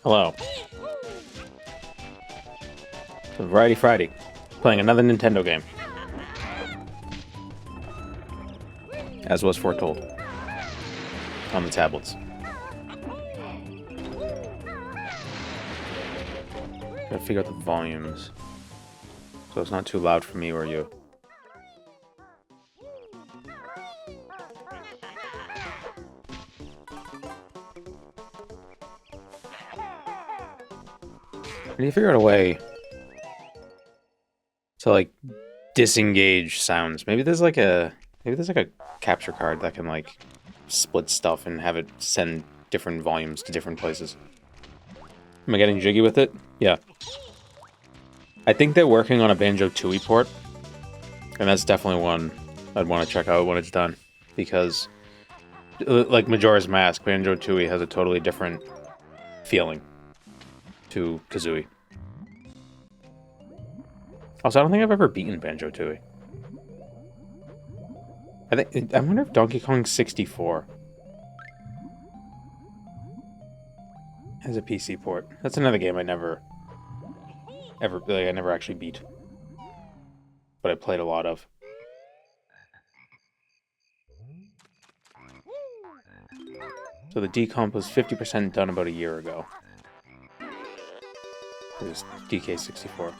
Hello. It's Variety Friday. Playing another Nintendo game. As was foretold. On the tablets. Gotta figure out the volumes. So it's not too loud for me or you. I need to figure out a way to like disengage sounds. Maybe there's like a capture card that can like split stuff and have it send different volumes to different places. Am I getting jiggy with it? Yeah. I think they're working on a Banjo Kazooie port, and that's definitely one I'd want to check out when it's done, because like Majora's Mask, Banjo Kazooie has a totally different feeling to Kazooie. Also, I don't think I've ever beaten Banjo Kazooie. I wonder if Donkey Kong 64 has a PC port. That's another game I never actually beat, but I played a lot of. So the decomp was 50% done about a year ago. It was DK64.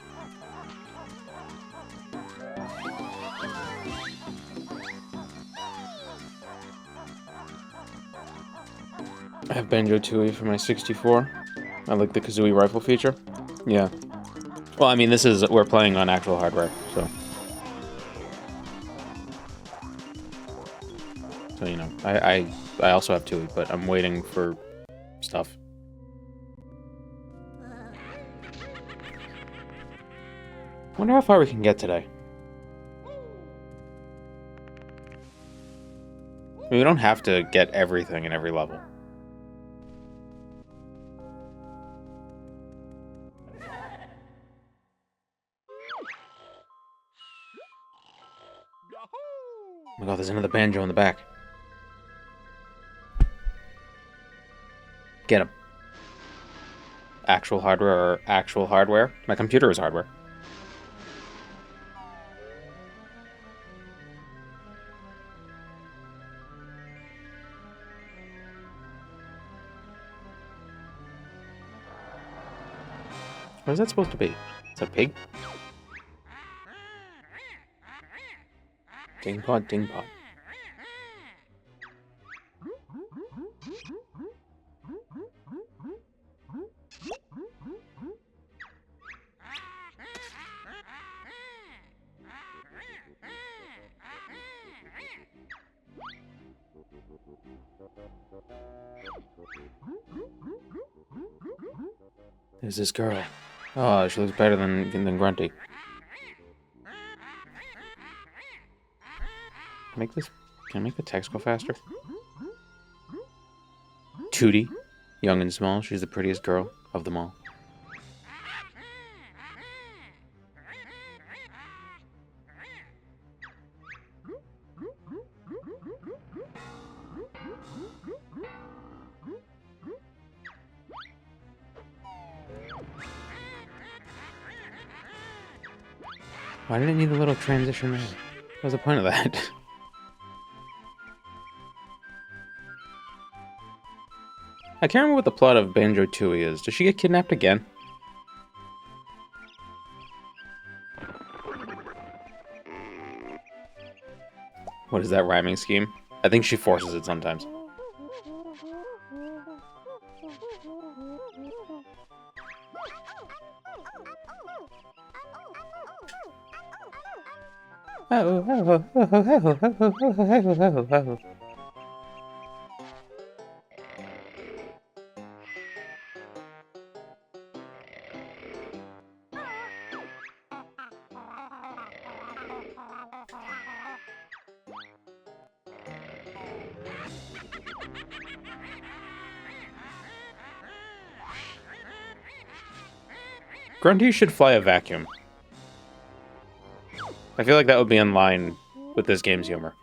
I have Banjo Kazooie for my 64. I like the Kazooie rifle feature. Yeah. Well, I mean, we're playing on actual hardware, so you know, I also have Tui, but I'm waiting for stuff. Wonder how far we can get today. I mean, we don't have to get everything in every level. Oh my god, there's another banjo in the back. Get him. Actual hardware or actual hardware? My computer is hardware. What is that supposed to be? Is that a pig? Ding pot, ding pot. Who's this girl? Oh, she looks better than Grunty. Can I make the text go faster? Tootie, young and small, she's the prettiest girl of them all. Why did it need a little transition there? What was the point of that? I can't remember what the plot of Banjo Tooie is. Does she get kidnapped again? What is that rhyming scheme? I think she forces it sometimes. Grunty should fly a vacuum. I feel like that would be in line with this game's humor.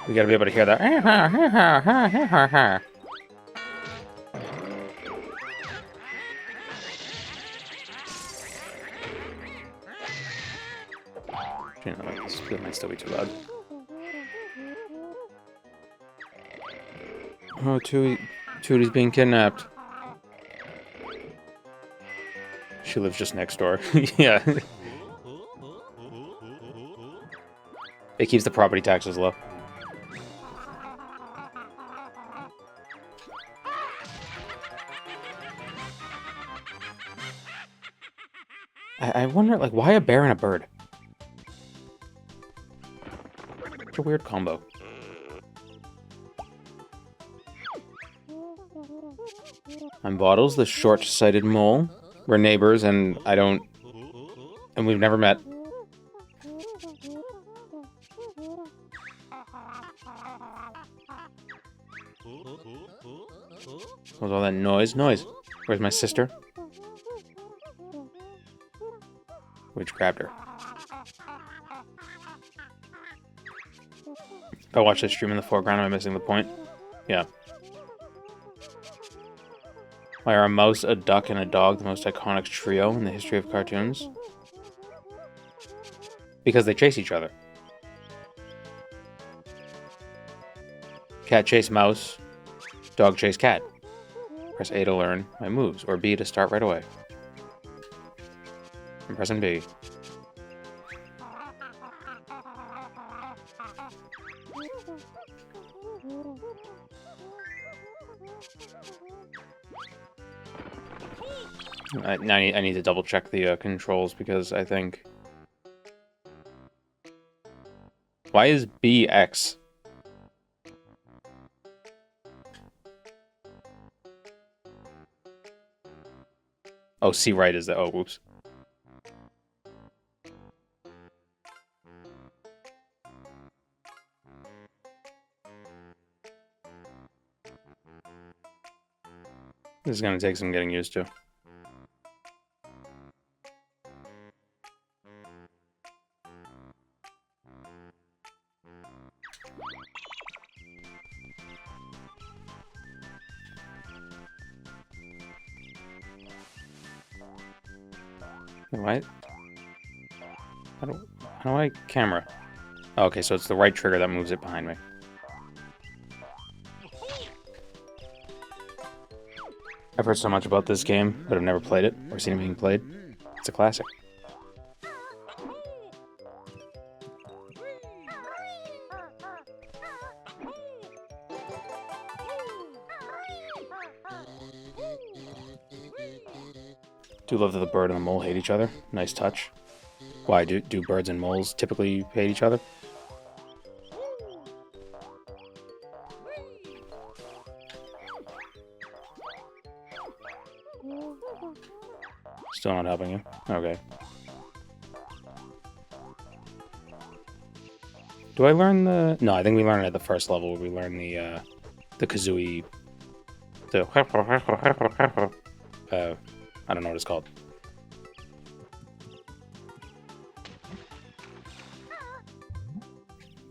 We gotta be able to hear that. This might still be too loud. Oh, Tootie's being kidnapped. She lives just next door. Yeah. It keeps the property taxes low. I wonder, like, why a bear and a bird? Such a weird combo. I'm Bottles, the short-sighted mole. We're neighbors, and and we've never met. What was all that noise? Where's my sister? Which grabbed her. If I watch this stream in the foreground, am I missing the point? Yeah. Why are a mouse, a duck, and a dog the most iconic trio in the history of cartoons? Because they chase each other. Cat chase mouse, dog chase cat. Press A to learn my moves, or B to start right away. I'm pressing B. I need to double check the controls because I think... Why is B X? Oh, C right is the... Oh, whoops. This is gonna take some getting used to. What? How do I camera? Oh, okay, so it's the right trigger that moves it behind me. I've heard so much about this game, but I've never played it or seen it being played. It's a classic. Do love that the bird and the mole hate each other. Nice touch. Why do birds and moles typically hate each other? Still not helping you? Okay. Do I learn the... No, I think we learn it at the first level where we learn the Kazooie... I don't know what it's called.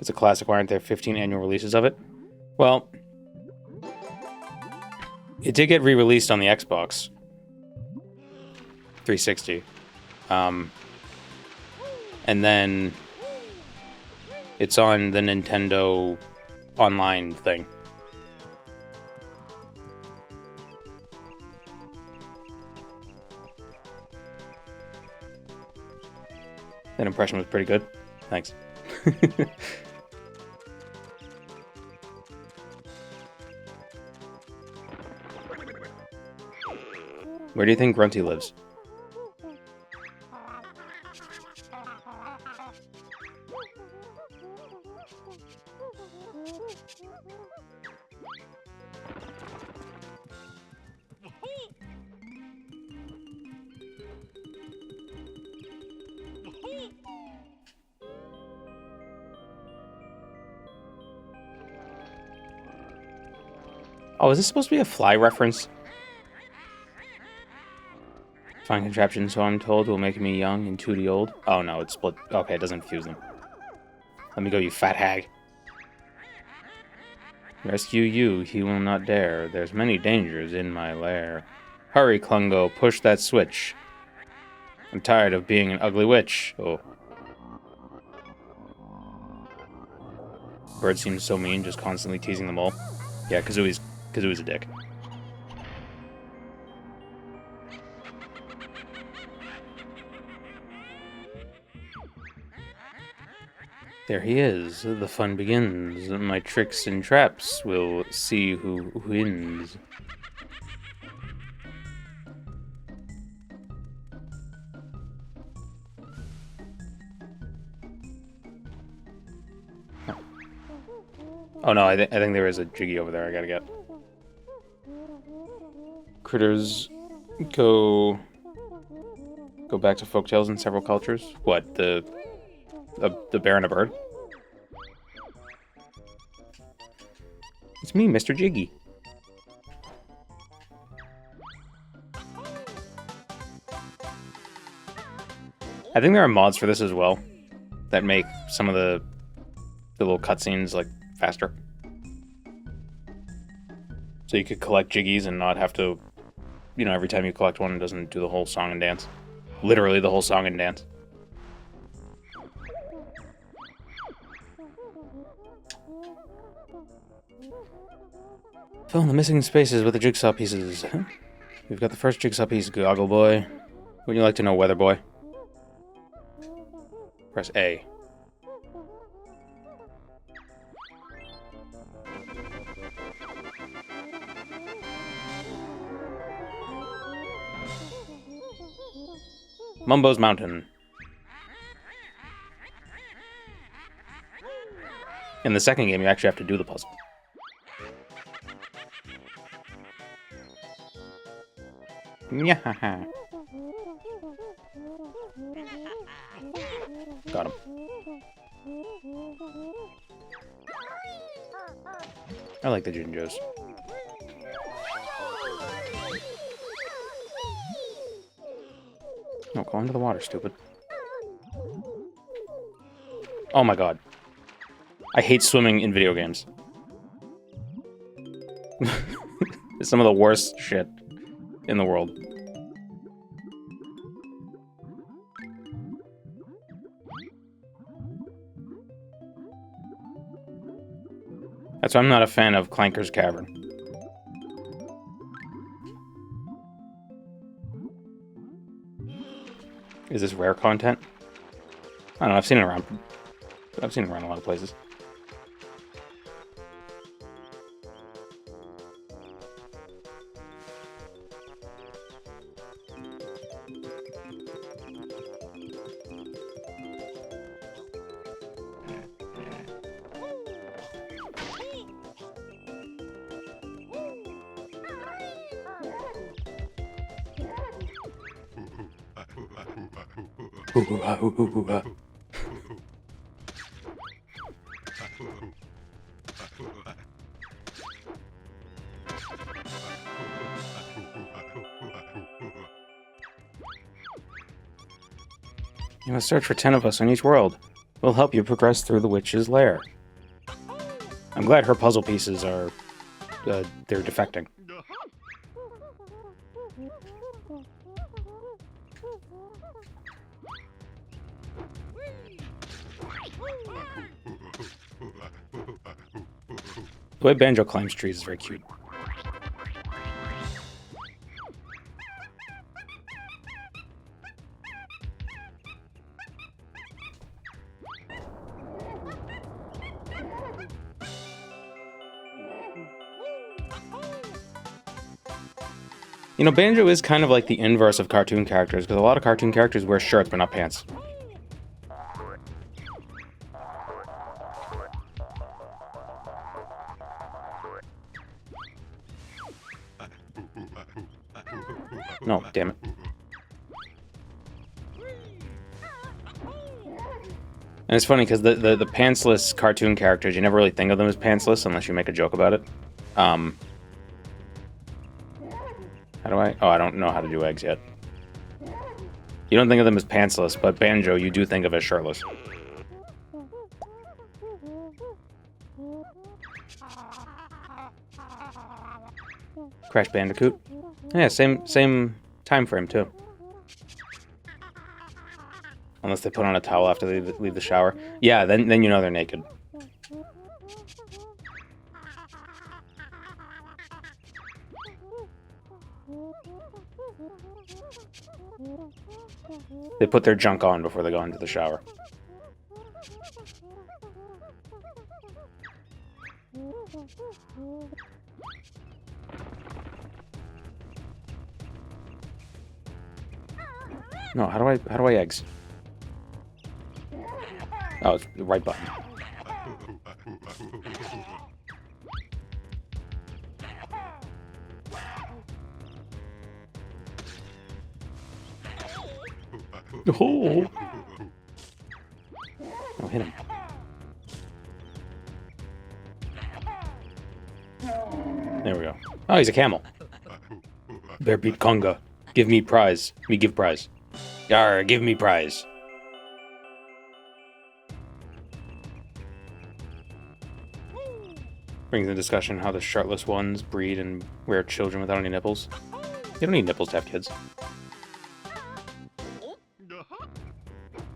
It's a classic. Why aren't there 15 annual releases of it? Well, it did get re-released on the Xbox 360. And then it's on the Nintendo Online thing. That impression was pretty good. Thanks. Where do you think Grunty lives? Oh, is this supposed to be a Fly reference? Fine contraption, so I'm told, will make me young and Tootie old. Oh no, it's split. Okay, it doesn't fuse them. Let me go, you fat hag. Rescue you, he will not dare. There's many dangers in my lair. Hurry, Klungo, push that switch. I'm tired of being an ugly witch. Oh. Bird seems so mean, just constantly teasing the mole. Yeah, Kazooie's a dick. There he is. The fun begins. My tricks and traps will see who wins. Oh no, I think there is a Jiggy over there I gotta get. Critters go back to folktales in several cultures. What, the bear and a bird? It's me, Mr. Jiggy. I think there are mods for this as well that make some of the little cutscenes like faster. So you could collect Jiggies and not have to, you know, every time you collect one, it doesn't do the whole song and dance. Literally the whole song and dance. Fill in the missing spaces with the jigsaw pieces. We've got the first jigsaw piece, Goggle Boy. Wouldn't you like to know, Weather Boy? Press A. Mumbo's Mountain. In the second game, you actually have to do the puzzle. Yeah. Got him. I like the Jinjos. No, go into the water, stupid. Oh my god. I hate swimming in video games. It's some of the worst shit in the world. That's why I'm not a fan of Clanker's Cavern. Is this rare content? I don't know, I've seen it around. I've seen it around a lot of places. You must search for 10 of us on each world. We'll help you progress through the witch's lair. I'm glad her puzzle pieces are... they're defecting. The way Banjo climbs trees is very cute. You know, Banjo is kind of like the inverse of cartoon characters, because a lot of cartoon characters wear shirts but not pants. No, damn it. And it's funny, because the pantsless cartoon characters, you never really think of them as pantsless unless you make a joke about it. How do I? Oh, I don't know how to do eggs yet. You don't think of them as pantsless, but Banjo you do think of as shirtless. Crash Bandicoot. Yeah, same time frame too. Unless they put on a towel after they leave the shower. Yeah, then you know they're naked. They put their junk on before they go into the shower. No, how do I eggs? Oh, it's the right button. Oh, oh, hit him. There we go. Oh, he's a camel. Bear beat Conga. Give me prize. Me give prize. Yar, give me prize. Brings into discussion how the shirtless ones breed and rear children without any nipples. You don't need nipples to have kids.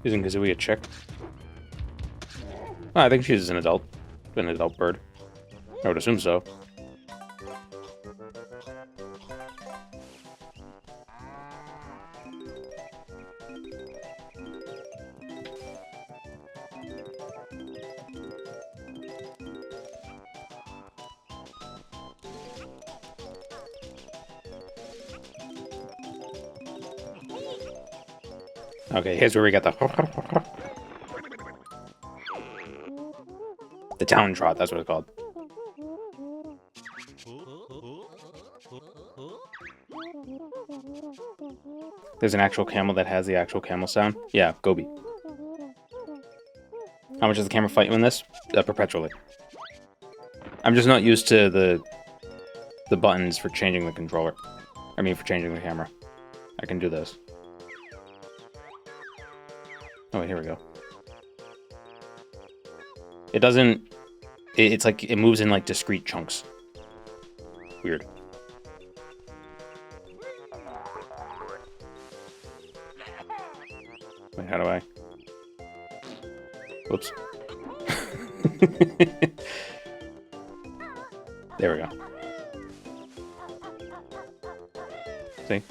Isn't Kazooie a chick? Oh, I think she's an adult bird. I would assume so. Okay, here's where we got the town trot, that's what it's called. There's an actual camel that has the actual camel sound. Yeah, Gobi. How much does the camera fight you in this? Perpetually. I'm just not used to the buttons for changing the controller. I mean, for changing the camera. I can do this. Oh, wait, here we go. It doesn't... It's like, it moves in, like, discrete chunks. Weird. Wait, how do I... Whoops. There we go. See?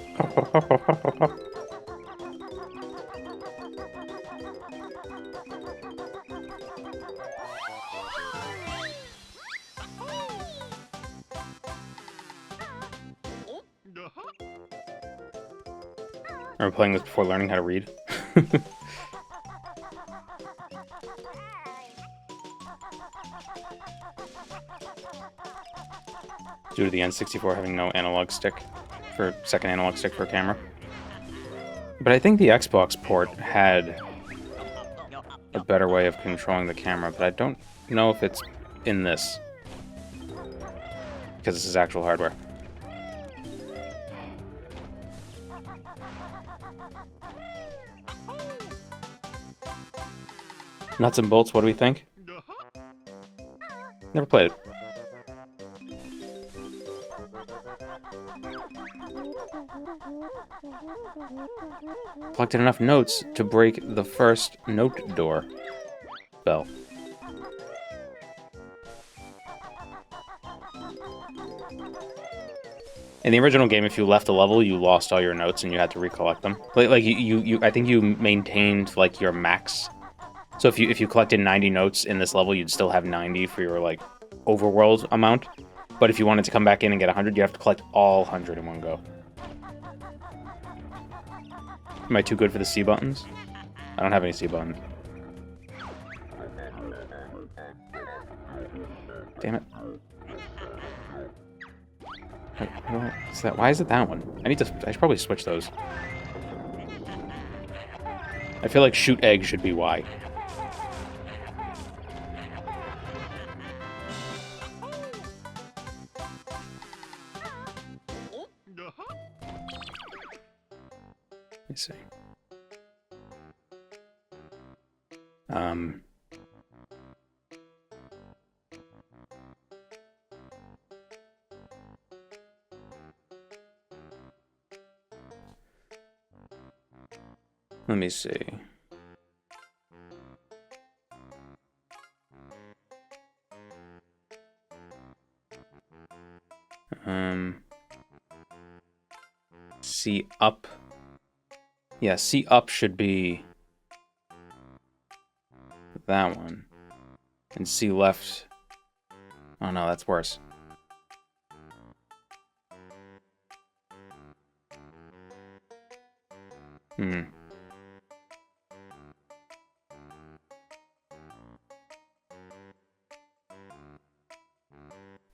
Remember playing this before learning how to read? Due to the N64 having no analog stick for second analog stick for a camera. But I think the Xbox port had a better way of controlling the camera, but I don't know if it's in this. Because this is actual hardware. Nuts and bolts, what do we think? Never played it. Collected enough notes to break the first note door bell. In the original game, if you left a level, you lost all your notes and you had to recollect them. Like I think you maintained like your max. So if you collected 90 notes in this level, you'd still have 90 for your like overworld amount. But if you wanted to come back in and get 100, you have to collect all 100 in one go. Am I too good for the C buttons? I don't have any C buttons. Damn it. Why is it that one? I should probably switch those. I feel like shoot egg should be Y. Let me see. Let me see. C up. Yeah, C up should be that one. And C left. Oh no, that's worse.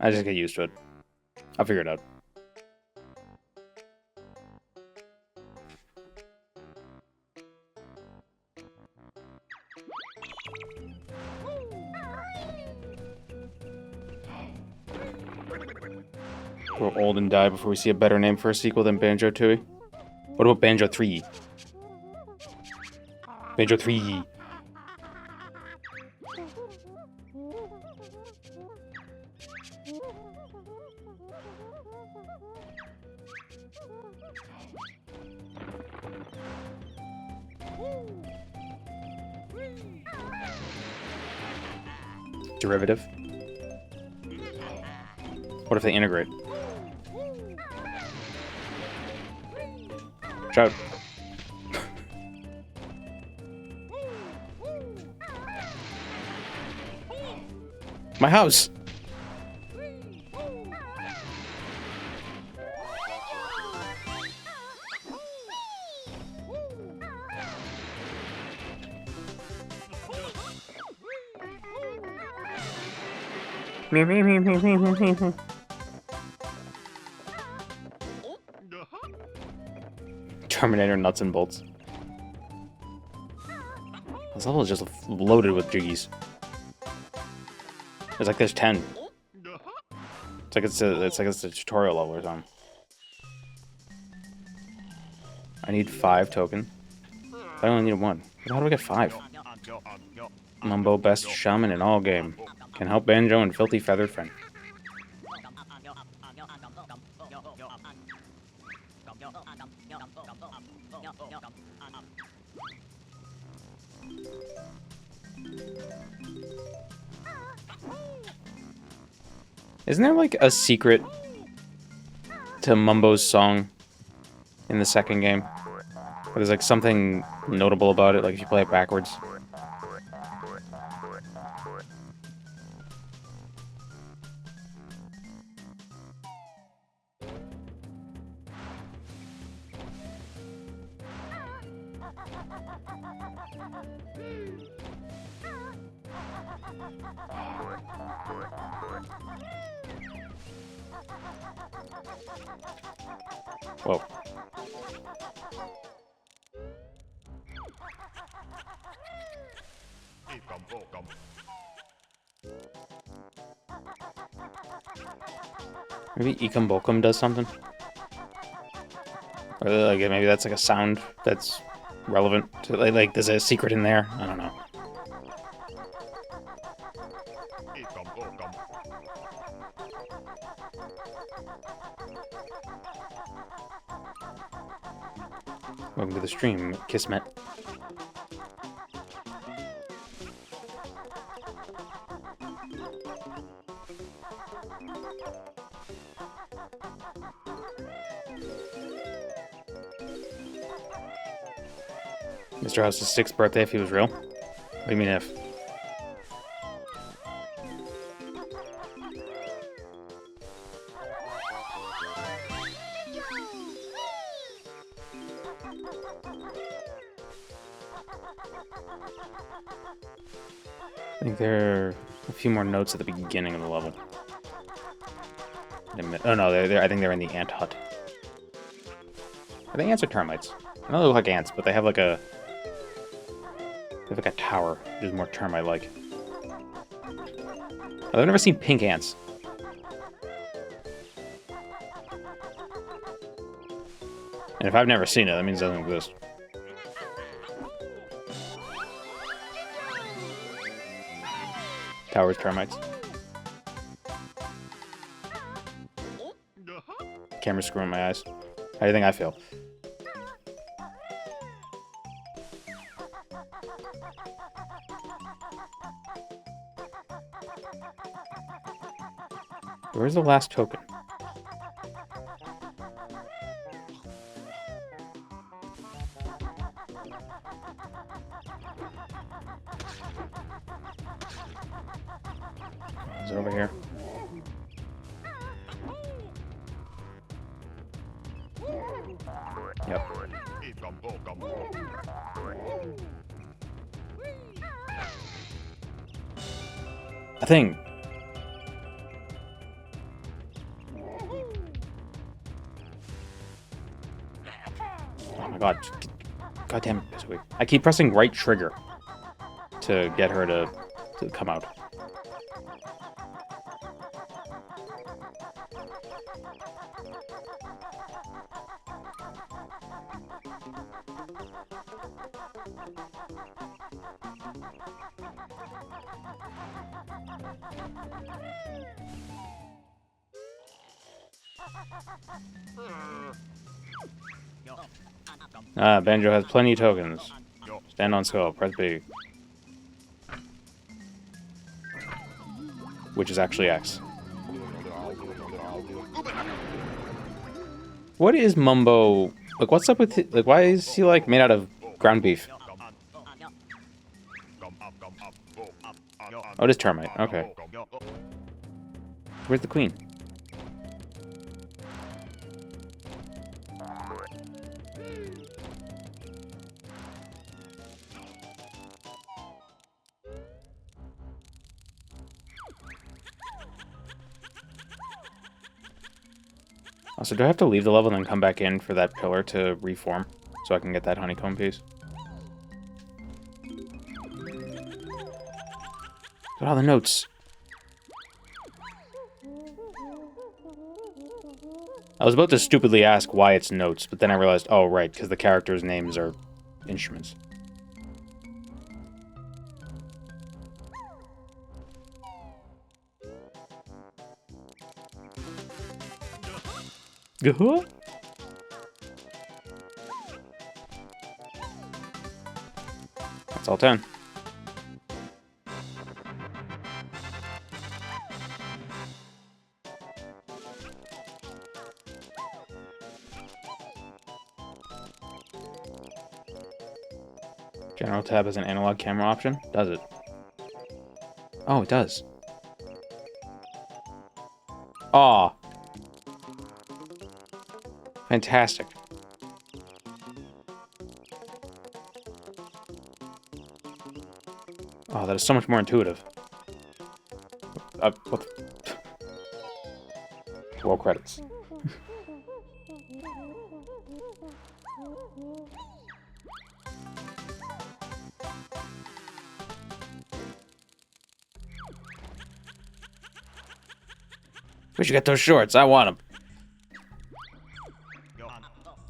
I just get used to it. I'll figure it out. Grow old and die before we see a better name for a sequel than Banjo Tooie. What about Banjo 3? Banjo 3. Derivative. What if they integrate? Watch out. My house! Terminator nuts and bolts. This level is just loaded with jiggies. It's like there's 10. It's like it's a tutorial level or something. I need 5 token. I only need 1. How do I get 5? Mumbo, best shaman in all game. Can help Banjo and filthy feathered friend. Isn't there like a secret to Mumbo's song in the second game? Where there's like something notable about it, like if you play it backwards. Whoa. Maybe Ikum Bokum does something? Or like, maybe that's like a sound that's relevant to, like there's a secret in there? I don't know. Welcome to the stream, Kismet. Mr. House's 6th birthday if he was real? What do you mean if? I think there are a few more notes at the beginning of the level. Oh no, I think they're in the ant hut. Are they ants or termites? I know they look like ants, but they have like a... They have like a tower, which is more termite-like. Oh, I've never seen pink ants. And if I've never seen it, that means it doesn't exist. Towers, termites. Camera's screwing my eyes. How do you think I feel? Where's the last token? Is it over here? Yep. A thing. Oh my god. God damn it, Kazooie. I keep pressing right trigger to get her to come out. Ah, Banjo has plenty of tokens. Stand on skull, press B. Which is actually X. What is Mumbo? Like, what's up with like? Why is he like made out of ground beef? Oh, it is termite. Okay. Where's the queen? Also, do I have to leave the level and then come back in for that pillar to reform so I can get that honeycomb piece? Look at all the notes. I was about to stupidly ask why it's notes, but then I realized, oh, right, because the characters' names are instruments. That's all 10. General tab has an analog camera option? Does it? Oh, it does. Aw. Fantastic. Oh, that is so much more intuitive. What the... Roll credits. We should get those shorts. I want them.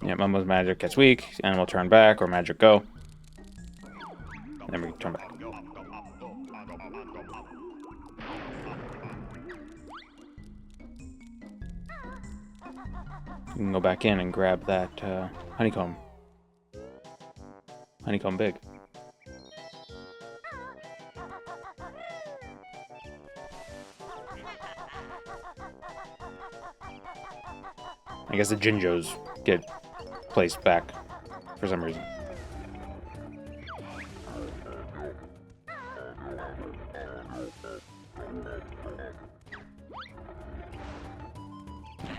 Yeah, Mumbo's magic gets weak, and we'll turn back, or magic go. And then we can turn back. You can go back in and grab that honeycomb. Honeycomb big. I guess the Jinjos get placed back for some reason.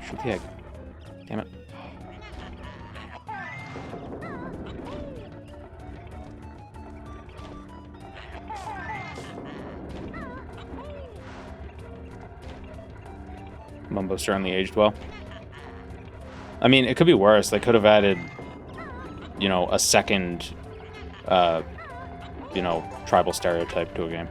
Shoot the egg. Damn it. Mumbo certainly aged well. I mean, it could be worse. They could have added, you know, a second, you know, tribal stereotype to a game.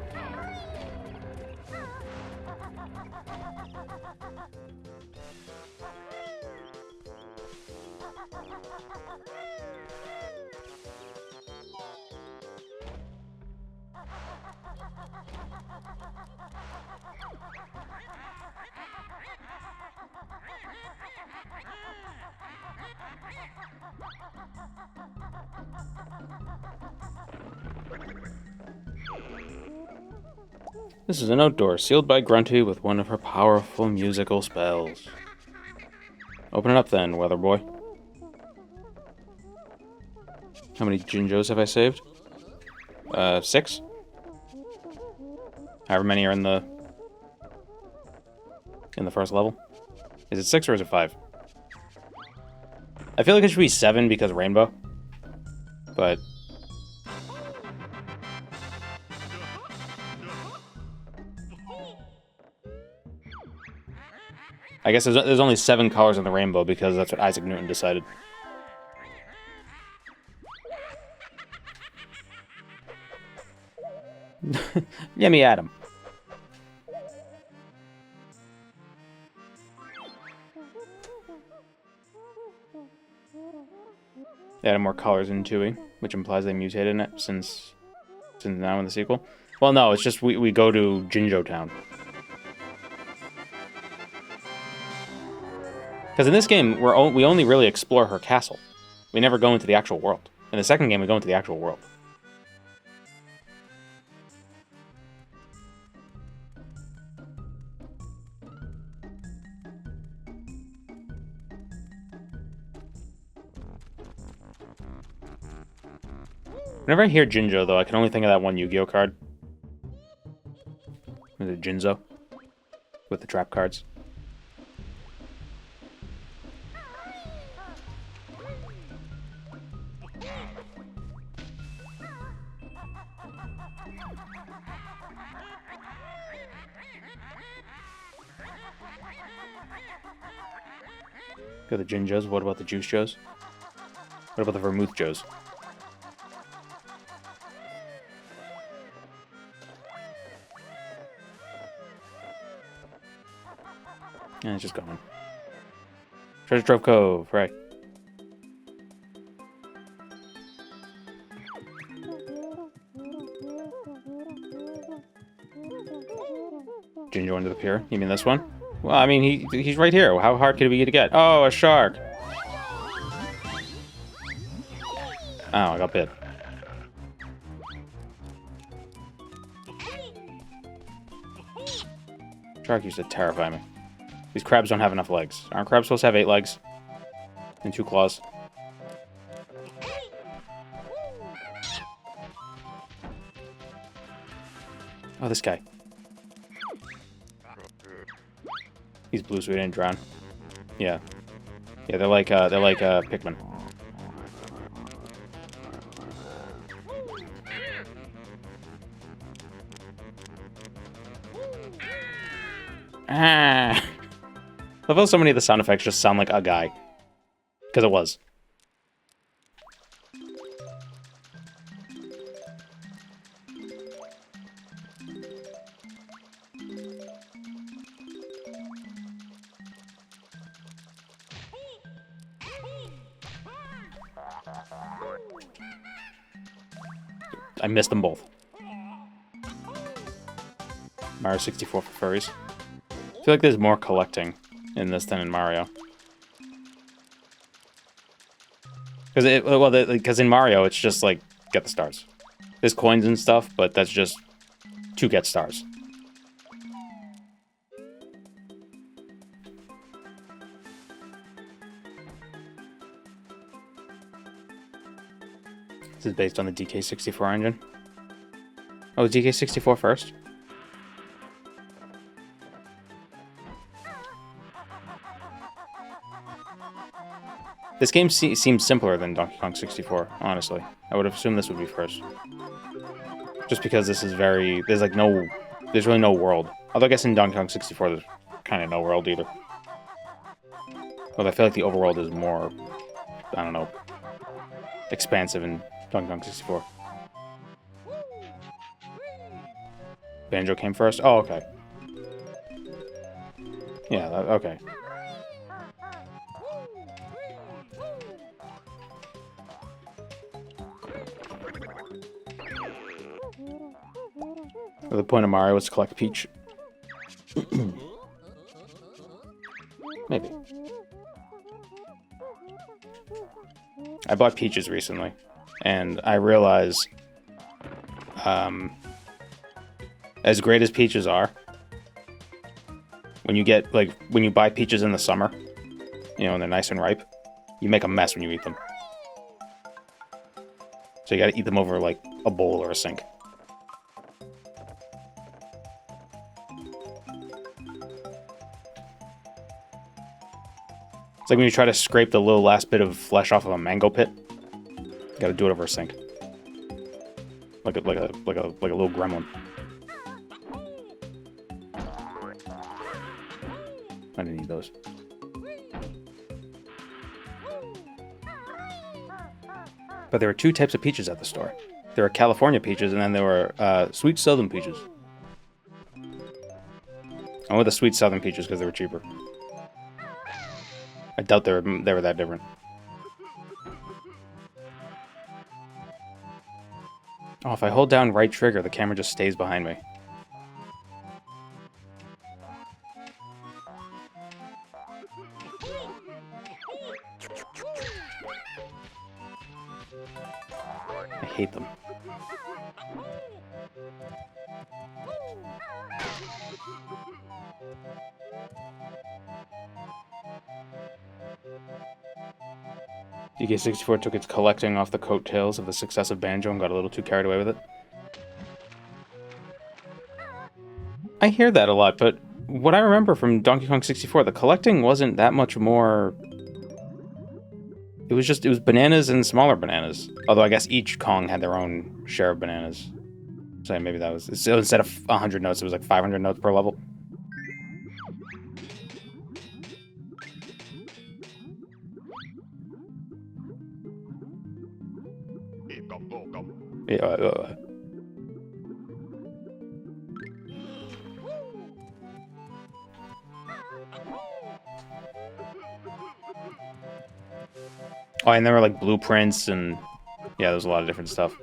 This is an outdoor, sealed by Grunty with one of her powerful musical spells. Open it up then, weather boy. How many Jinjos have I saved? 6? However many are in the first level. Is it 6 or is it 5? I feel like it should be 7 because rainbow. But I guess there's only 7 colors in the rainbow because that's what Isaac Newton decided. Let me at him. They added more colors in Tui, which implies they mutated in it since now in the sequel. Well, no, it's just we go to Jinjo Town. Because in this game, we only really explore her castle. We never go into the actual world. In the second game, we go into the actual world. Whenever I hear Jinjo, though, I can only think of that one Yu-Gi-Oh card. Is it Jinzo? With the trap cards. Got the Jinjos. What about the Juice Joes? What about the Vermouth Joes? And it's just gone. Treasure Trove Cove, right. Jinjo under the pier. You mean this one? Well, I mean, he's right here. How hard could it be to get? Oh, a shark! Oh, I got bit. Shark used to terrify me. These crabs don't have enough legs. Aren't crabs supposed to have 8 legs? And 2 claws? Oh, this guy. He's blue, so he didn't drown. Yeah. Yeah, they're like Pikmin. Ah! I love how so many of the sound effects just sound like a guy. Because it was. I missed them both. Mario 64 for furries. I feel like there's more collecting in this than in Mario. Because in Mario, it's just like, get the stars. There's coins and stuff, but that's just to get stars. This is based on the DK64 engine. Oh, DK64 first? This game seems simpler than Donkey Kong 64, honestly. I would have assumed this would be first. Just because this is there's really no world. Although I guess in Donkey Kong 64 there's kind of no world either. But I feel like the overworld is more, I don't know, expansive in Donkey Kong 64. Banjo came first? Oh, okay. Yeah, okay. The point of Mario was to collect Peach. Maybe. I bought Peaches recently, and I realized As great as peaches are, when you get, like, when you buy peaches in the summer, you know, and they're nice and ripe, you make a mess when you eat them. So you gotta eat them over, like, a bowl or a sink. It's like when you try to scrape the little last bit of flesh off of a mango pit. You gotta do it over a sink. Like a little gremlin. I didn't need those. But there were two types of peaches at the store. There were California peaches, and then there were sweet southern peaches. I went with the sweet southern peaches because they were cheaper. I doubt they were that different. Oh, if I hold down right trigger, the camera just stays behind me. I hate them. DK64 took its collecting off the coattails of the success of Banjo and got a little too carried away with it. I hear that a lot, but what I remember from Donkey Kong 64, the collecting wasn't that much more... It was bananas and smaller bananas. Although I guess each Kong had their own share of bananas. So maybe that was... So instead of 100 notes, it was like 500 notes per level. Yeah, Oh, and there were like blueprints and yeah, there's a lot of different stuff.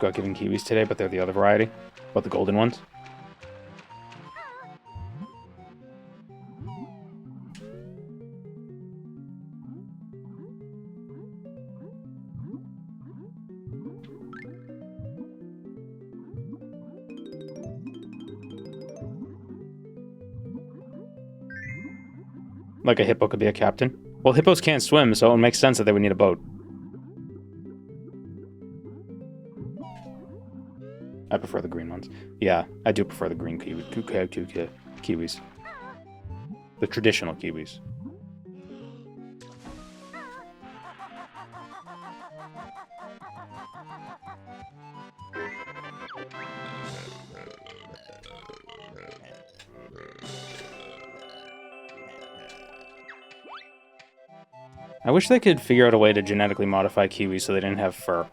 Got given kiwis today, but they're the other variety. But the golden ones. Like a hippo could be a captain. Well, hippos can't swim, so it makes sense that they would need a boat. I prefer the green ones. Yeah, I do prefer the green kiwis. The traditional kiwis. I wish they could figure out a way to genetically modify kiwis so they didn't have fur.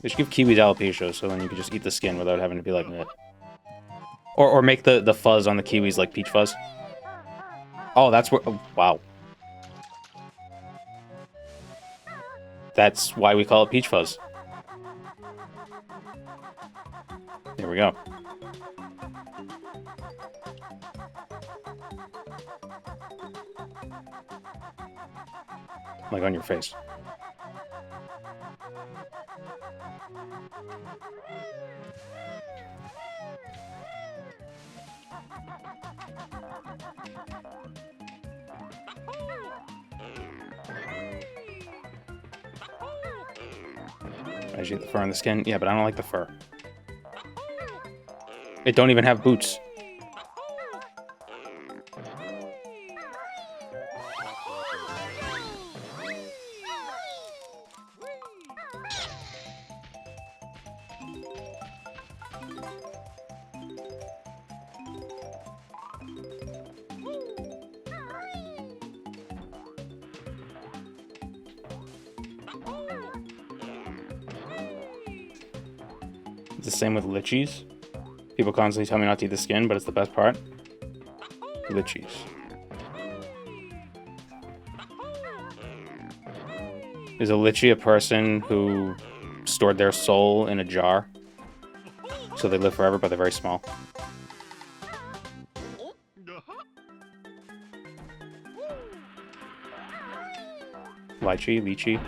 They should give kiwis alopecia so then you could just eat the skin without having to be like that. Or make the fuzz on the kiwis like peach fuzz. Oh, that's where... Oh, wow. That's why we call it peach fuzz. There we go. Like on your face. I should get the fur on the skin. Yeah, but I don't like the fur. It don't even have boots. It's the same with lichis. People constantly tell me not to eat the skin, but it's the best part. Lichis. Is a lichie a person who stored their soul in a jar? So they live forever, but they're very small. Lychee? Lychee?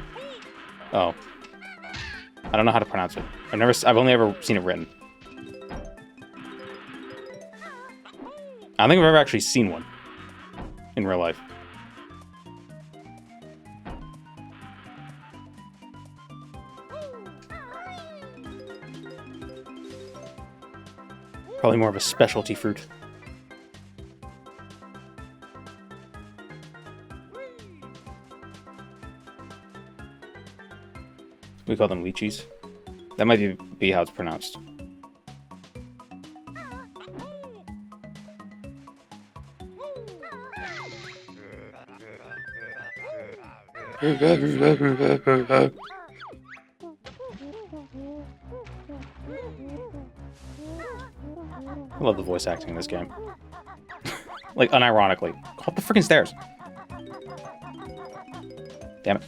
Oh. I don't know how to pronounce it. I've only ever seen it written. I don't think I've ever actually seen one in real life. Probably more of a specialty fruit. We call them lychees. That might be how it's pronounced. I love the voice acting in this game. Like, unironically. Go up the freaking stairs. Damn it.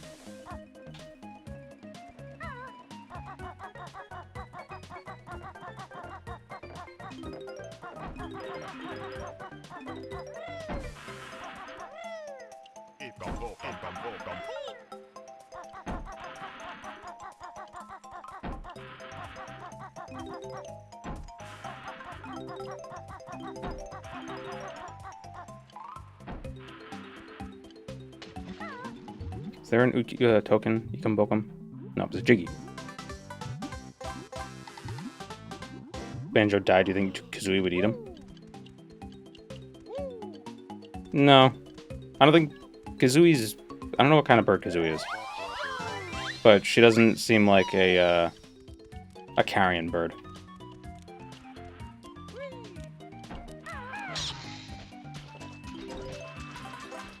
Is there an token? Ikum Bokum? No, it was a Jiggy. Banjo died. Do you think Kazooie would eat him? No. I don't think Kazooie's... I don't know what kind of bird Kazooie is. But she doesn't seem like a carrion bird.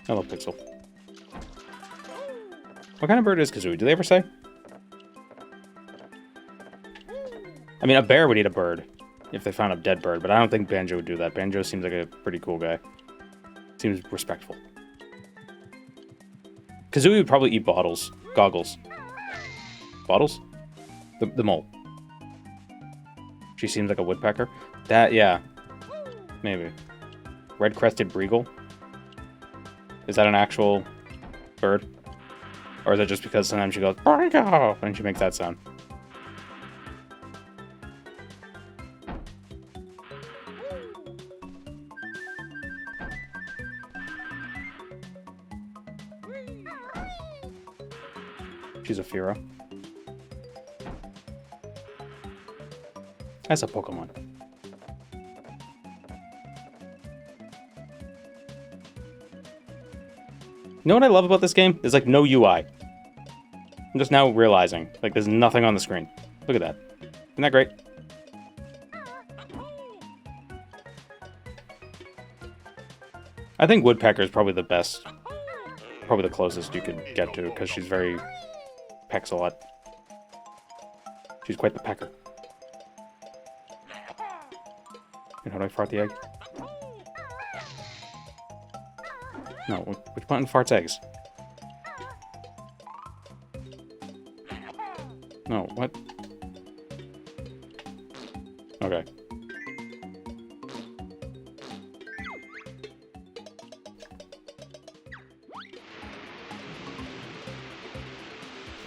Hello, Pixel. What kind of bird is Kazooie? Do they ever say? I mean, a bear would eat a bird if they found a dead bird, but I don't think Banjo would do that. Banjo seems like a pretty cool guy. Seems respectful. Kazooie would probably eat bottles. Goggles. Bottles? The mole. She seems like a woodpecker. That, yeah. Maybe. Red-crested breagle? Is that an actual bird? Or is it just because sometimes she goes, "Banjo!" when she makes that sound? She's a Fira. That's a Pokemon. You know what I love about this game? There's like no UI. I'm just now realizing, like, there's nothing on the screen. Look at that. Isn't that great? I think Woodpecker is probably the best. Probably the closest you could get to, because she's very... pecks a lot. She's quite the pecker. And how do I fart the egg? No, which button farts eggs? No, what? Okay.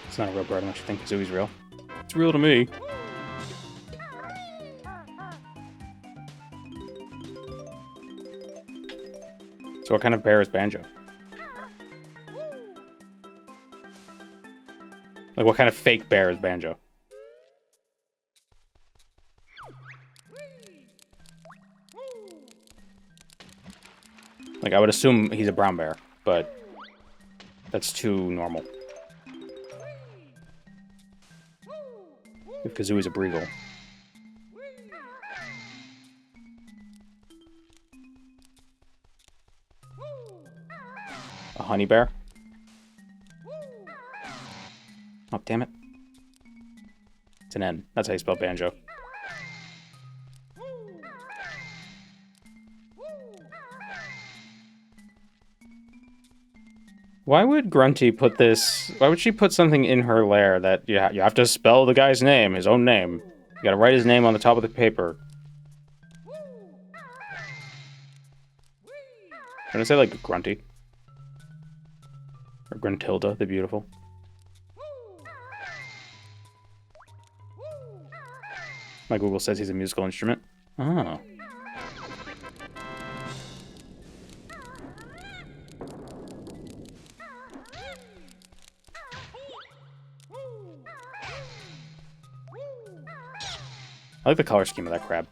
It's not a real bird unless you think Kazooie's real. It's real to me. So what kind of bear is Banjo? Like, what kind of fake bear is Banjo? Like, I would assume he's a brown bear, but that's too normal. If Kazooie's a breagle. A honey bear? Oh, damn it. It's an N. That's how you spell Banjo. Why would Grunty put this... Why would she put something in her lair that you have to spell the guy's name, his own name? You gotta write his name on the top of the paper. Can I say, like, Grunty? Or Gruntilda, the beautiful. My Google says he's a musical instrument. Oh. I like the color scheme of that crab.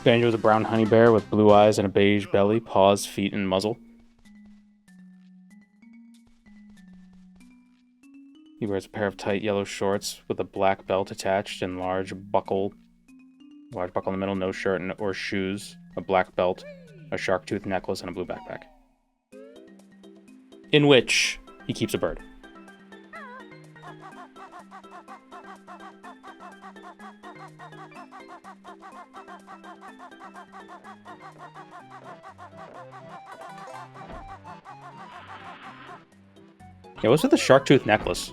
Banjo is a brown honey bear with blue eyes and a beige belly, paws, feet, and muzzle. He wears a pair of tight yellow shorts with a black belt attached and large buckle in the middle, no shirt or shoes, a black belt, a shark tooth necklace, and a blue backpack. In which he keeps a bird. Yeah, what's with the shark tooth necklace?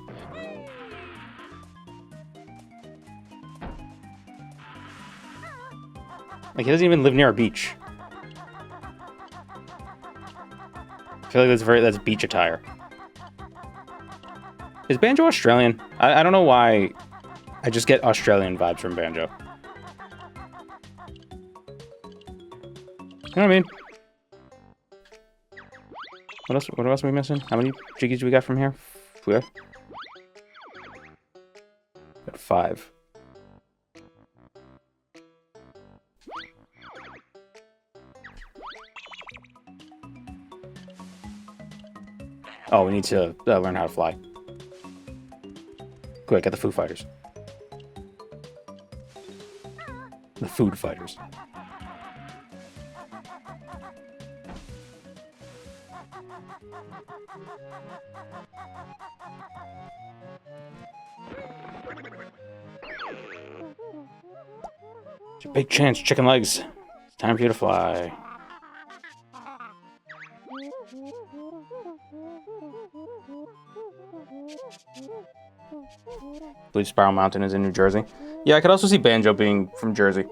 Like, he doesn't even live near a beach. I feel like that's beach attire. Is Banjo Australian? I don't know why. I just get Australian vibes from Banjo. You know what I mean? What else are we missing? How many jiggies do we got from here? Got 5. Oh, we need to learn how to fly. Quick, get the Foo Fighters. The Food Fighters. It's your big chance, chicken legs. It's time for you to fly. I believe Spiral Mountain is in New Jersey. Yeah, I could also see Banjo being from Jersey.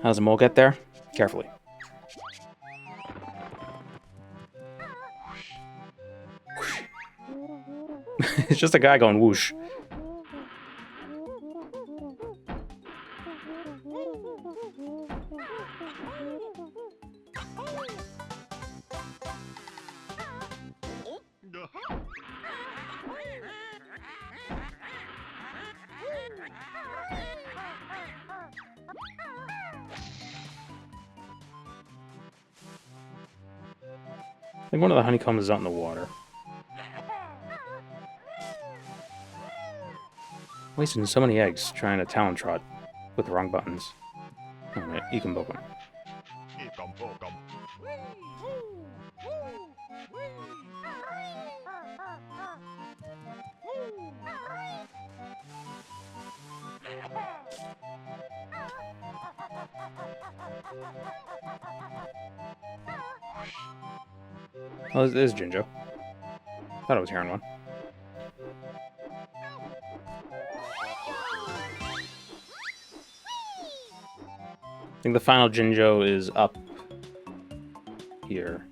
How does the mole get there? Carefully. It's just a guy going whoosh. I think one of the honeycombs is out in the water. Wasting so many eggs trying to talon trot with the wrong buttons. Alright, you can book them. Oh, this is Jinjo. Thought I was hearing one. I think the final Jinjo is up here.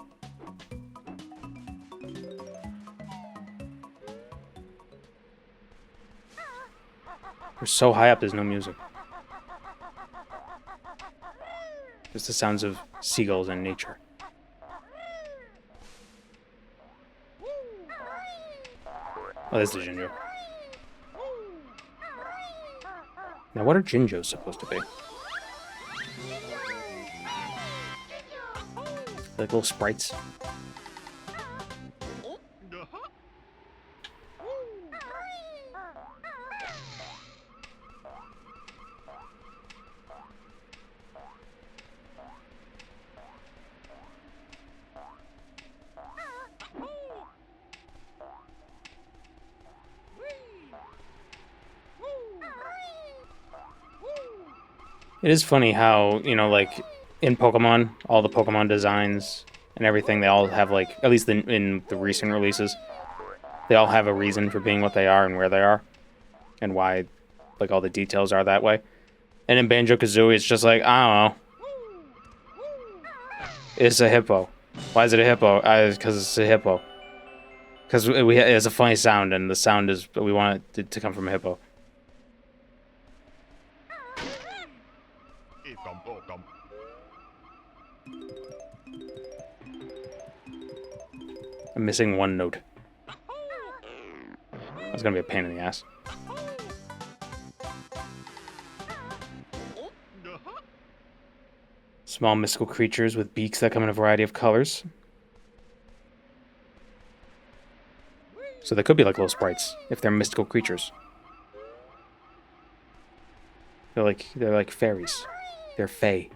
We're so high up, there's no music. Just the sounds of seagulls and nature. Oh, there's the Jinjo. Now, what are Jinjos supposed to be? Like little sprites? It is funny how, you know, like, in Pokemon, all the Pokemon designs and everything, they all have, like, at least in the recent releases, they all have a reason for being what they are and where they are, and why, like, all the details are that way. And in Banjo Kazooie, it's just like, I don't know. It's a hippo. Why is it a hippo? Because it's a hippo. Because it's a funny sound, and the sound is we want it to come from a hippo. I'm missing one note. That's gonna be a pain in the ass. Small mystical creatures with beaks that come in a variety of colors. So they could be like little sprites if they're mystical creatures. They're like fairies. They're fae.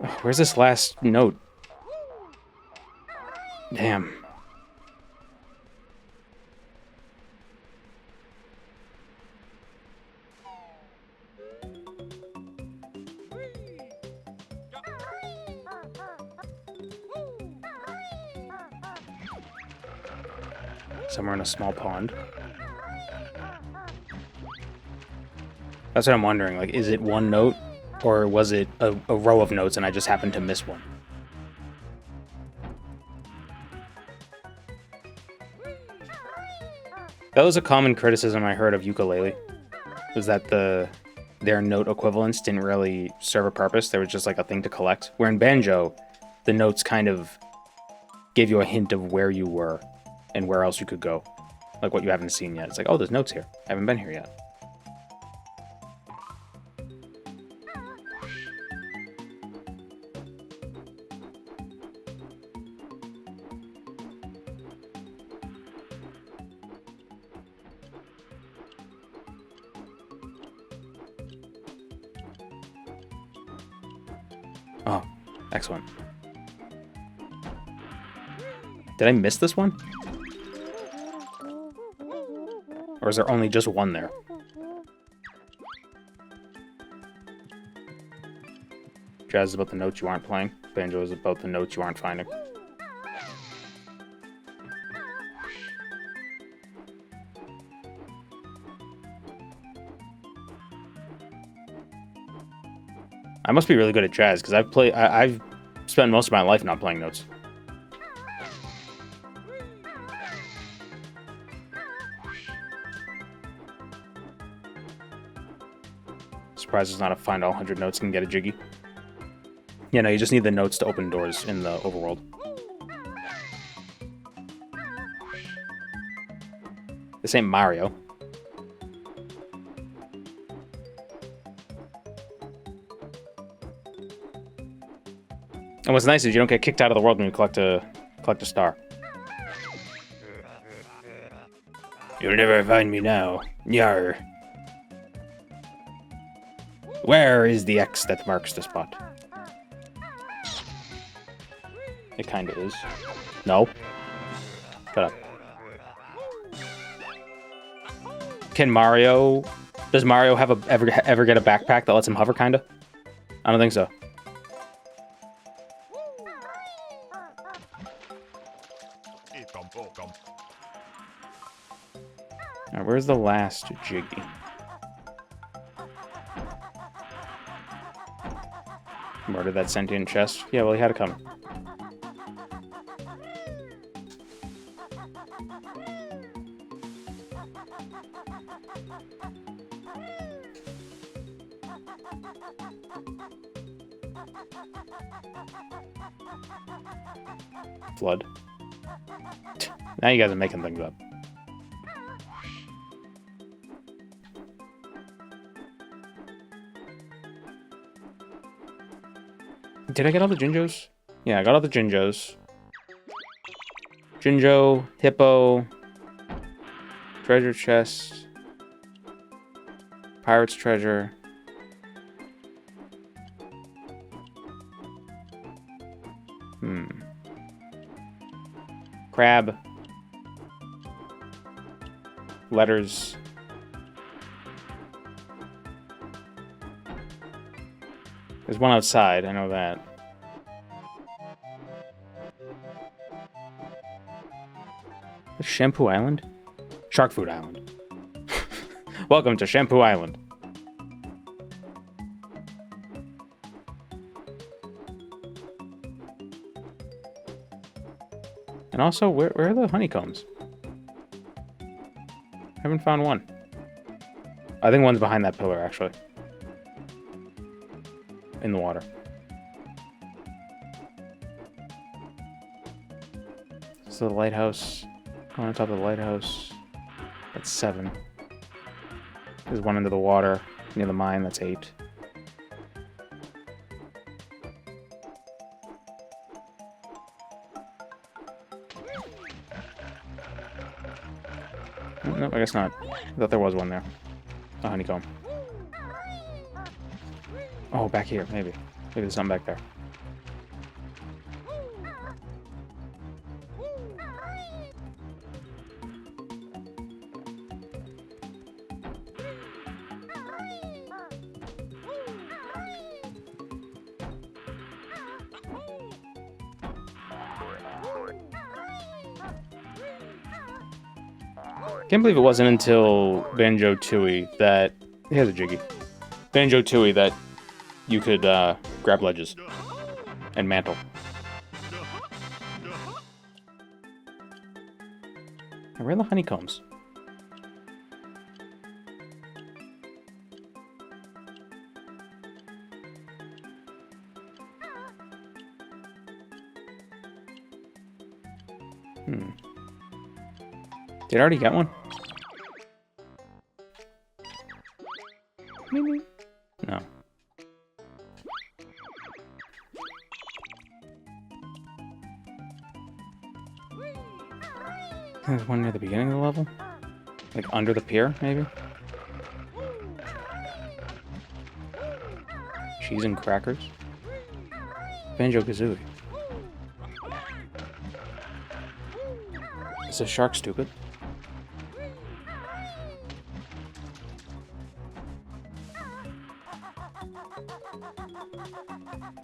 Oh, where's this last note? Damn. Somewhere in a small pond. That's what I'm wondering. Like, is it one note? Or was it a row of notes and I just happened to miss one? That was a common criticism I heard of ukulele. Was that their note equivalents didn't really serve a purpose. There was just like a thing to collect. Where in Banjo, the notes kind of gave you a hint of where you were and where else you could go. Like what you haven't seen yet. It's like, oh, there's notes here. I haven't been here yet. Oh, excellent. Did I miss this one? Or is there only just one there? Jazz is about the notes you aren't playing. Banjo is about the notes you aren't finding. I must be really good at jazz, because I've spent most of my life not playing notes. Surprised there's not a find all 100 notes and get a jiggy. Yeah, no, you just need the notes to open doors in the overworld. This ain't Mario. And what's nice is you don't get kicked out of the world when you collect a star. You'll never find me now. Yar. Where is the X that marks the spot? It kinda is. No. Shut up. Can Mario... Does Mario have ever get a backpack that lets him hover, kinda? I don't think so. Alright, where's the last jiggy? Murder that sentient chest? Yeah, well, he had it coming. Flood. Now you guys are making things up. Did I get all the Jinjos? Yeah, I got all the Jinjos. Jinjo, Hippo, Treasure Chest, Pirate's Treasure. Crab. Letters. There's one outside, I know that. Shampoo Island? Shark Food Island. Welcome to Shampoo Island. And also, where are the honeycombs? I haven't found one. I think one's behind that pillar, actually. In the water. So the lighthouse. On top of the lighthouse. That's 7. There's one under the water. Near the mine, that's 8. No, I guess not. I thought there was one there. A honeycomb. Oh, back here, maybe. Maybe there's something back there. Can't believe it wasn't until Banjo Tooie that... Here's a Jiggy. Banjo Tooie that you could grab ledges and mantle. And where are the honeycombs? Did I already get one? Maybe. No. There's one near the beginning of the level? Like under the pier, maybe? Cheese and crackers? Banjo Kazooie. Is the shark stupid?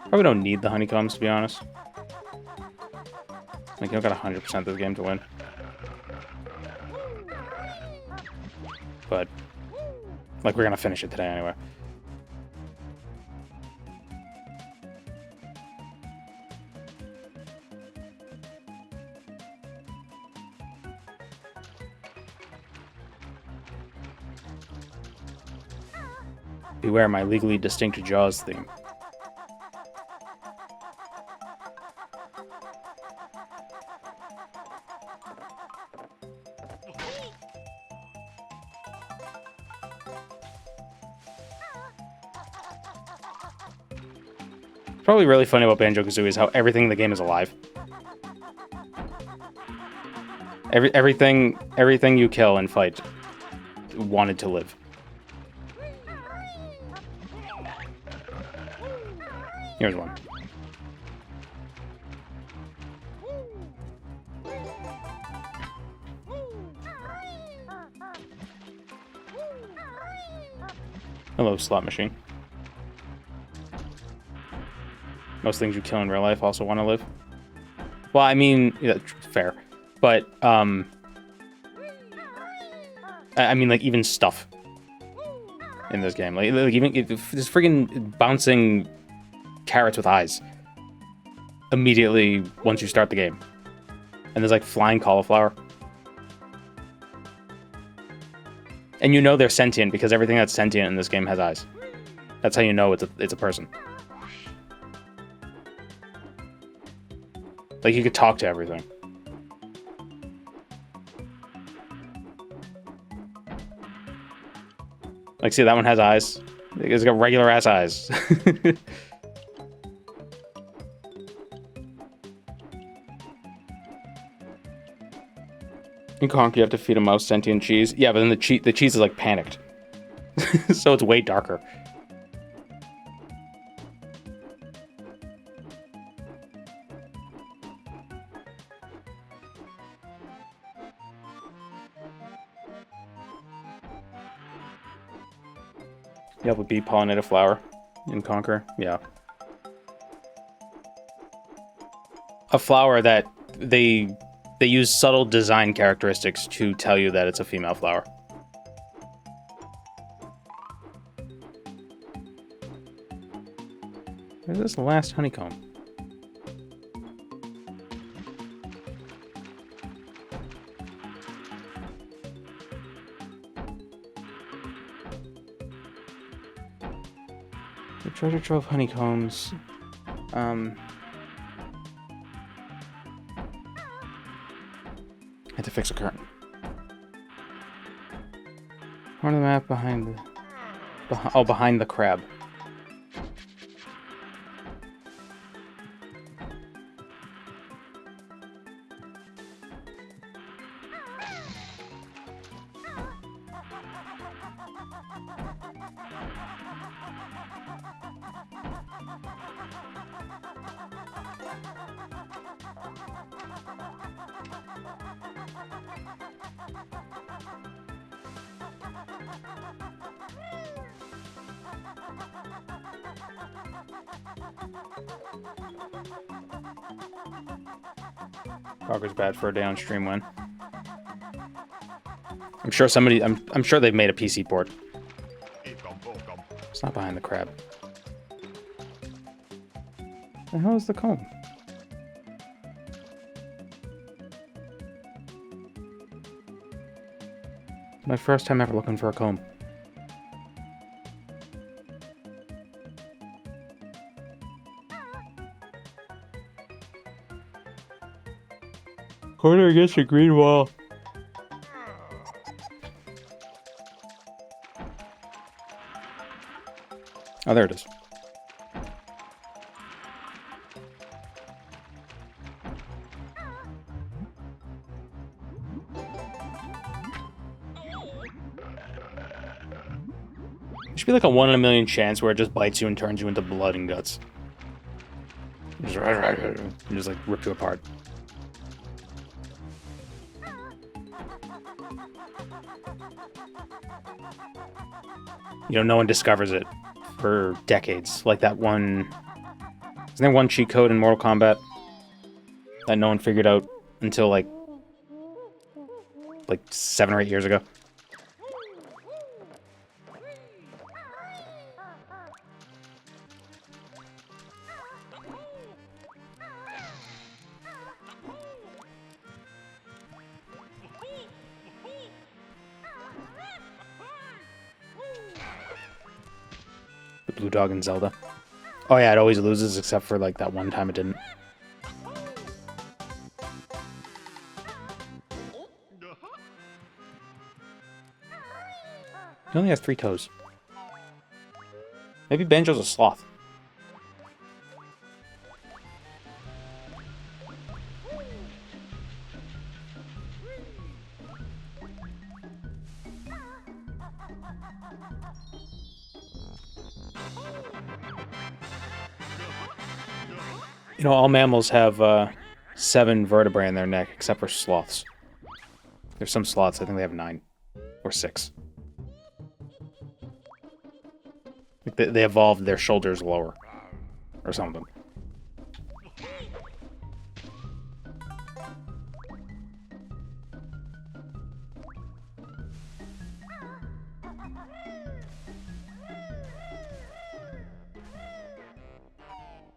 Probably don't need the honeycombs, to be honest. Like, you don't got 100% this game to win. But, like, we're gonna finish it today anyway. Beware my legally distinct Jaws theme. Probably really funny about Banjo Kazooie is how everything in the game is alive. Everything you kill and fight wanted to live. Here's one. Hello, slot machine. Most things you kill in real life also want to live. Well, I mean, yeah, fair. But, I mean, like, even stuff in this game. Like even there's friggin' bouncing carrots with eyes immediately once you start the game. And there's, like, flying cauliflower. And you know they're sentient because everything that's sentient in this game has eyes. That's how you know it's a person. Like, you could talk to everything. Like, see, that one has eyes. It's got regular-ass eyes. In Conk, you have to feed a mouse sentient cheese. Yeah, but then the cheese is, like, panicked. So it's way darker. You have a bee pollinate a flower in Conquer? Yeah. A flower that they They use subtle design characteristics to tell you that it's a female flower. Where's this last honeycomb? The treasure trove honeycombs. I had to fix a curtain. On the map behind the... behind the crab. Progress bad for a downstream win. I'm sure somebody... I'm sure they've made a PC port. It's not behind the crab. The hell is the comb? It's my first time ever looking for a comb. Corner against a green wall. Oh, there it is. There should be like a 1 in a million chance where it just bites you and turns you into blood and guts. Just like rip you apart. You know, no one discovers it for decades. Like that one... Isn't there one cheat code in Mortal Kombat that no one figured out until like 7 or 8 years ago? The blue dog in Zelda. Oh yeah, it always loses except for like that one time it didn't. He only has 3 toes. Maybe Banjo's a sloth. You know, all mammals have 7 vertebrae in their neck, except for sloths. There's some sloths, I think they have 9. Or 6. They evolved their shoulders lower. Or something.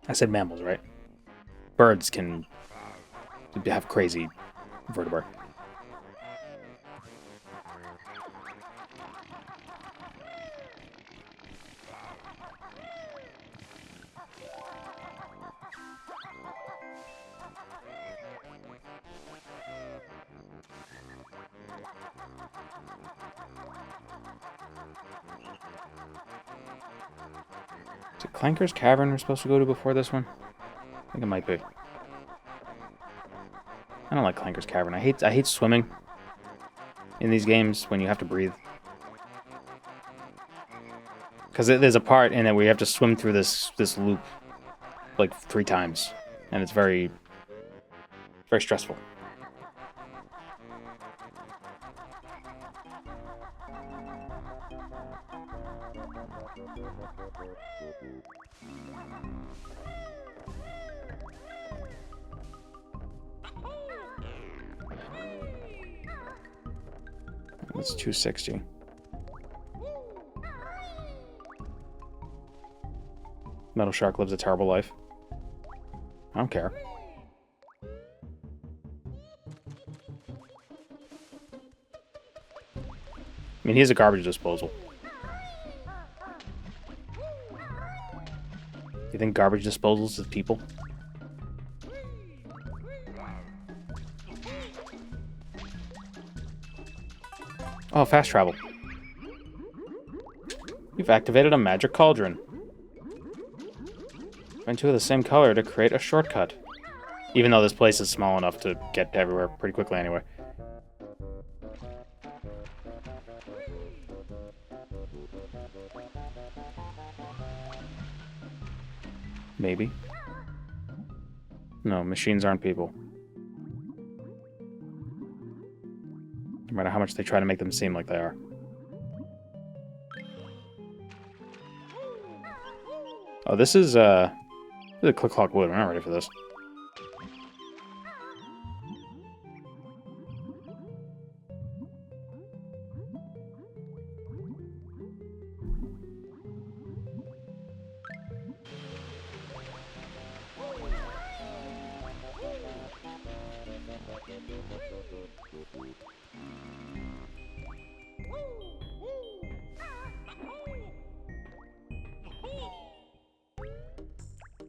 I said mammals, right? Birds can have crazy vertebrae. Is it Clanker's Cavern we're supposed to go to before this one? I think it might be. I don't like Clanker's Cavern. I hate swimming in these games when you have to breathe. Because there's a part in it where you have to swim through this loop like 3 times. And it's very, very stressful. That's 260. Metal Shark lives a terrible life. I don't care. I mean, he has a garbage disposal. You think garbage disposals is people? Oh, fast travel. You've activated a magic cauldron. Find two of the same color to create a shortcut. Even though this place is small enough to get to everywhere pretty quickly anyway. Maybe. No, machines aren't people. No matter how much they try to make them seem like they are. Oh, this is a Click Clock Wood. I'm not ready for this.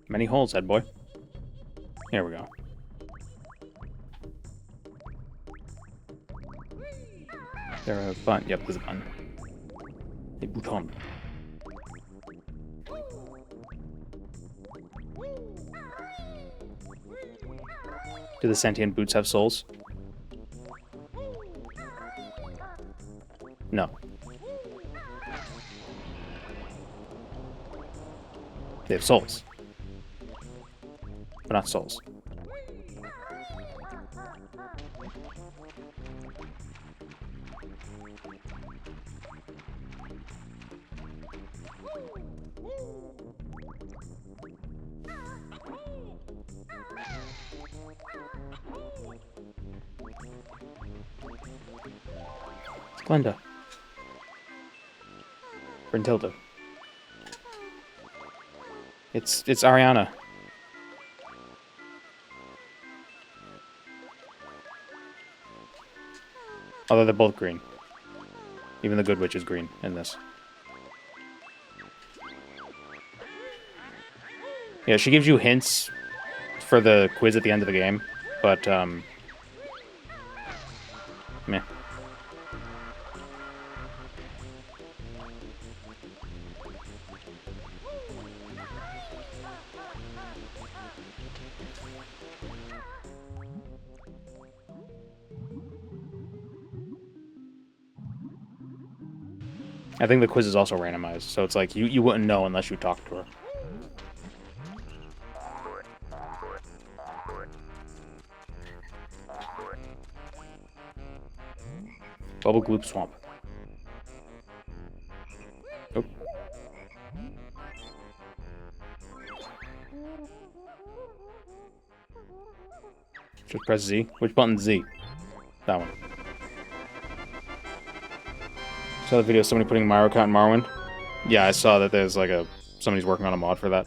Many holes, head boy. Here we go. There a button? Yep, there's a button. A button. Do the sentient boots have souls? No. They have souls. But not souls. Glenda. Brentilda. It's Ariana. Although they're both green. Even the Good Witch is green in this. Yeah, she gives you hints for the quiz at the end of the game, but, meh. I think the quiz is also randomized, so it's like you wouldn't know unless you talked to her. Bubble Gloop Swamp. Oh. Just press Z. Which button's Z? That one. Saw the video of somebody putting Mario Kart in Morrowind. Yeah, I saw that there's like somebody's working on a mod for that.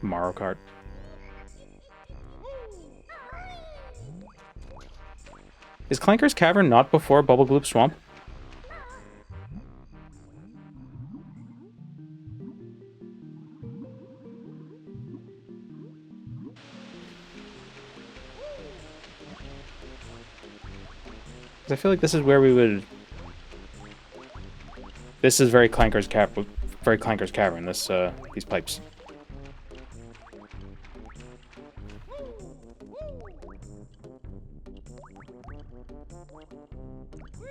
Mario Kart. Is Clanker's Cavern not before Bubble Gloop Swamp? I feel like this is where we would. This is very Clanker's Cavern. This these pipes.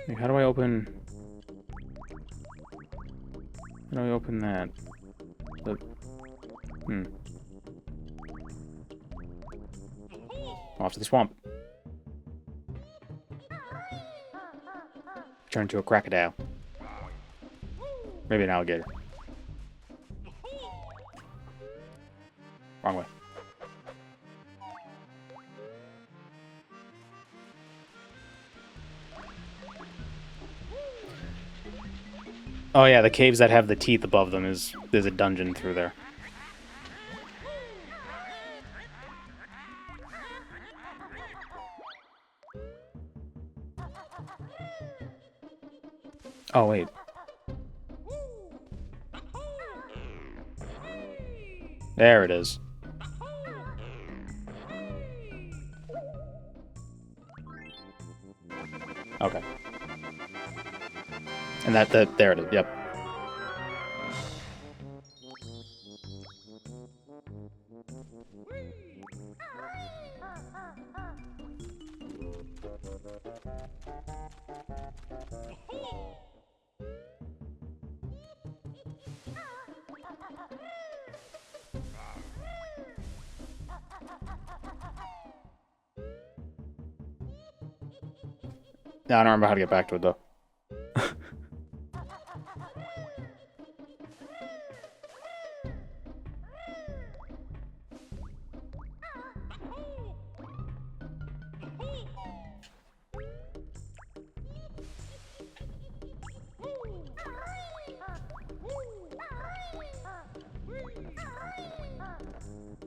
Like, how do I open? How do I open that? Off to the swamp. Turn into a crocodile. Maybe an alligator. Wrong way. Oh yeah, the caves that have the teeth above them there's a dungeon through there. Oh wait. There it is. Okay. And there it is, yep. I don't remember how to get back to it, though.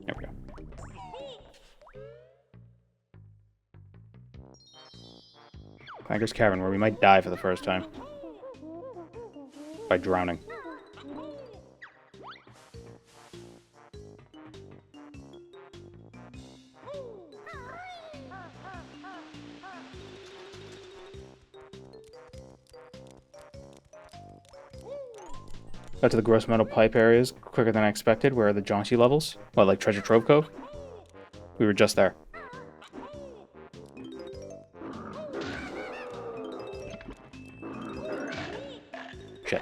There we go. Clanker's Cavern, where we might die for the first time. By drowning. Got to the gross metal pipe areas quicker than I expected. Where are the jaunty levels? What, like Treasure Trove Cove? We were just there. Shit.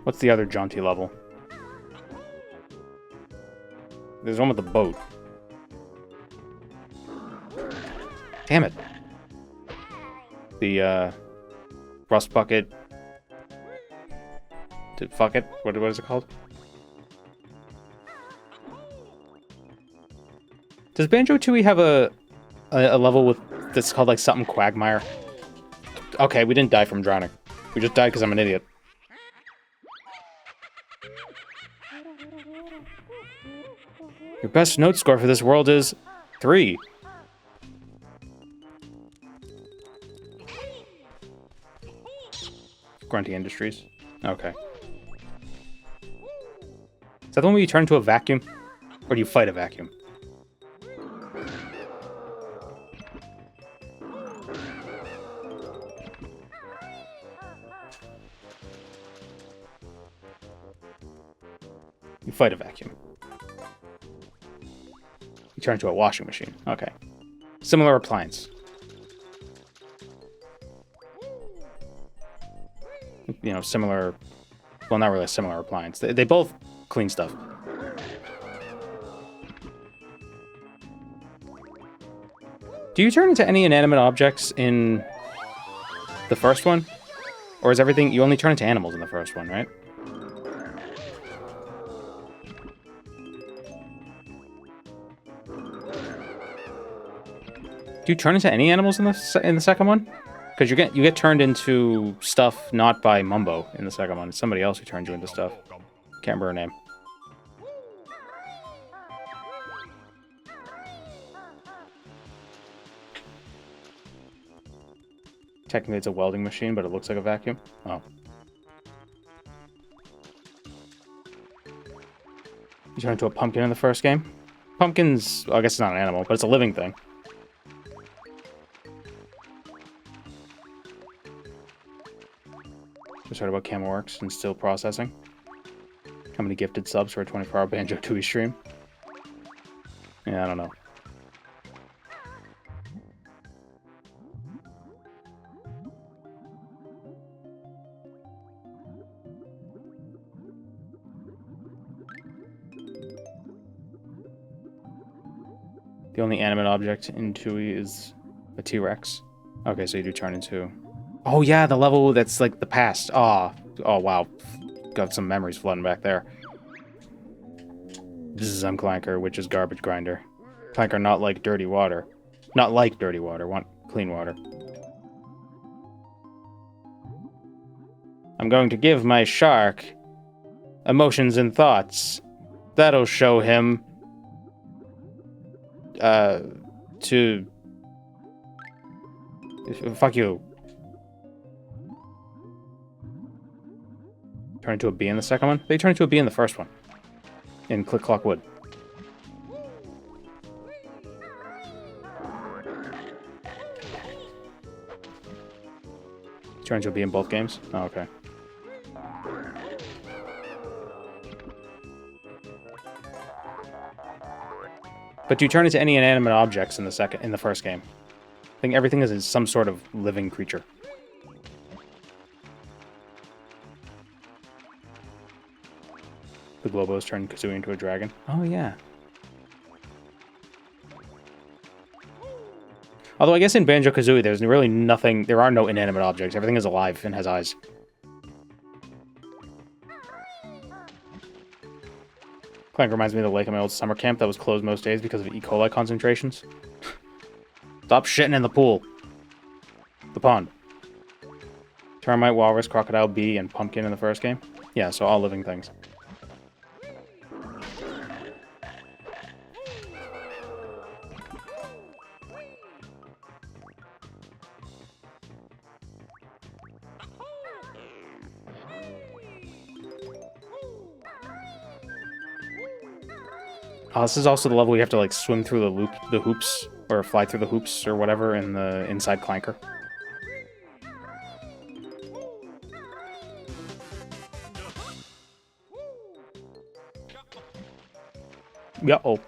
What's the other jaunty level? There's one with the boat. Damn it. The, Rust Bucket. Fuck it. What is it called? Does Banjo Tooie have a level with that's called like something Quagmire? Okay, we didn't die from drowning. We just died because I'm an idiot. Your best note score for this world is 3. Grunty Industries. Okay. Is that the one where you turn into a vacuum? Or do you fight a vacuum? You fight a vacuum. You turn into a washing machine. Okay. Similar appliance. You know, similar... Well, not really a similar appliance. They both clean stuff. Do you turn into any inanimate objects in the first one? Or is everything... You only turn into animals in the first one, right? Do you turn into any animals in the second one? Because you get turned into stuff not by Mumbo in the second one. It's somebody else who turns you into stuff. Can't remember her name. Technically it's a welding machine, but it looks like a vacuum. Oh. You turn into a pumpkin in the first game? Pumpkins, well, I guess it's not an animal, but it's a living thing. Just heard about Camworks and still processing. How many gifted subs for a 24-hour Banjo Tooie stream? Yeah, I don't know. The only animate object in Tooie is a T-Rex. Okay, so you do turn into... Oh yeah, the level that's like the past. Oh wow. Got some memories flooding back there. Bzz, I'm Clanker, which is garbage grinder. Clanker, not like dirty water. Not like dirty water, want clean water. I'm going to give my shark emotions and thoughts. That'll show him to fuck you. Turn into a bee in the second one? They turned into a bee in the first one. In Click Clock Wood. Turn into a bee in both games? Oh, okay. But do you turn into any inanimate objects in the first game? I think everything is some sort of living creature. The Globos turned Kazooie into a dragon. Oh, yeah. Although I guess in Banjo Kazooie, there's really nothing. There are no inanimate objects. Everything is alive and has eyes. Clank reminds me of the lake at my old summer camp that was closed most days because of E. coli concentrations. Stop shitting in the pool. The pond. Termite, walrus, crocodile, bee, and pumpkin in the first game. Yeah, so all living things. Oh, this is also the level you have to like swim through the hoops, or fly through the hoops, or whatever in the inside Clanker. Yeah-oh.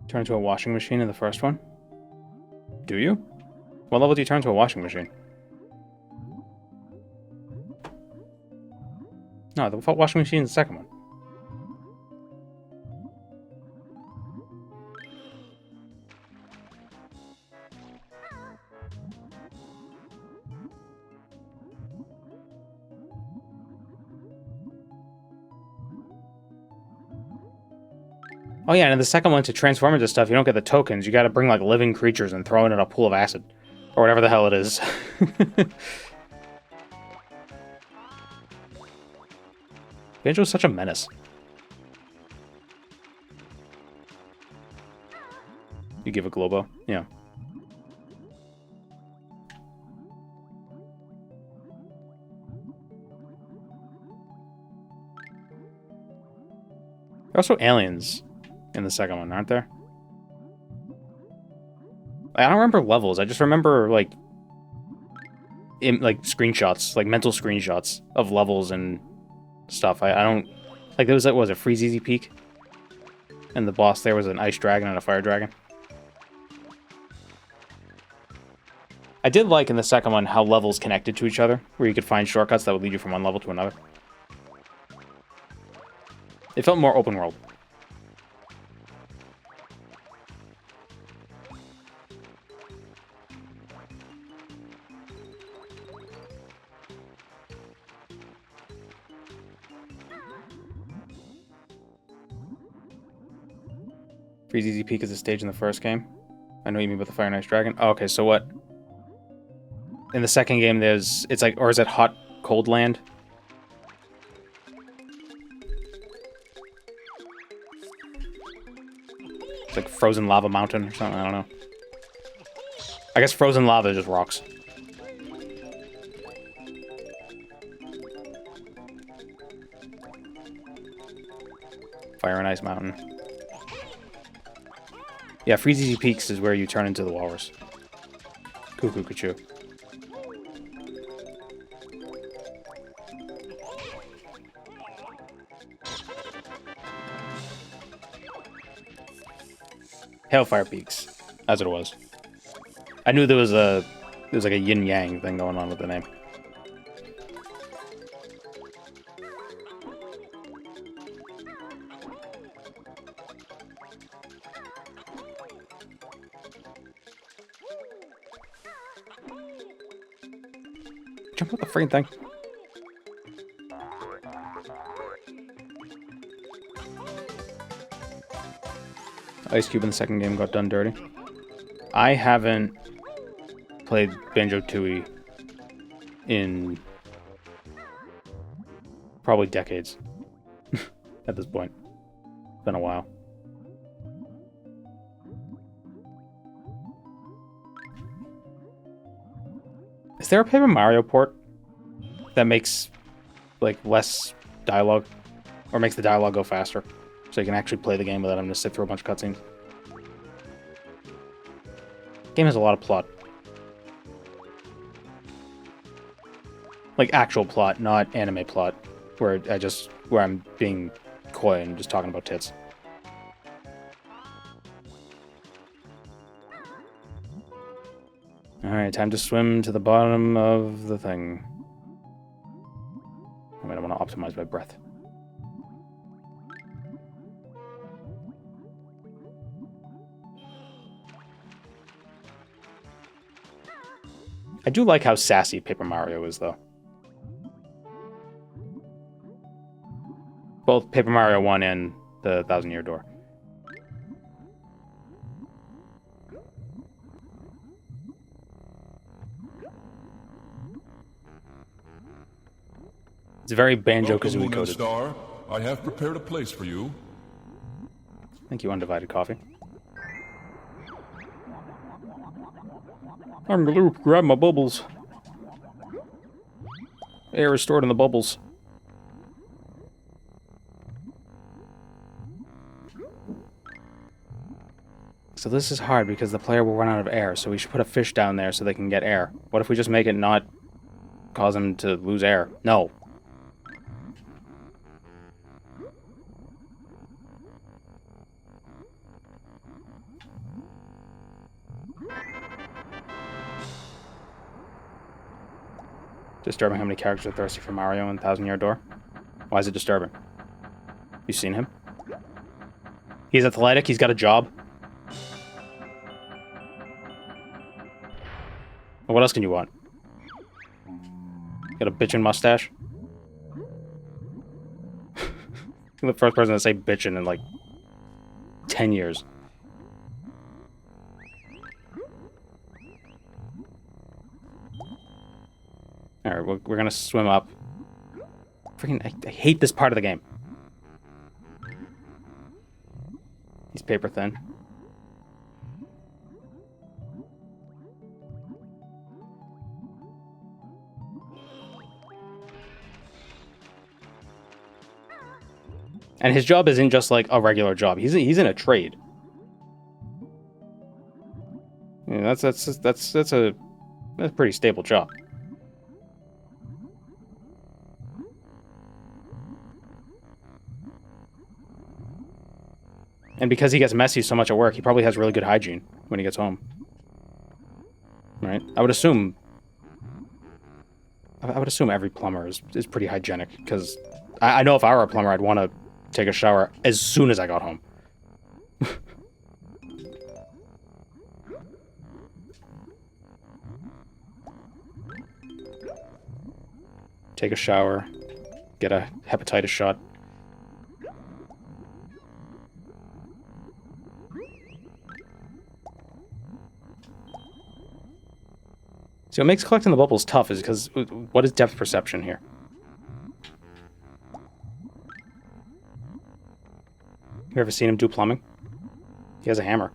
Turn into a washing machine in the first one? Do you? What level do you turn into a washing machine? No, the washing machine is the second one. Oh yeah, and in the second one, to transform into stuff, you don't get the tokens. You gotta bring, like, living creatures and throw in a pool of acid. Or whatever the hell it is. Banjo's such a menace. You give a Globo? Yeah. There are also aliens in the second one, aren't there? I don't remember levels. I just remember, like, screenshots, like mental screenshots of levels and stuff. I don't... Like, there was, what was it, Freeze Easy Peak? And the boss there was an ice dragon and a fire dragon. I did like in the second one how levels connected to each other, where you could find shortcuts that would lead you from one level to another. It felt more open world. Freeze Easy Peak is a stage in the first game. I know what you mean with the Fire and Ice Dragon. Oh, okay, so what? In the second game, it's like, or is it Hot Cold Land? It's like Frozen Lava Mountain or something, I don't know. I guess Frozen Lava just rocks. Fire and Ice Mountain. Yeah, Freeze Easy Peaks is where you turn into the walrus. Cuckoo Cuckoo. Hellfire Peaks. That's what it was. I knew there was like a yin-yang thing going on with the name. Jump up the freaking thing. Ice Cube in the second game got done dirty. I haven't played Banjo Tooie in probably decades at this point. It's been a while. Is there a Paper Mario port that makes like less dialogue, or makes the dialogue go faster, so you can actually play the game without having to sit through a bunch of cutscenes? Game has a lot of plot. Like actual plot, not anime plot, where I'm being coy and just talking about tits. Alright, time to swim to the bottom of the thing. I mean, I want to optimize my breath. I do like how sassy Paper Mario is, though. Both Paper Mario 1 and the 1,000-Year Door. It's very Banjo Kazooie coded. Star, I have prepared a place for you. Thank you, Undivided Coffee. I'm the loop. Grab my bubbles. Air is stored in the bubbles. So this is hard because the player will run out of air, so we should put a fish down there so they can get air. What if we just make it not cause them to lose air? No. Disturbing how many characters are thirsty for Mario in 1,000-Year Door. Why is it disturbing? You seen him? He's athletic, he's got a job. What else can you want? Got a bitchin' mustache? I'm the first person to say bitchin' in like 10 years. Alright, we're gonna swim up. Freaking, I hate this part of the game. He's paper thin. And his job isn't just like a regular job. He's in a trade. Yeah, that's a pretty stable job. And because he gets messy so much at work, he probably has really good hygiene when he gets home. Right? I would assume every plumber is pretty hygienic, because I know if I were a plumber, I'd want to take a shower as soon as I got home. Take a shower, get a hepatitis shot. So what makes collecting the bubbles tough is because what is depth perception here? You ever seen him do plumbing? He has a hammer.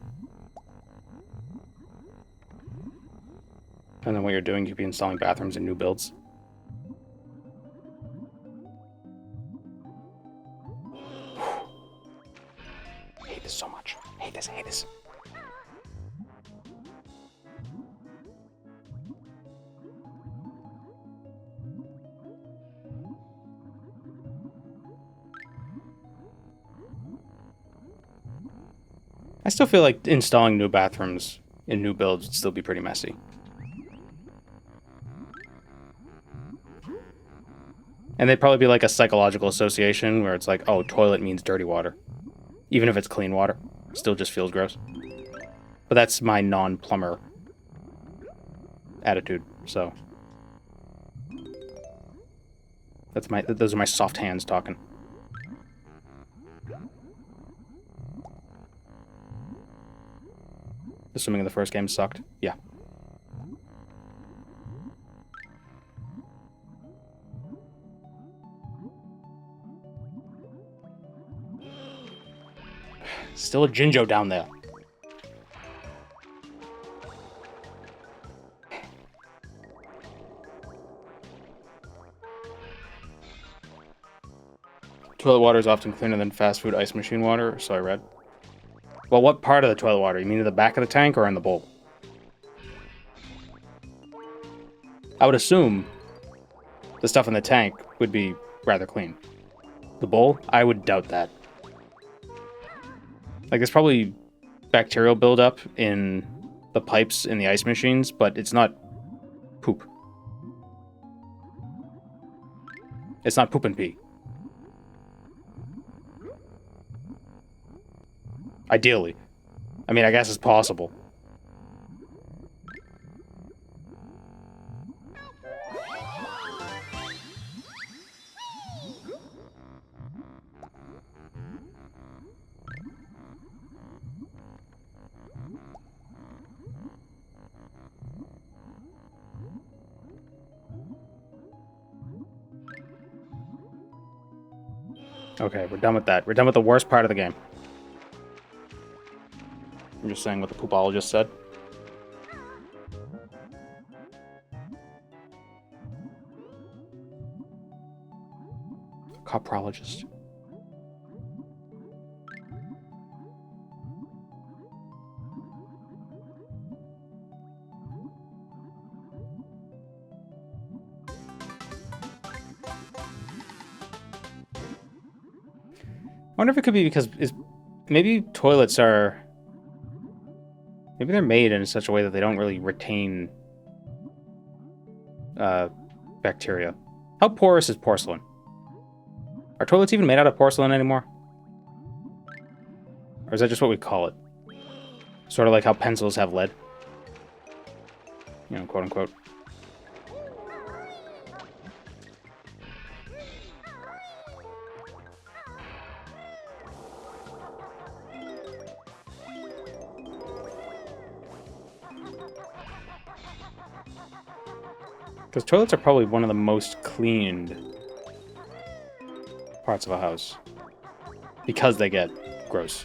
And then what you're doing, you'd be installing bathrooms in new builds. I hate this so much. I hate this. I still feel like installing new bathrooms in new builds would still be pretty messy. And they'd probably be like a psychological association where it's like, oh, toilet means dirty water. Even if it's clean water. Still just feels gross. But that's my non-plumber attitude, so. Those are my soft hands talking. Assuming the first game sucked. Yeah. Still a Jinjo down there. Toilet water is often cleaner than fast food ice machine water, so I read. Well, what part of the toilet water? You mean in the back of the tank or in the bowl? I would assume the stuff in the tank would be rather clean. The bowl? I would doubt that. Like, there's probably bacterial buildup in the pipes in the ice machines, but it's not poop. It's not poop and pee. Ideally. I mean, I guess it's possible. Okay, we're done with that. We're done with the worst part of the game. I'm just saying what the poopologist said. Coprologist. I wonder if it could be because maybe toilets are... Maybe they're made in such a way that they don't really retain bacteria. How porous is porcelain? Are toilets even made out of porcelain anymore? Or is that just what we call it? Sort of like how pencils have lead. You know, quote unquote. Because toilets are probably one of the most cleaned parts of a house. Because they get gross.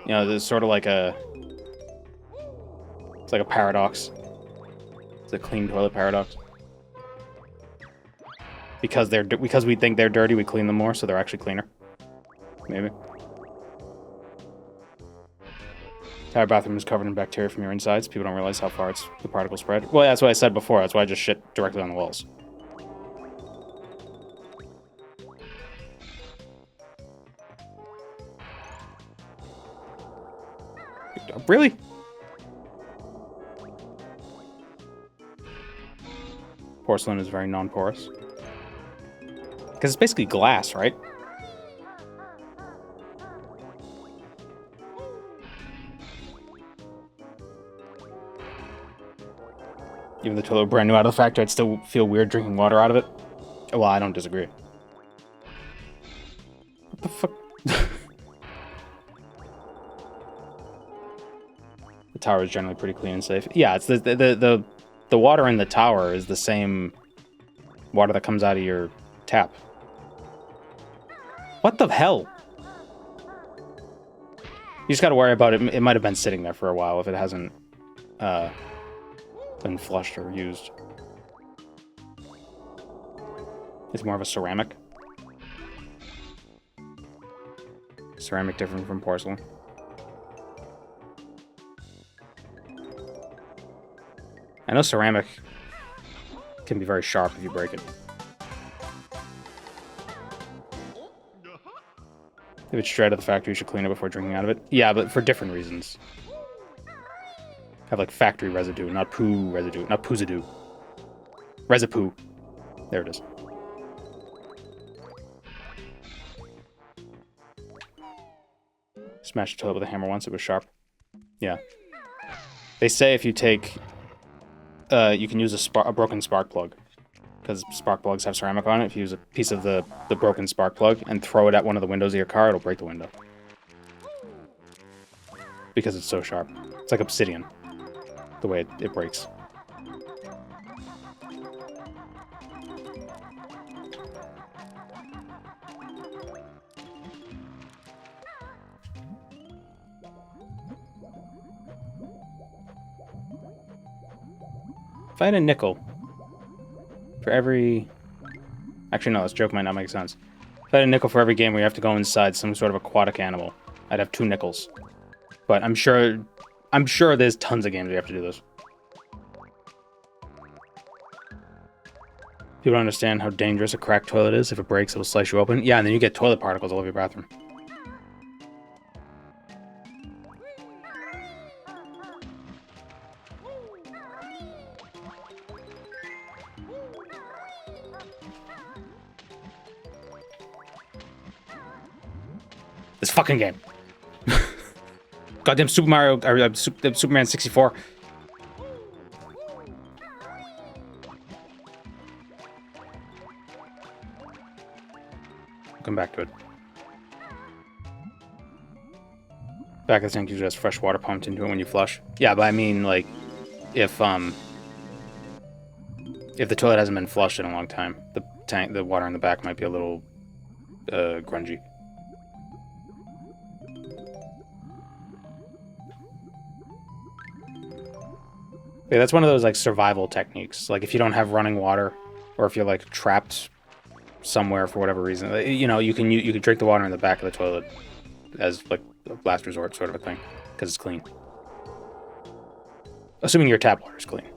You know, there's sort of like a... It's like a paradox. It's a clean toilet paradox. Because we think they're dirty, we clean them more, so they're actually cleaner. Maybe. Entire bathroom is covered in bacteria from your insides. People don't realize how far the particles spread. Well, that's what I said before. That's why I just shit directly on the walls. Really? Porcelain is very non-porous. Because it's basically glass, right? Even the toilet brand new out of the factory, I'd still feel weird drinking water out of it. Well, I don't disagree. What the fuck? The tower is generally pretty clean and safe. Yeah, it's the water in the tower is the same water that comes out of your tap. What the hell? You just gotta worry about it. It might have been sitting there for a while if it hasn't been flushed or used. It's more of a ceramic. Ceramic different from porcelain. I know ceramic can be very sharp if you break it. If it's straight out of the factory, you should clean it before drinking out of it. Yeah, but for different reasons. Have like factory residue, not poo residue, not poozadoo. Residue. There it is. Smashed the toilet with a hammer once, it was sharp. Yeah. They say if you take... you can use a broken spark plug. Because spark plugs have ceramic on it. If you use a piece of the broken spark plug and throw it at one of the windows of your car, it'll break the window. because it's so sharp. It's like obsidian, the way it breaks. If I had a nickel for every... Actually, no, this joke might not make sense. If I had a nickel for every game where you have to go inside some sort of aquatic animal, I'd have 2 nickels. But I'm sure there's tons of games where you have to do this. People don't understand how dangerous a cracked toilet is. If it breaks, it'll slice you open. Yeah, and then you get toilet particles all over your bathroom. This fucking game. Goddamn Super Mario, or Superman 64. Come back to it. Back of the tank usually has fresh water pumped into it when you flush. Yeah, but I mean, like, if the toilet hasn't been flushed in a long time, the water in the back might be a little grungy. Yeah, that's one of those, like, survival techniques. Like, if you don't have running water, or if you're, like, trapped somewhere for whatever reason, you know, you can drink the water in the back of the toilet as, like, a last resort sort of a thing, because it's clean. Assuming your tap water is clean.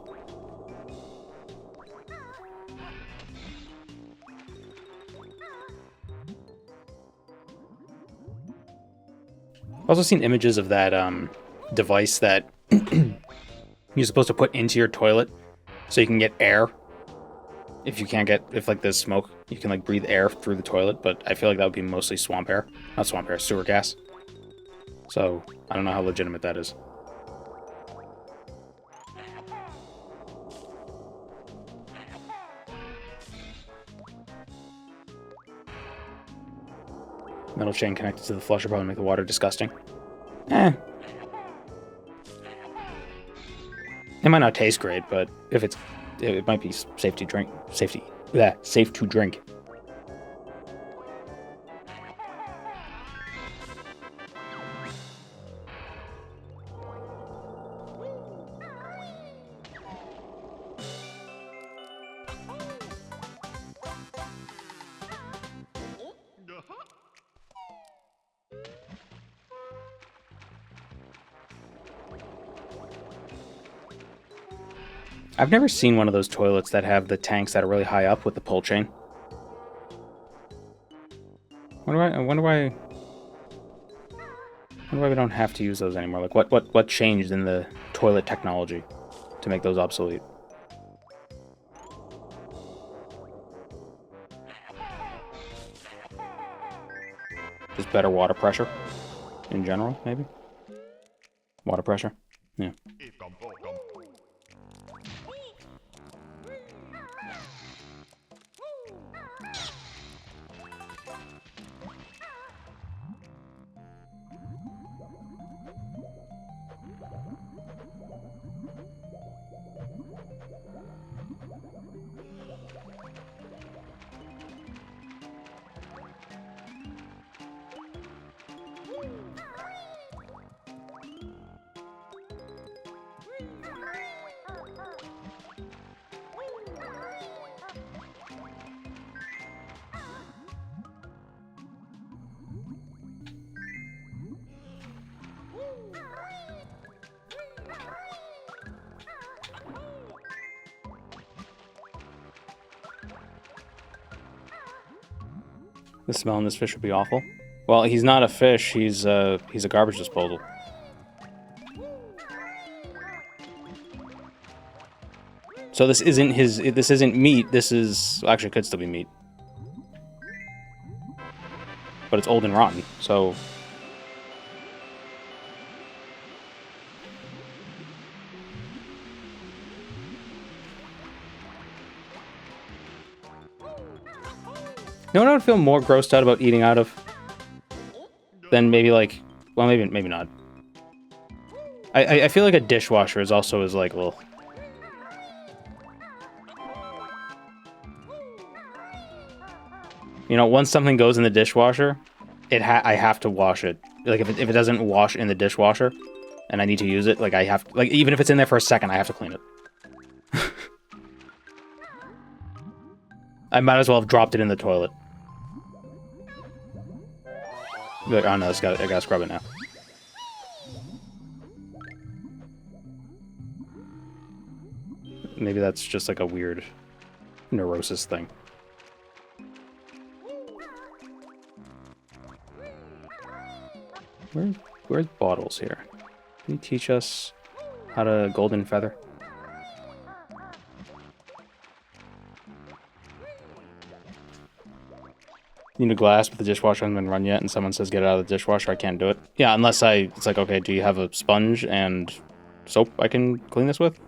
I've also seen images of that device that you're supposed to put into your toilet so you can get air. If like there's smoke, you can like breathe air through the toilet, but I feel like that would be mostly swamp air. Not swamp air, sewer gas. So I don't know how legitimate that is. Metal chain connected to the flusher probably make the water disgusting. It might not taste great, but if it might be safe to drink. Safe to drink. I've never seen one of those toilets that have the tanks that are really high up with the pull chain. I wonder why we don't have to use those anymore. Like, what changed in the toilet technology to make those obsolete? Just better water pressure in general, maybe? Water pressure? Yeah. The smell in this fish would be awful. Well, he's not a fish. He's a garbage disposal. So this isn't this isn't meat. This is actually it could still be meat, but it's old and rotten. So you know what I would feel more grossed out about eating out of than maybe like, well, maybe not. I feel like a dishwasher is also as like, well... You know, once something goes in the dishwasher, I have to wash it. Like, if it doesn't wash in the dishwasher, and I need to use it, like, I have... Like, even if it's in there for a second, I have to clean it. I might as well have dropped it in the toilet. Be like, oh no, I gotta scrub it now. Maybe that's just like a weird neurosis thing. Where's Bottles here? Can you teach us how to golden feather? Need a glass, but the dishwasher hasn't been run yet, and someone says get it out of the dishwasher, I can't do it. Yeah, unless it's like, okay, do you have a sponge and soap I can clean this with?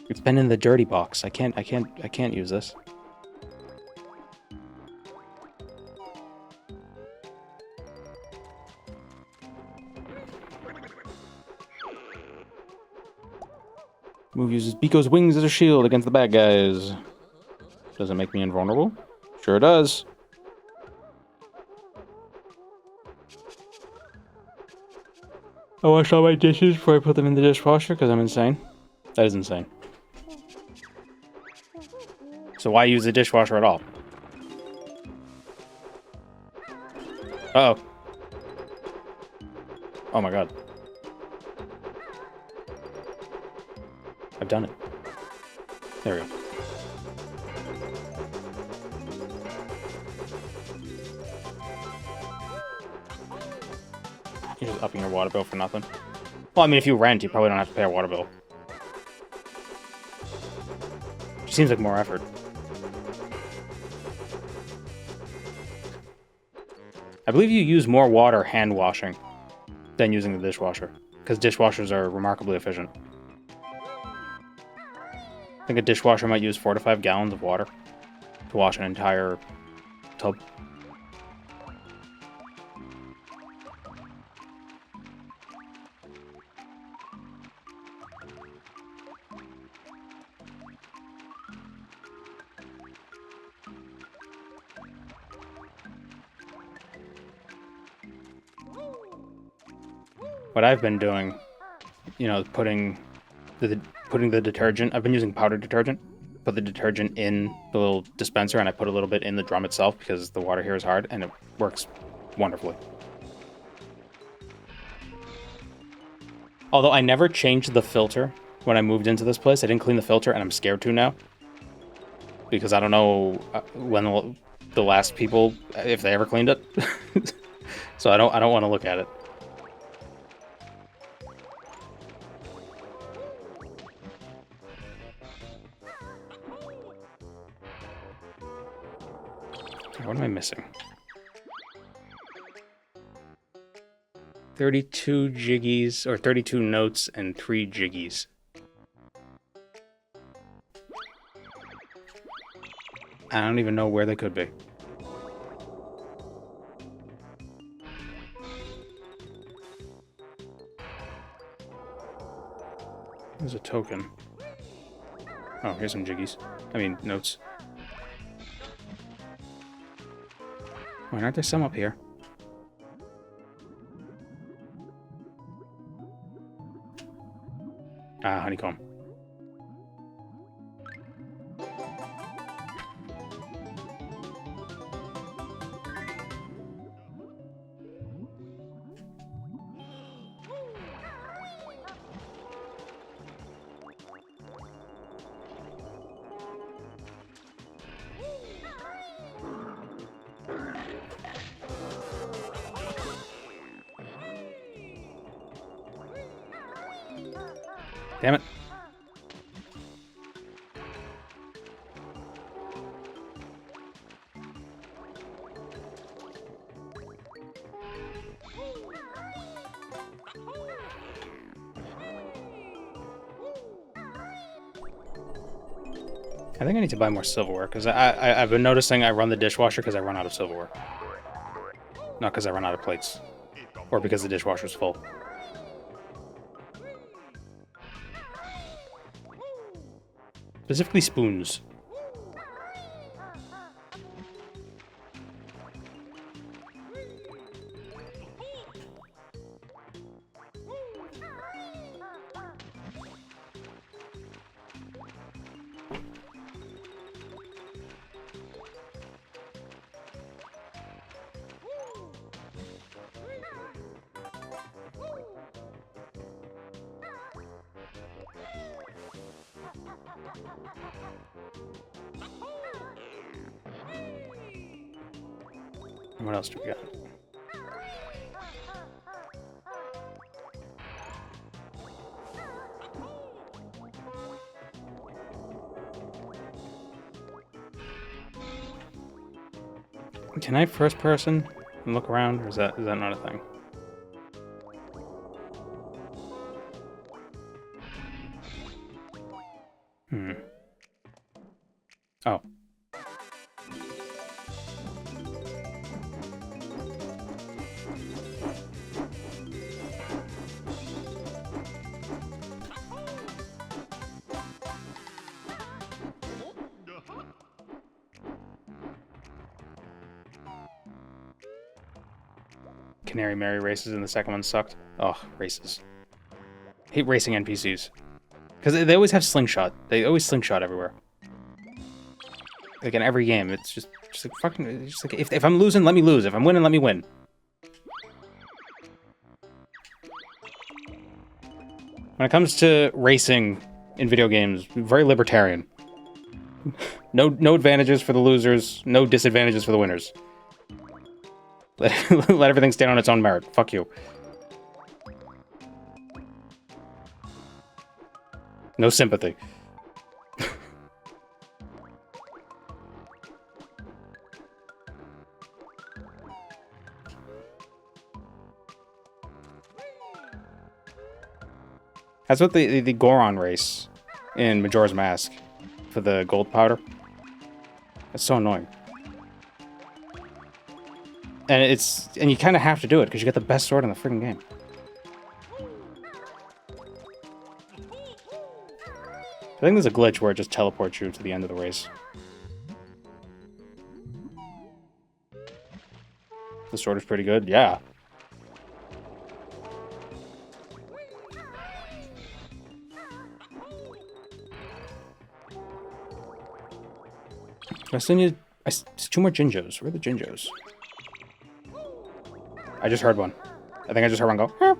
It's been in the dirty box. I can't use this. Move uses Biko's wings as a shield against the bad guys. Does it make me invulnerable? Sure does. I wash all my dishes before I put them in the dishwasher because I'm insane. That is insane. So why use the dishwasher at all? Uh-oh. Oh my god. I've done it. There we go. You're just upping your water bill for nothing. Well, I mean, if you rent, you probably don't have to pay a water bill. It seems like more effort. I believe you use more water hand washing than using the dishwasher, because dishwashers are remarkably efficient. I think a dishwasher might use 4 to 5 gallons of water to wash an entire tub. What I've been doing, you know, putting the detergent. I've been using powder detergent. Put the detergent in the little dispenser, and I put a little bit in the drum itself because the water here is hard, and it works wonderfully. Although I never changed the filter when I moved into this place. I didn't clean the filter, and I'm scared to now. Because I don't know when the last people, if they ever cleaned it. So I don't want to look at it. What am I missing? 32 jiggies, or 32 notes and 3 jiggies. I don't even know where they could be. There's a token. Oh, here's some jiggies. I mean, notes. Why aren't there some up here? Ah, honeycomb. Damn it. I think I need to buy more silverware, because I've been noticing I run the dishwasher because I run out of silverware. Not because I run out of plates. Or because the dishwasher's full. Specifically spoons. What else do we got? Can I first person and look around, or is that not a thing? Oh. Canary Mary races and the second one sucked. Ugh, races. Hate racing NPCs. Because they always have slingshot. They always slingshot everywhere. Like in every game, it's just like fucking. It's just like if I'm losing, let me lose. If I'm winning, let me win. When it comes to racing in video games, very libertarian. No advantages for the losers, no disadvantages for the winners. Let everything stand on its own merit. Fuck you. No sympathy. That's what the Goron race in Majora's Mask for the gold powder. That's so annoying. And you kind of have to do it because you get the best sword in the freaking game. I think there's a glitch where it just teleports you to the end of the race. The sword is pretty good, yeah. I still need... two more Jinjos. Where are the Jinjos? I just heard one. I think I just heard one go. Herp.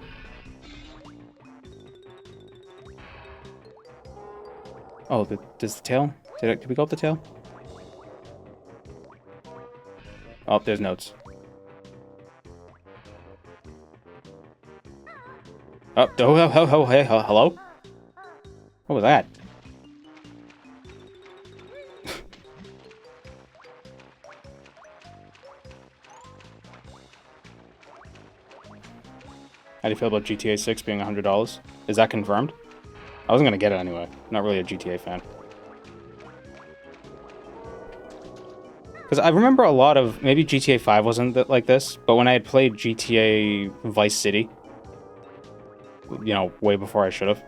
Oh, does the tail? Did we go up the tail? Oh, there's notes. Oh, hey, hello? What was that? How do you feel about GTA 6 being $100? Is that confirmed? I wasn't gonna get it anyway. Not really a GTA fan. Because I remember a lot of... Maybe GTA 5 wasn't like this, but when I had played GTA Vice City, you know, way before I should have,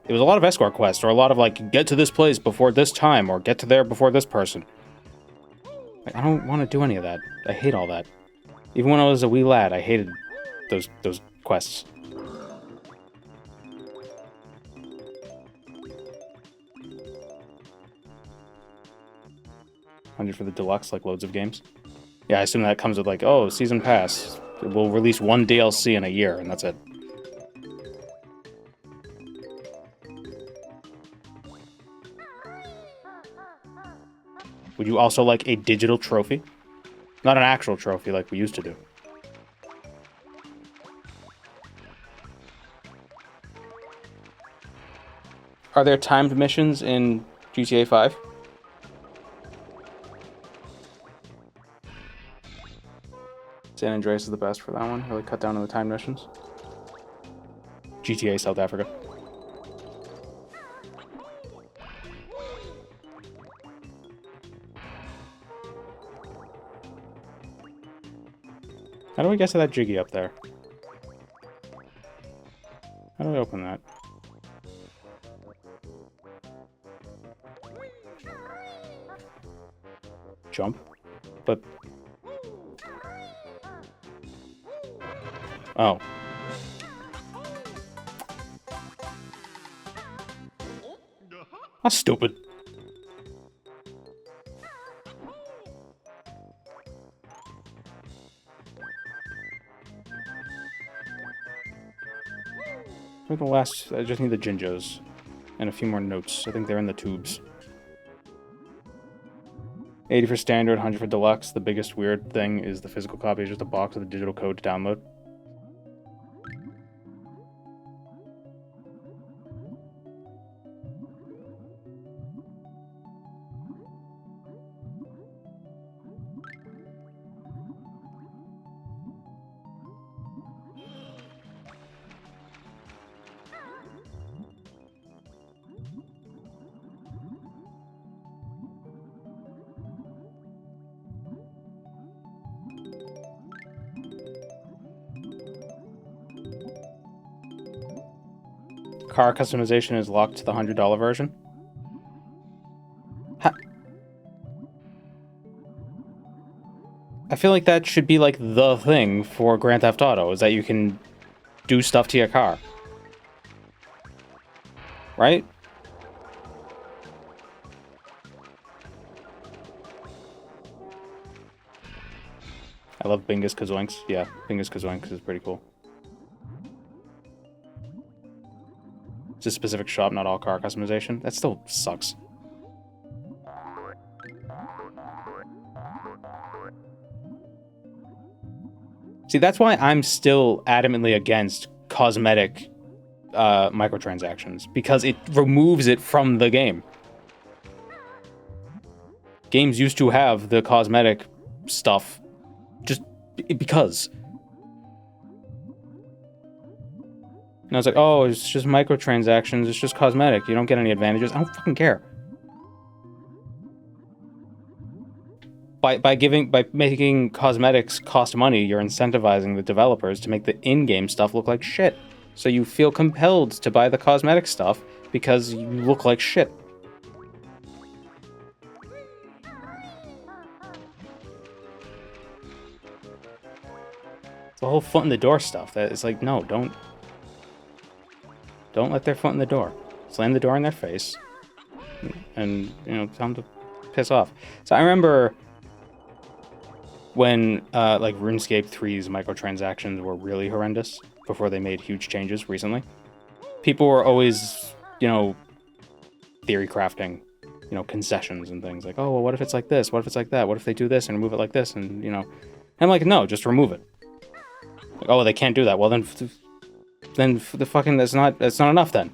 it was a lot of escort quests, or a lot of, like, get to this place before this time, or get to there before this person. Like, I don't want to do any of that. I hate all that. Even when I was a wee lad, I hated those quests. $100 for the deluxe, like loads of games. Yeah, I assume that comes with like, oh, season pass. We'll release one DLC in a year, and that's it. Would you also like a digital trophy? Not an actual trophy like we used to do. Are there timed missions in GTA 5? San Andreas is the best for that one. Really cut down on the timed missions. GTA South Africa. How do we get to that Jiggy up there? How do I open that? Jump? But... Oh. That's stupid. For the last, I just need the Jinjos. And a few more notes. I think they're in the tubes. 80 for standard, 100 for deluxe. The biggest weird thing is the physical copy is just a box with a digital code to download. Car customization is locked to the $100 version. I feel like that should be like the thing for Grand Theft Auto, is that you can do stuff to your car. Right? I love Bingus Kazoinks. Yeah, Bingus Kazoinks is pretty cool. It's a specific shop, not all car customization. That still sucks. See, that's why I'm still adamantly against cosmetic microtransactions, because it removes it from the game. Games used to have the cosmetic stuff just because. And I was like, oh, it's just microtransactions, it's just cosmetic, you don't get any advantages. I don't fucking care. By making cosmetics cost money, you're incentivizing the developers to make the in-game stuff look like shit. So you feel compelled to buy the cosmetic stuff because you look like shit. It's the whole foot in the door stuff. That it's like, no, don't let their foot in the door. Slam the door in their face. And, you know, tell them to piss off. So I remember when, like, RuneScape 3's microtransactions were really horrendous before they made huge changes recently. People were always, you know, theory crafting, you know, concessions and things. Like, oh, well, what if it's like this? What if it's like that? What if they do this and remove it like this? And, you know, and I'm like, no, just remove it. Like, oh, they can't do that. Well, then the fucking that's not enough then.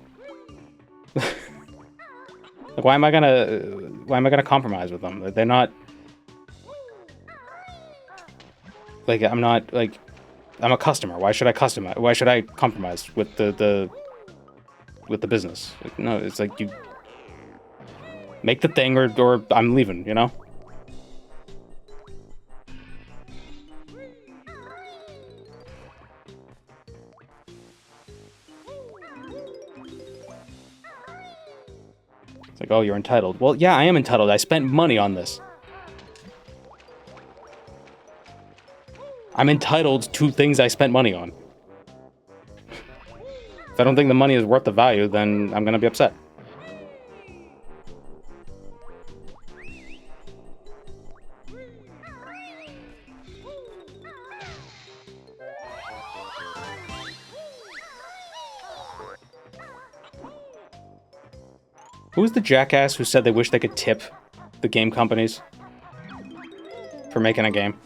Like, why am I gonna compromise with them? They're not like, I'm not like, I'm a customer. Why should I customize? Why should I compromise with the business? Like, no, it's like, you make the thing or I'm leaving, you know? It's like, oh, you're entitled. Well, yeah, I am entitled. I spent money on this. I'm entitled to things I spent money on. If I don't think the money is worth the value, then I'm gonna be upset. Who was the jackass who said they wish they could tip the game companies for making a game?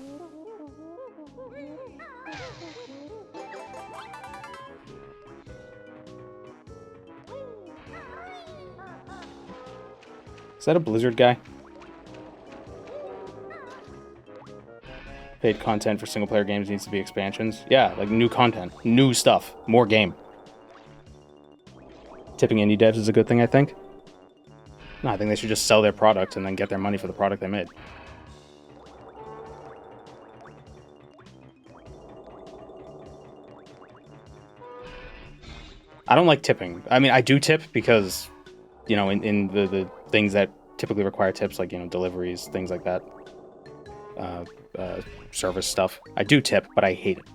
Is that a Blizzard guy? Paid content for single-player games needs to be expansions. Yeah, like new content, new stuff, more game. Tipping indie devs is a good thing, I think. No, I think they should just sell their product and then get their money for the product they made. I don't like tipping. I mean, I do tip because, you know, in the things that typically require tips, like, you know, deliveries, things like that, service stuff. I do tip, but I hate it.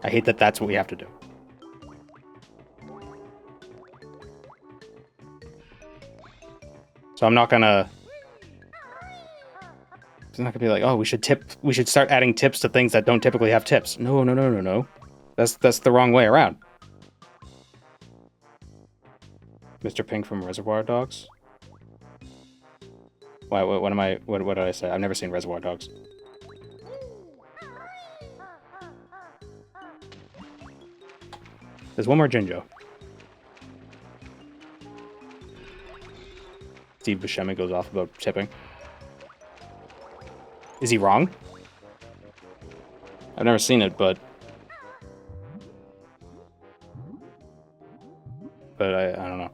I hate that that's what we have to do. So I'm not gonna... It's not gonna be like, oh, we should start adding tips to things that don't typically have tips. No, no, no, no, no. That's the wrong way around. Mr. Pink from Reservoir Dogs? Why, what did I say? I've never seen Reservoir Dogs. There's one more Jinjo. Steve Buscemi goes off about tipping. Is he wrong? I've never seen it, but I don't know.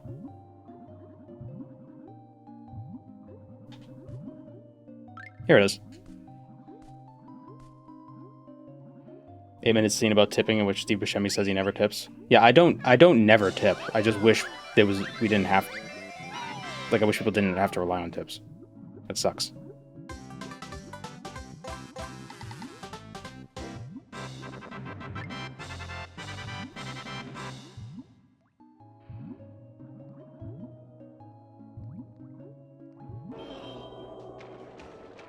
Here it is. 8-minute scene about tipping in which Steve Buscemi says he never tips. Yeah, I don't never tip. I just wish we didn't have, like, I wish people didn't have to rely on tips. That sucks.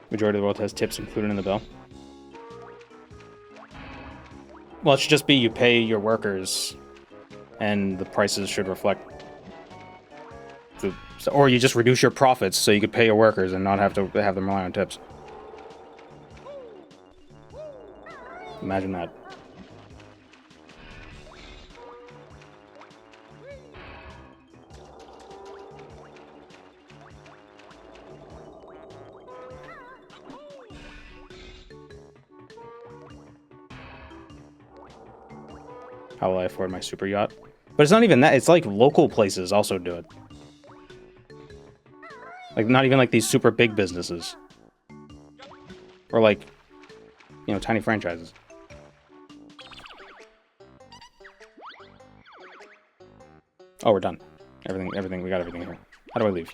Majority of the world has tips included in the bill. Well, it should just be you pay your workers, and the prices should reflect or you just reduce your profits so you could pay your workers and not have to have them rely on tips. Imagine that. How will I afford my super yacht? But it's not even that. It's like local places also do it. Like, not even like these super big businesses. Or like, you know, tiny franchises. Oh, we're done. Everything, we got everything here. How do I leave?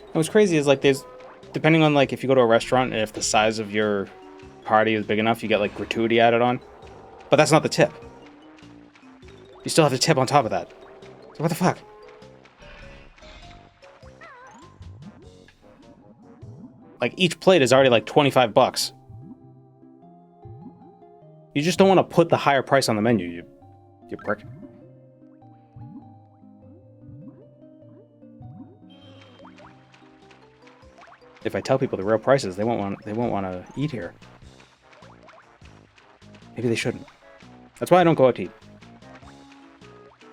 And what's crazy is, like, there's, depending on, like, if you go to a restaurant and if the size of your party is big enough, you get, like, gratuity added on. But that's not the tip. You still have to tip on top of that. So what the fuck? Like, each plate is already, like, 25 bucks. You just don't want to put the higher price on the menu, you prick. If I tell people the real prices, they won't want to eat here. Maybe they shouldn't. That's why I don't go out to eat.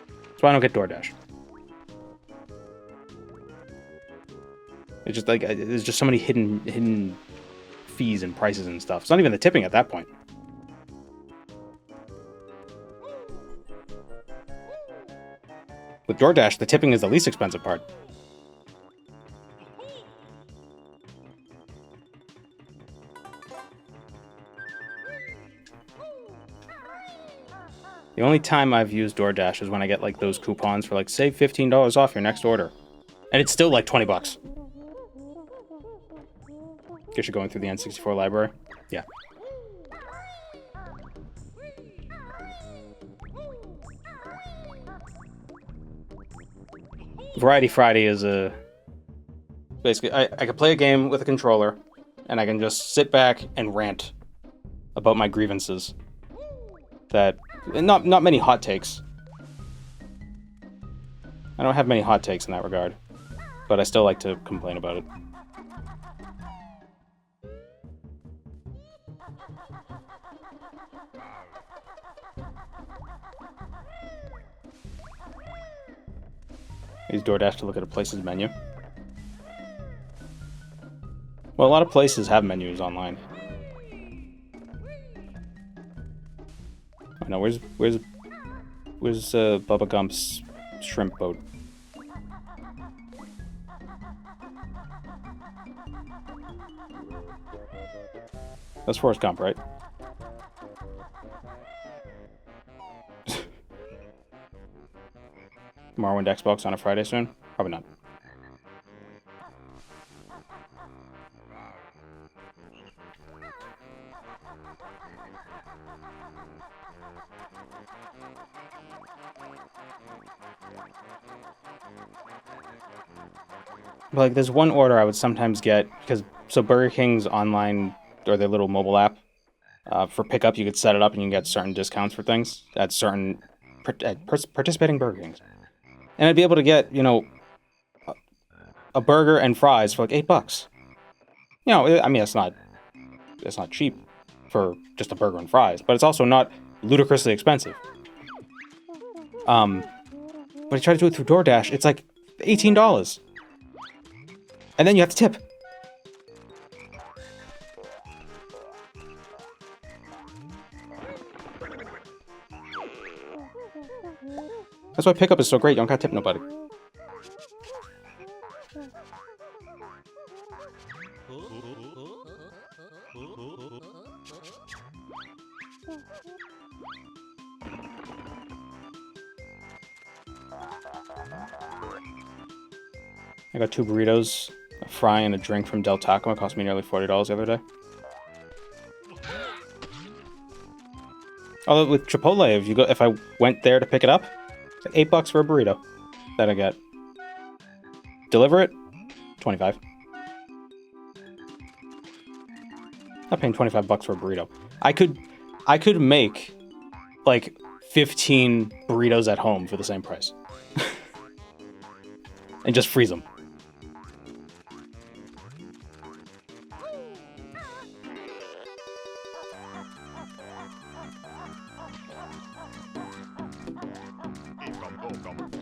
That's why I don't get DoorDash. It's just like there's just so many hidden fees and prices and stuff. It's not even the tipping at that point. With DoorDash, the tipping is the least expensive part. The only time I've used DoorDash is when I get, like, those coupons for, like, save $15 off your next order. And it's still, like, 20 bucks. Guess you're going through the N64 library? Yeah. Variety Friday is a... Basically, I can play a game with a controller, and I can just sit back and rant about my grievances. That... Not many hot takes. I don't have many hot takes in that regard. But I still like to complain about it. Use DoorDash to look at a place's menu. Well, a lot of places have menus online. Oh, no, where's Bubba Gump's shrimp boat? That's Forrest Gump, right? Morrowind Xbox on a Friday soon? Probably not. But, like, there's one order I would sometimes get, because, so Burger King's online, or their little mobile app, for pickup, you could set it up and you can get certain discounts for things at certain participating Burger Kings. And I'd be able to get, you know, a burger and fries for like $8. You know, I mean, it's not cheap for just a burger and fries, but it's also not ludicrously expensive. When I try to do it through DoorDash, it's like $18. And then you have to tip. That's why pickup is so great. You don't gotta tip nobody. I got 2 burritos, a fry, and a drink from Del Taco. It cost me nearly $40 the other day. Although with Chipotle, if I went there to pick it up, it's like $8 for a burrito that I get. Deliver it, $25. Not paying $25 for a burrito. I could make like 15 burritos at home for the same price. And just freeze them.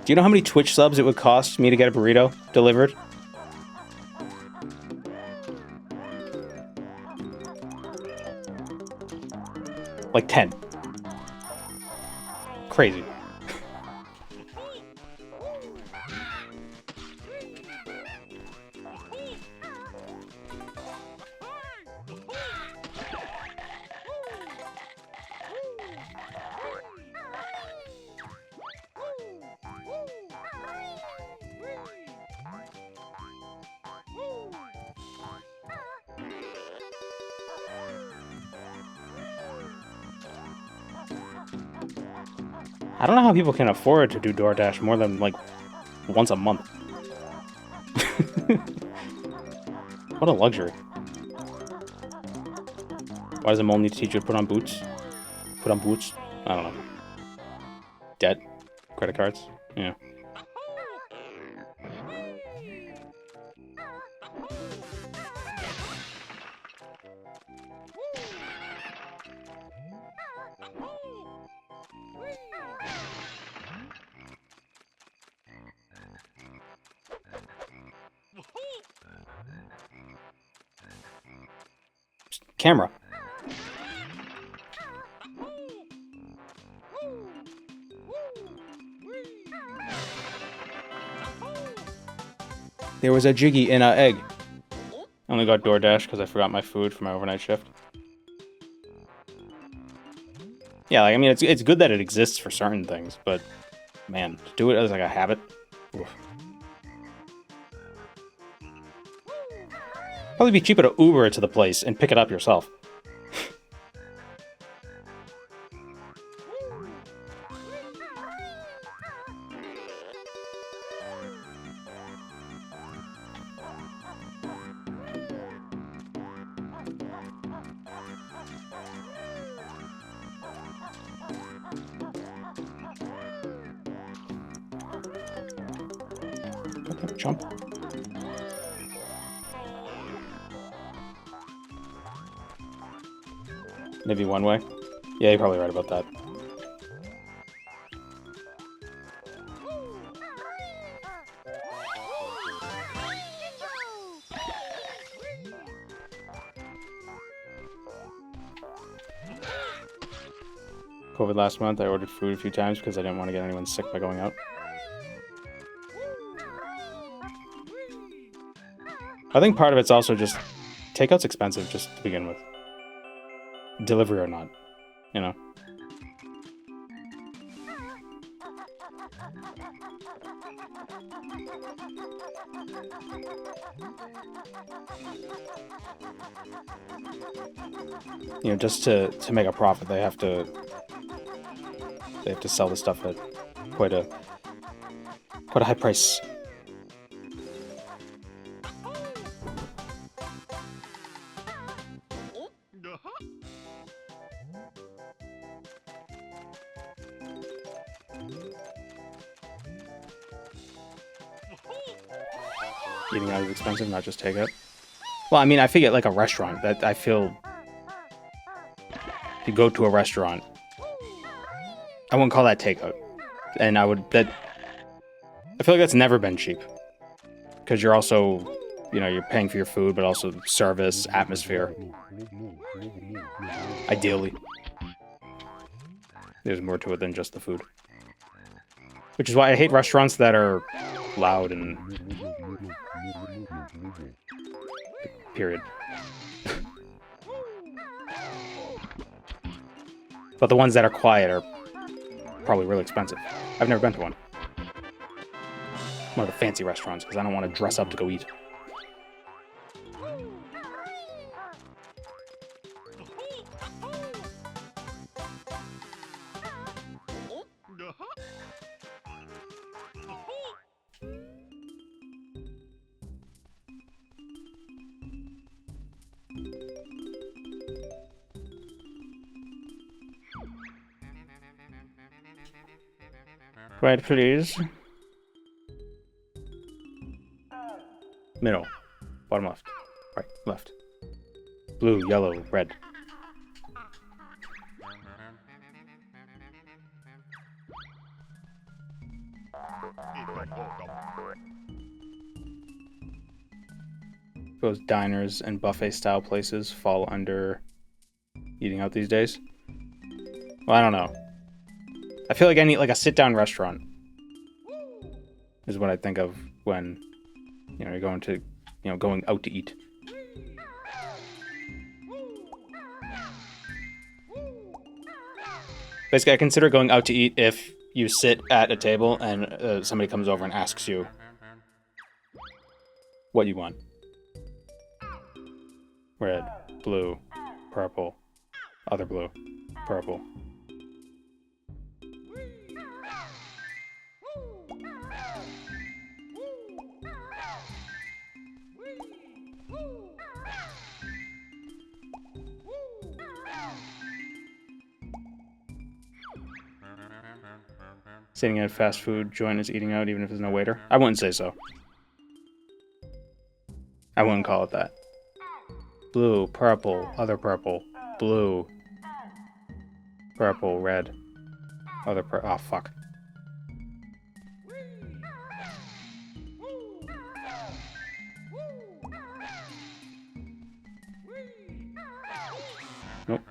Do you know how many Twitch subs it would cost me to get a burrito delivered? Like 10. Crazy. I don't know how people can afford to do DoorDash more than, like, once a month. What a luxury. Why does a mole need to teach you to put on boots? Put on boots? I don't know. Debt? Credit cards? Yeah. Camera. There was a Jiggy in a egg. I only got DoorDash because I forgot my food for my overnight shift. Yeah, like, I mean, it's good that it exists for certain things, but man, to do it as like a habit. Oof. Probably be cheaper to Uber it to the place and pick it up yourself. Jump. Maybe one way? Yeah, you're probably right about that. COVID last month, I ordered food a few times because I didn't want to get anyone sick by going out. I think part of it's also just takeout's expensive just to begin with. Delivery or not, you know. You know, just to make a profit, they have to sell the stuff at quite a high price. Eating out is expensive, not just takeout. Well, I mean, I figure like a restaurant that I feel. If you go to a restaurant, I wouldn't call that takeout, and I feel like that's never been cheap, because you're also, you know, you're paying for your food, but also service, atmosphere. Ideally, there's more to it than just the food, which is why I hate restaurants that are loud and period. But the ones that are quiet are probably really expensive. I've never been to one. One of the fancy restaurants, because I don't want to dress up to go eat. Right, please. Middle. Bottom left. Right, left. Blue, yellow, red. Those diners and buffet style places fall under eating out these days. Well, I don't know. I feel like I need like a sit-down restaurant is what I think of when, you know, you're going out to eat. Basically, I consider going out to eat if you sit at a table and somebody comes over and asks you what you want. Red, blue, purple, other blue, purple. Sitting at a fast food joint is eating out even if there's no waiter? I wouldn't say so. I wouldn't call it that. Blue, purple, other purple, blue, purple, red, other purple. Oh, fuck. Nope.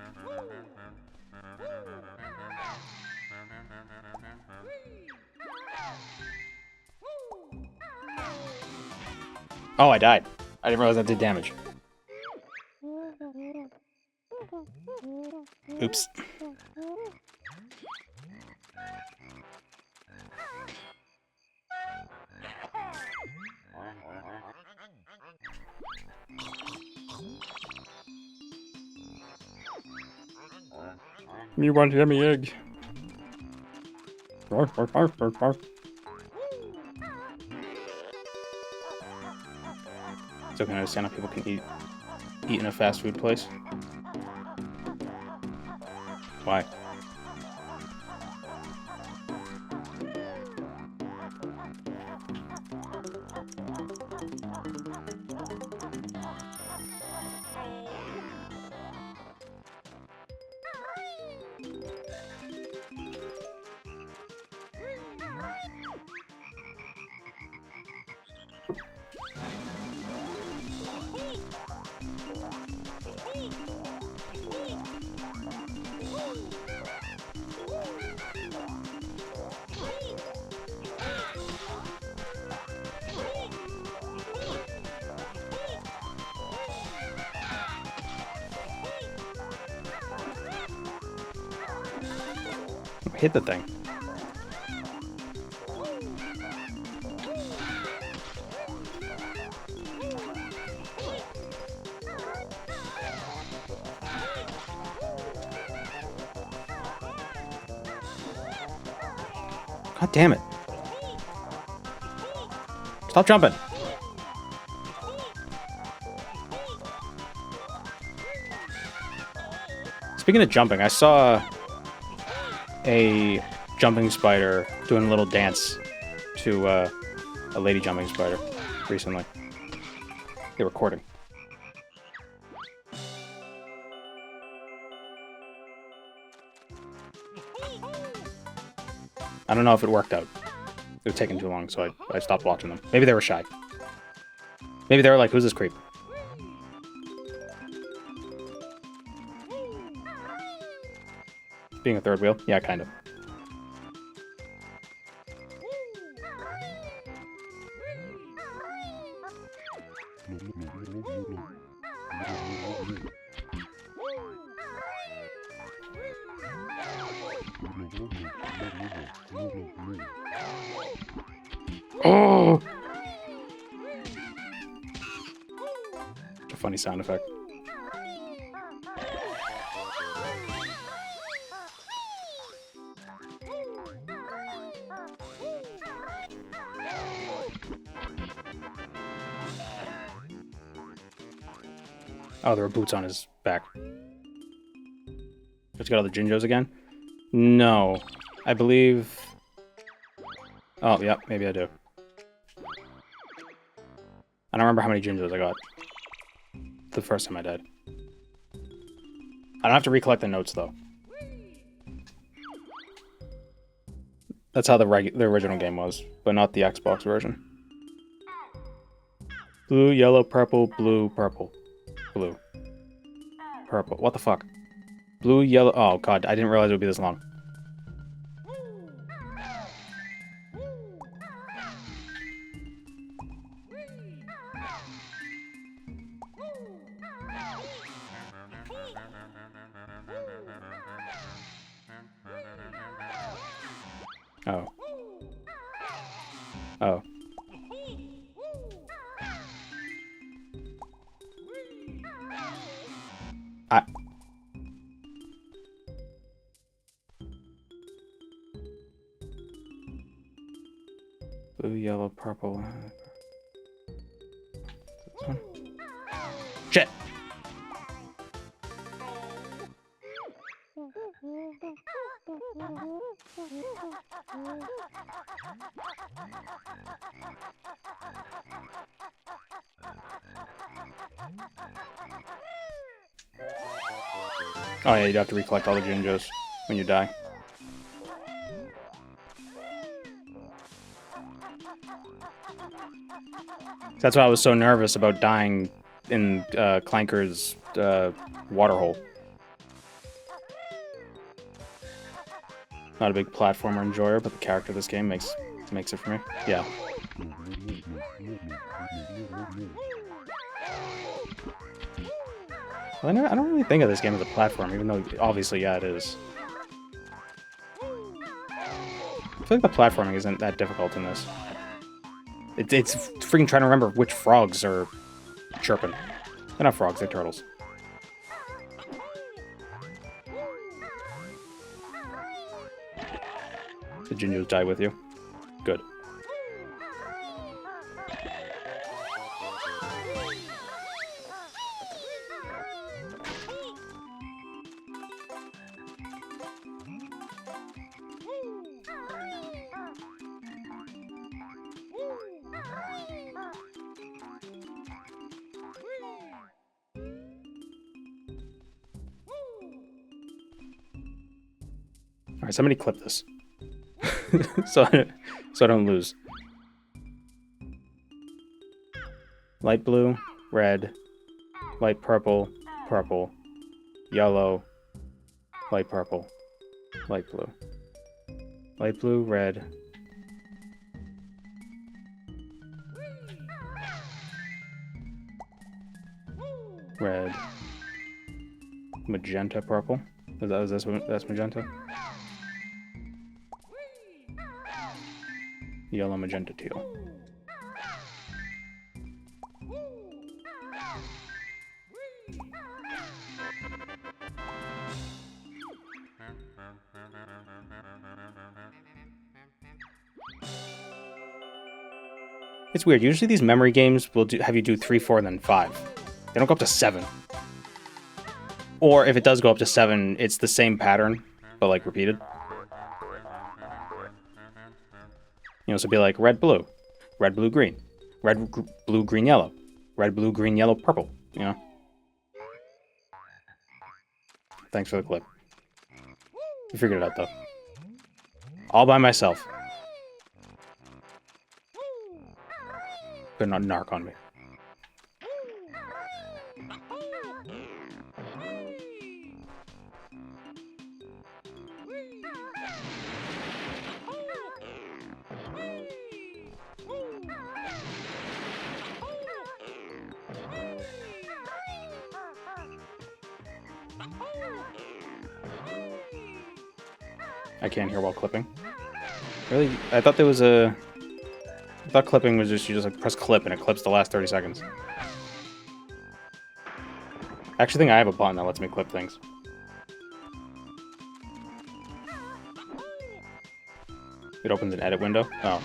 Oh, I died. I didn't realize that did damage. Oops. You want a yummy egg. Still can understand how people can eat in a fast food place. Why? hit the thing. God damn it. Stop jumping. Speaking of jumping, I saw a jumping spider doing a little dance to a lady jumping spider recently. They were recording. I don't know if it worked out. It was taking too long, so I stopped watching them. Maybe they were shy. Maybe they were like, who's this creep? Being a third wheel? Yeah, kind of. Oh! A funny sound effect. Oh, there were boots on his back. Let's get all the Jinjos again? No. I believe... Oh, yeah, maybe I do. I don't remember how many Jinjos I got the first time I died. I don't have to recollect the notes, though. That's how the original game was, but not the Xbox version. Blue, yellow, purple, blue, purple. Blue. Purple. What the fuck? Blue, yellow... Oh, God, I didn't realize it would be this long. Oh. Oh. Blue, yellow, purple. This one? Shit! Oh yeah, you have to recollect all the Jinjos when you die. That's why I was so nervous about dying in Clanker's waterhole. Not a big platformer enjoyer, but the character of this game makes it for me. Yeah. Well, I don't really think of this game as a platform, even though obviously, yeah, it is. I feel like the platforming isn't that difficult in this. It's freaking trying to remember which frogs are chirping. They're not frogs, they're turtles. Did Jinjos die with you? Good. Alright, somebody clip this. so I don't lose. Light blue, red, light purple, purple, yellow, light purple, light blue, red, red, magenta, purple. That's magenta. Yellow, magenta, teal. It's weird. Usually these memory games will have you do 3, 4, and then 5. They don't go up to 7. Or if it does go up to 7, it's the same pattern, but like repeated. You know, so it'd be like red, blue, green, blue, green, yellow, red, blue, green, yellow, purple. You know. Thanks for the clip. I figured it out though. All by myself. Better not narc on me. I can't hear while clipping. Really? I thought there was a... I thought clipping was just, you just like press clip and it clips the last 30 seconds. I actually think I have a button that lets me clip things. It opens an edit window? Oh.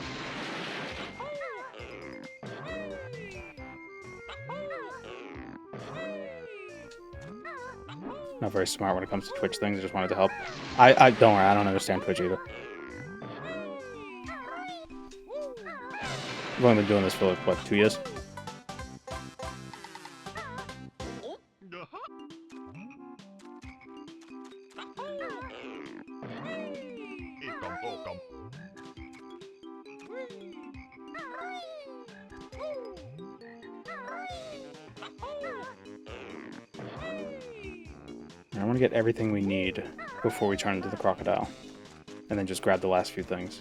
Not very smart when it comes to Twitch things, I just wanted to help. I don't worry, I don't understand Twitch either. I've only been doing this for like, what, 2 years? I want to get everything we need before we turn into the crocodile. And then just grab the last few things.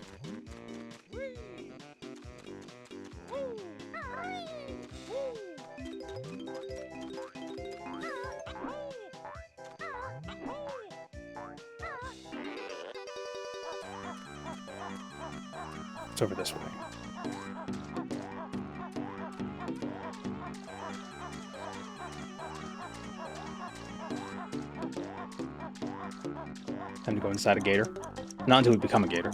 It's over this way. Time to go inside a gator. Not until we become a gator.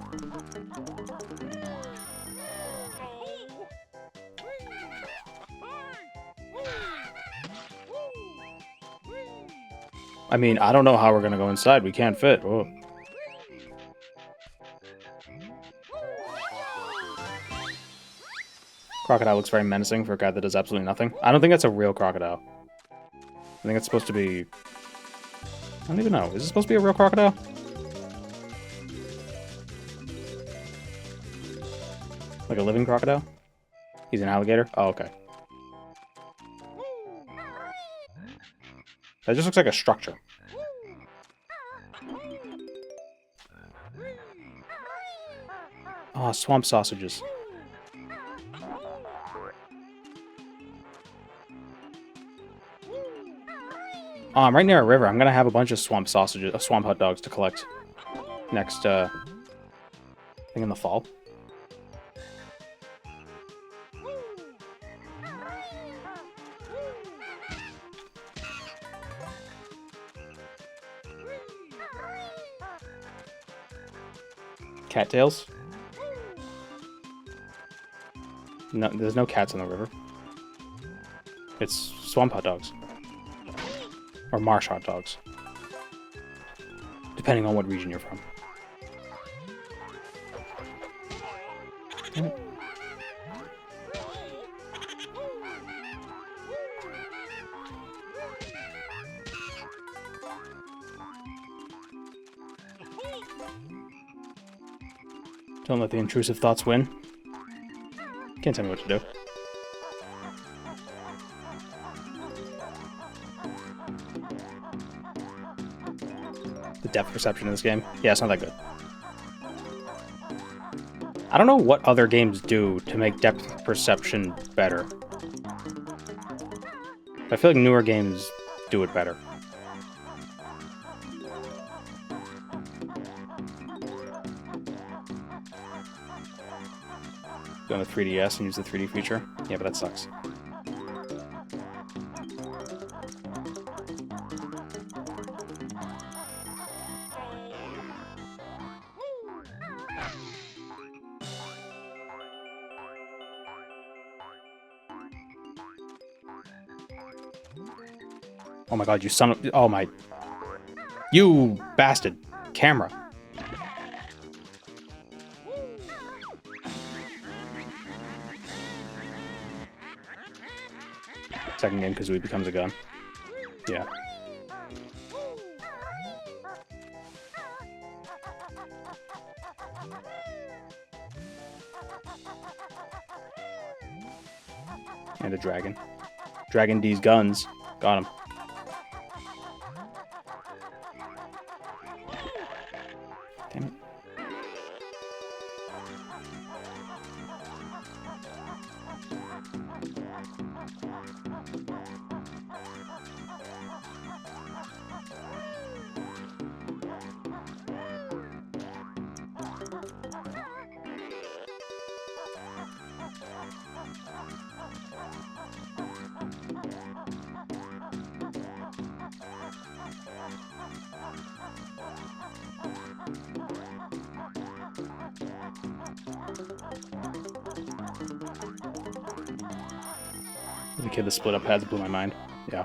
I mean, I don't know how we're gonna go inside. We can't fit. Whoa. Crocodile looks very menacing for a guy that does absolutely nothing. I don't think that's a real crocodile. I think it's supposed to be... I don't even know. Is it supposed to be a real crocodile? Like a living crocodile? He's an alligator? Oh, okay. That just looks like a structure. Oh, swamp sausages. Oh, I'm right near a river. I'm gonna have a bunch of swamp sausages, swamp hot dogs to collect next, I think in the fall. Cattails? No, there's no cats in the river. It's swamp hot dogs. Or marsh hot dogs. Depending on what region you're from. Damn it. Don't let the intrusive thoughts win. Can't tell me what to do. The depth perception in this game? Yeah, it's not that good. I don't know what other games do to make depth perception better. I feel like newer games do it better. Go on the 3DS and use the 3D feature. Yeah, but that sucks. Oh my god, you son of... Oh my... You bastard. Camera. Second game, Kazooie becomes a gun. Yeah. And a dragon. Dragon D's guns. Got him. Damn it. The kid that split up pads blew my mind. Yeah.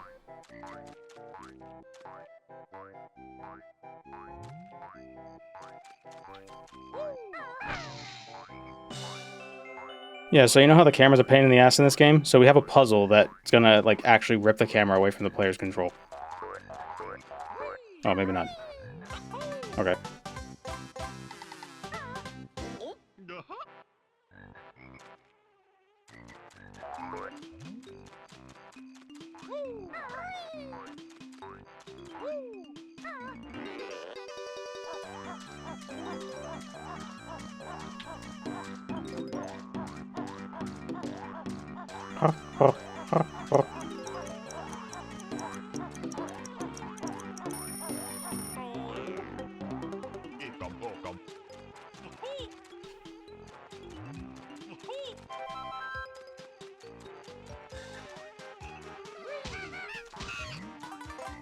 Yeah, so you know how the camera's a pain in the ass in this game? So we have a puzzle that's gonna, like, actually rip the camera away from the player's control. Oh, maybe not. Okay.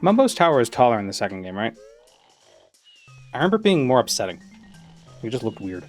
Mumbo's tower is taller in the second game, right? I remember it being more upsetting. It just looked weird.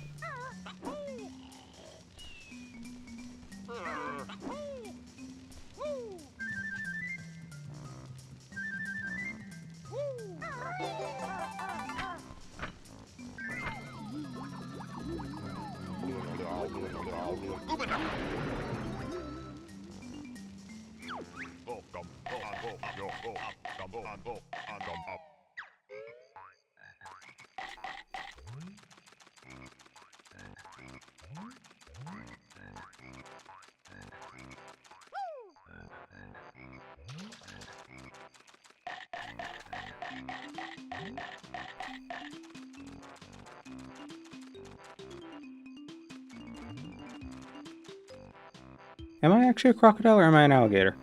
Am I actually a crocodile or am I an alligator?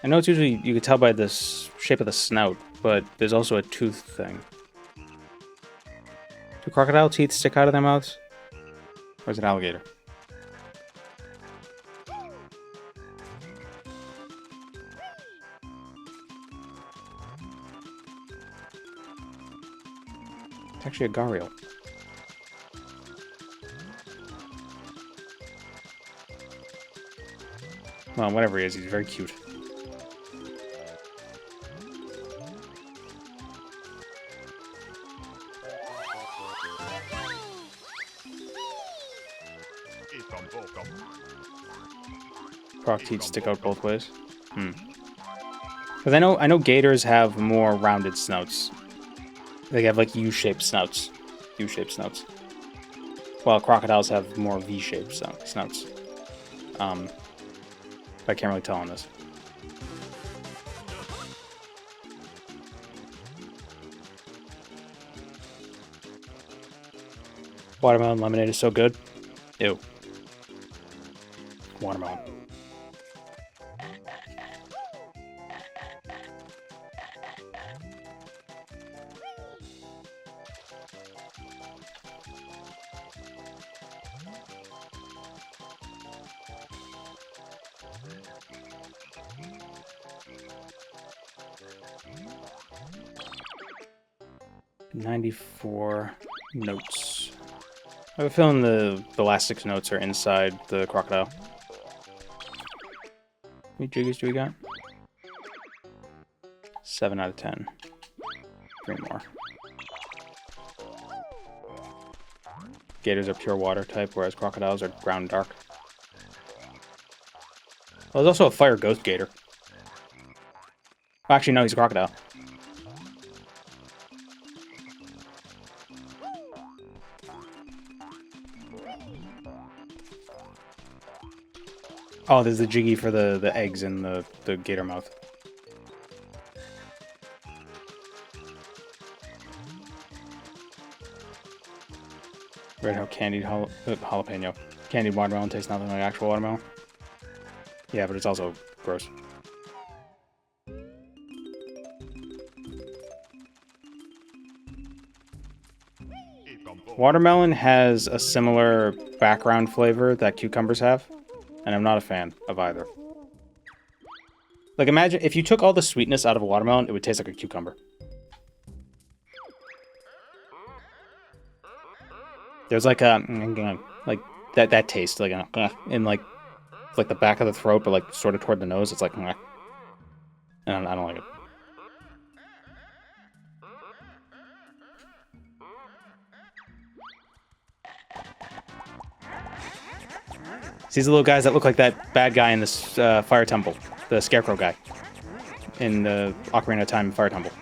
I know it's usually, you can tell by the shape of the snout, but there's also a tooth thing. Do crocodile teeth stick out of their mouths? Or is it alligator? It's actually a gharial. Well, whatever he is, he's very cute. Croc teeth stick out both ways. Because I know gators have more rounded snouts. They have like U-shaped snouts. U-shaped snouts. While crocodiles have more V-shaped snouts. I can't really tell on this. Watermelon lemonade is so good. Ew. Watermelon. 94 notes. I have a feeling the last 6 notes are inside the crocodile. How many jiggies do we got? 7 out of 10. 3 more. Gators are pure water type, whereas crocodiles are ground dark. Well, there's also a fire ghost gator. Actually, no, he's a crocodile. Oh, there's the jiggy for the eggs in the gator mouth. Red Hot candied jalapeno. Candied watermelon tastes nothing like actual watermelon. Yeah, but it's also gross. Watermelon has a similar background flavor that cucumbers have, and I'm not a fan of either. Like, imagine if you took all the sweetness out of a watermelon, it would taste like a cucumber. There's like a like that taste like in like the back of the throat, but like sort of toward the nose. It's like, and I don't like it. These are the little guys that look like that bad guy in this Fire Temple, the Scarecrow guy in the Ocarina of Time Fire Temple.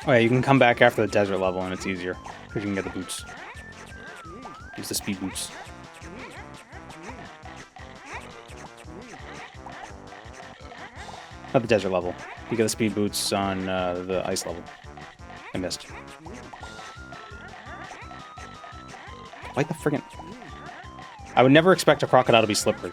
Oh yeah, you can come back after the desert level and it's easier, because you can get the boots. Use the speed boots. Not the desert level. You get the speed boots on the ice level. I missed. Why the friggin'... I would never expect a crocodile to be slippery.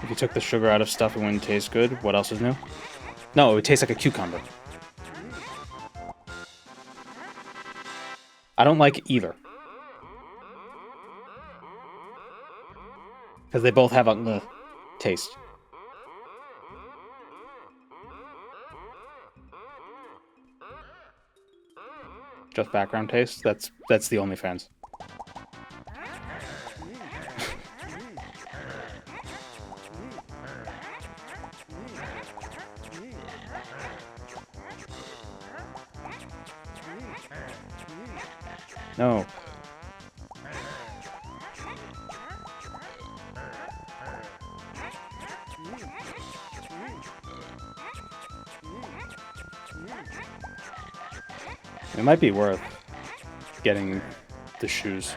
If you took the sugar out of stuff, it wouldn't taste good. What else is new? No, it would taste like a cucumber. I don't like either. Because they both have a taste. Just background taste? That's the OnlyFans. No. It might be worth getting the shoes.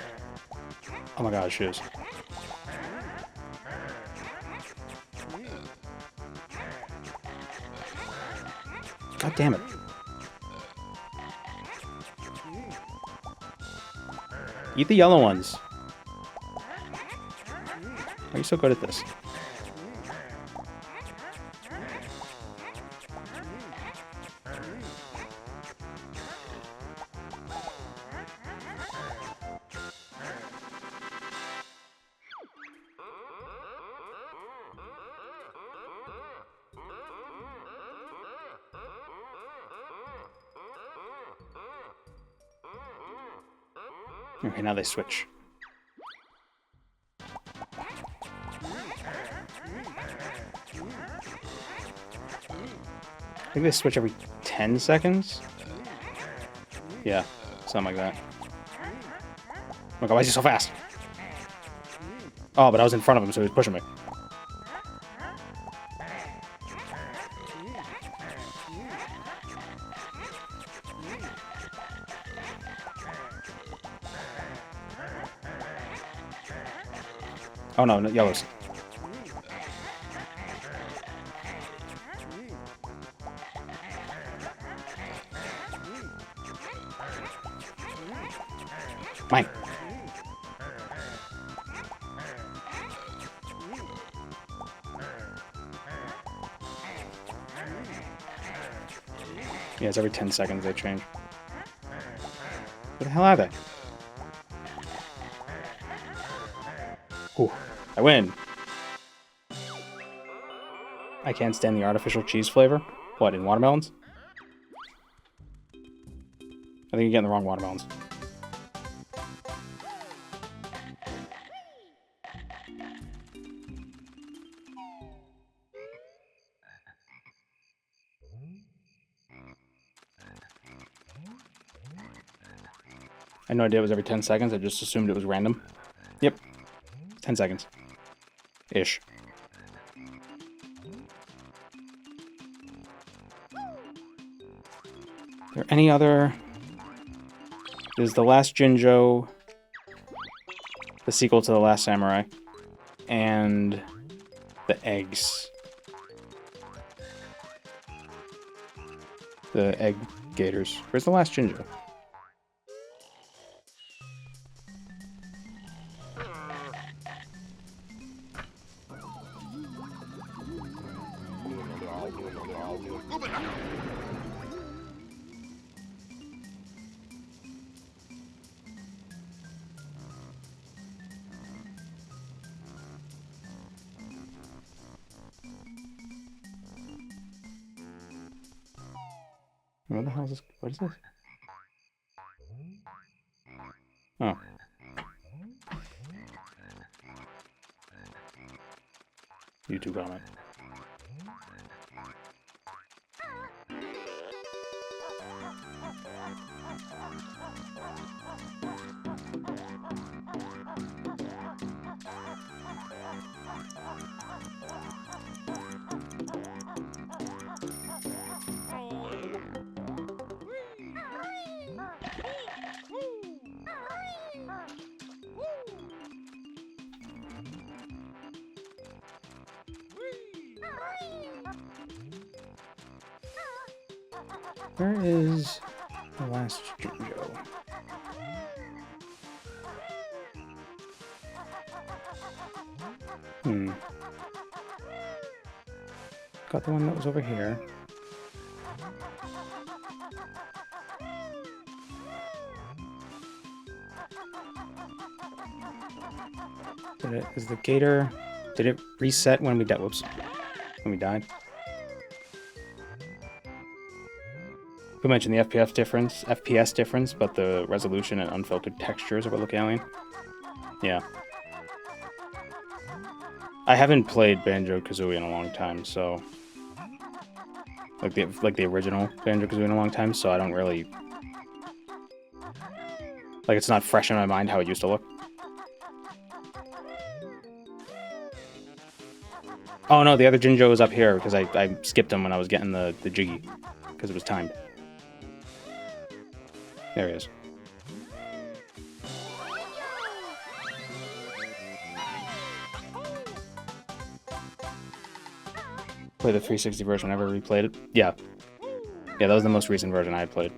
Oh my god, shoes. God damn it. Eat the yellow ones. Why are you so good at this? Okay, now they switch. I think they switch every 10 seconds? Yeah, something like that. Oh my god, why is he so fast? Oh, but I was in front of him, so he was pushing me. Oh no, yellows. Mine. Yeah, it's every 10 seconds they change. Where the hell are they? Ooh, I win! I can't stand the artificial cheese flavor. What, in watermelons? I think you're getting the wrong watermelons. I had no idea it was every 10 seconds. I just assumed it was random. Yep. 10 seconds. Ish. Are there any other... There's The Last Jinjo, the sequel to The Last Samurai, and the eggs. The egg gators. Where's The Last Jinjo? What the hell is this? What is this? Oh. YouTube comment. Where is The Last Jinjo? Got the one that was over here. Is the gator... Did it reset when we died? Whoops. When we died? We mentioned the FPS difference, but the resolution and unfiltered textures of a look alien. Yeah. I haven't played Banjo Kazooie in a long time, so like the original Banjo Kazooie in a long time, so I don't really like it's not fresh in my mind how it used to look. Oh no, the other Jinjo was up here because I skipped him when I was getting the Jiggy because it was timed. There he is. Play the 360 version, ever replayed it? Yeah. Yeah, that was the most recent version I had played.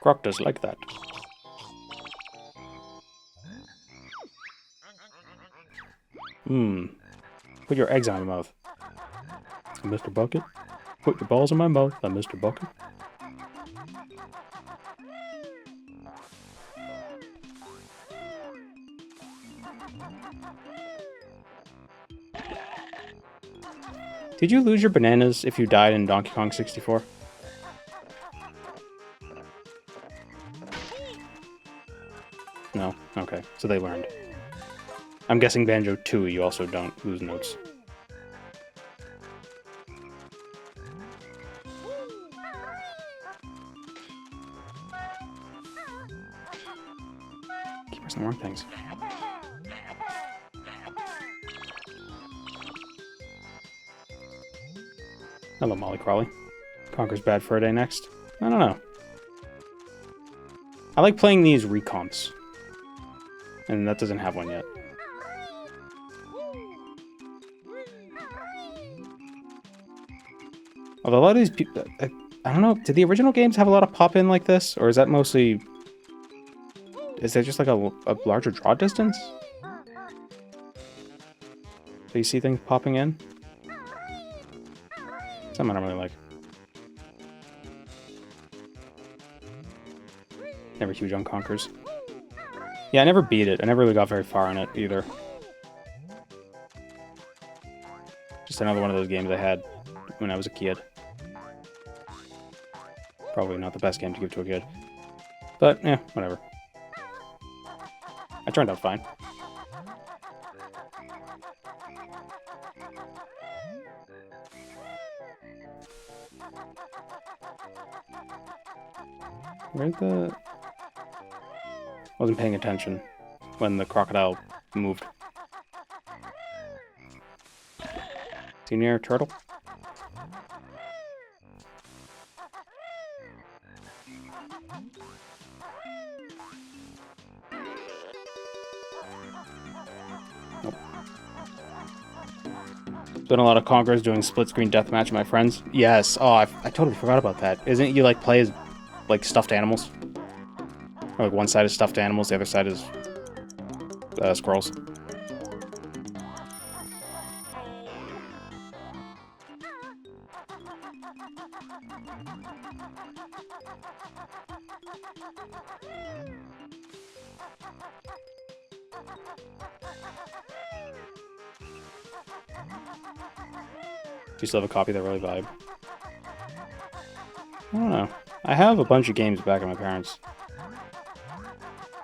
Croc does like that. Put your eggs on my mouth. Mr. Bucket? Put your balls in my mouth, Mr. Bucket. Did you lose your bananas if you died in Donkey Kong 64? No? Okay, so they learned. I'm guessing Banjo 2, you also don't lose notes. Keep pressing the wrong things. Hello, Molly Crawley. Conker's Bad Fur Day next? I don't know. I like playing these recomps. And that doesn't have one yet. Although a lot of these people, I don't know, did the original games have a lot of pop-in like this? Or is that mostly, is there just like a larger draw distance? Do you see things popping in? Some I don't really like. Never huge on Conkers. Yeah, I never beat it. I never really got very far in it either. Just another one of those games I had when I was a kid. Probably not the best game to give to a kid. But, yeah, whatever. I turned out fine. Where's the... Wasn't paying attention when the crocodile moved. Is he near a turtle? Nope. Been a lot of Conquerors doing split screen deathmatch with my friends. Yes. Oh, I totally forgot about that. Isn't it you like play as like stuffed animals? Or, like one side is stuffed animals, the other side is squirrels. Do you still have a copy of that really vibe? I don't know. I have a bunch of games back at my parents'.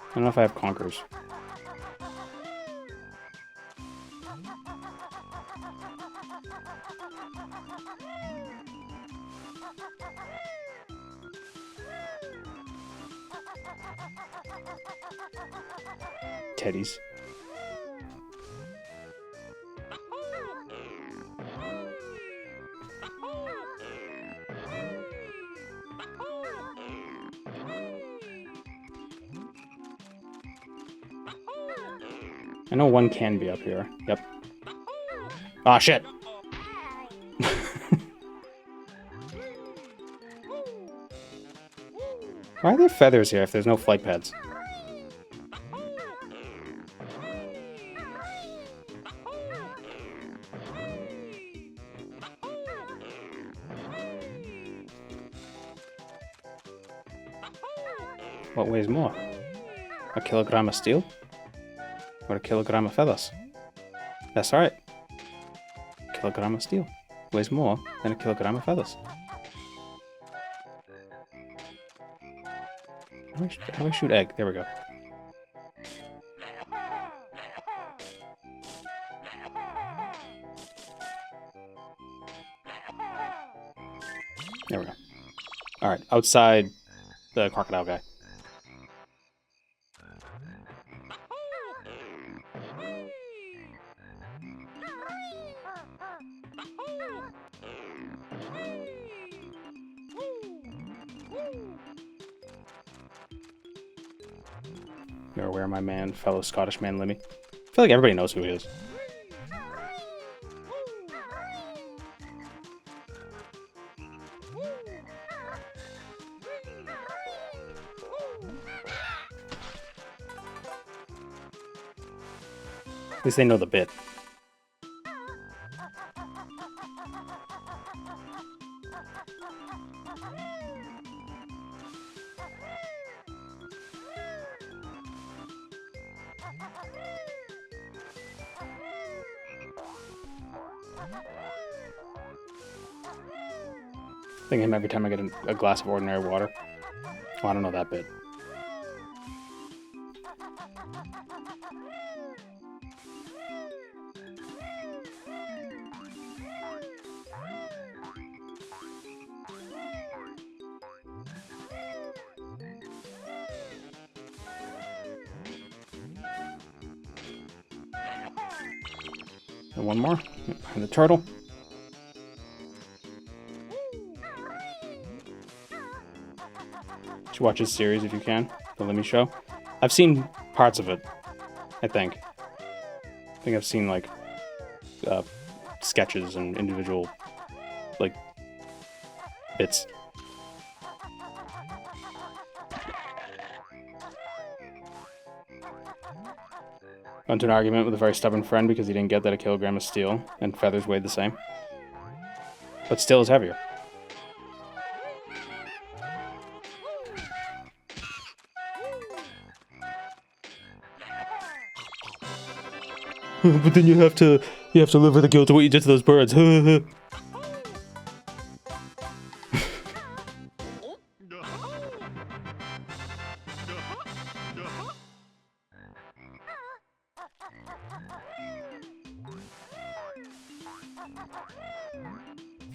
I don't know if I have Conkers. Teddies. I know one can be up here. Yep. Ah, shit! Why are there feathers here if there's no flight pads? What weighs more? A kilogram of steel? Or a kilogram of feathers? That's right. A kilogram of steel weighs more than a kilogram of feathers. How do I shoot egg? There we go. There we go. Alright, outside the crocodile guy. You're aware, my man, fellow Scottish man Limmy. I feel like everybody knows who he is. At least they know the bit. I think him every time I get a glass of ordinary water. Oh, I don't know that bit. And one more. And the turtle. Watch his series if you can, the Limmy Show. I've seen parts of it. I think. I think I've seen, like, sketches and individual, like, bits. Got into an argument with a very stubborn friend because he didn't get that a kilogram is steel, and feathers weighed the same. But steel is heavier. But then you have to live with the guilt of what you did to those birds. I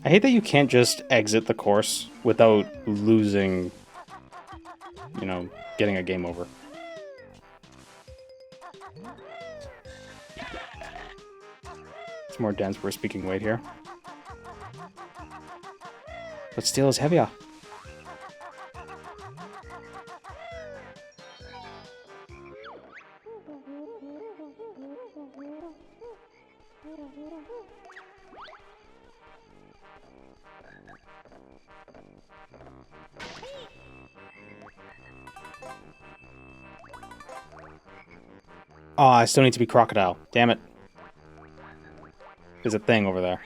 hate that you can't just exit the course without losing, you know, getting a game over. It's more dense, we're speaking weight here. But steel is heavier. Oh, I still need to be crocodile. Damn it. There's a thing over there.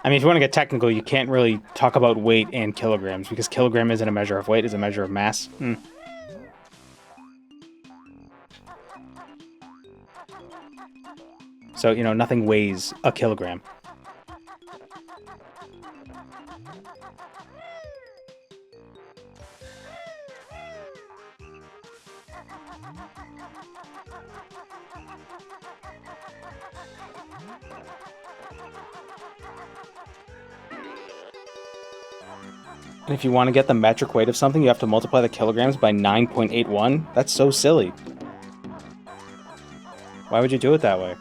I mean, if you want to get technical, you can't really talk about weight and kilograms, because kilogram isn't a measure of weight, it's a measure of mass. So, you know, nothing weighs a kilogram. And if you want to get the metric weight of something, you have to multiply the kilograms by 9.81? That's so silly. Why would you do it that way?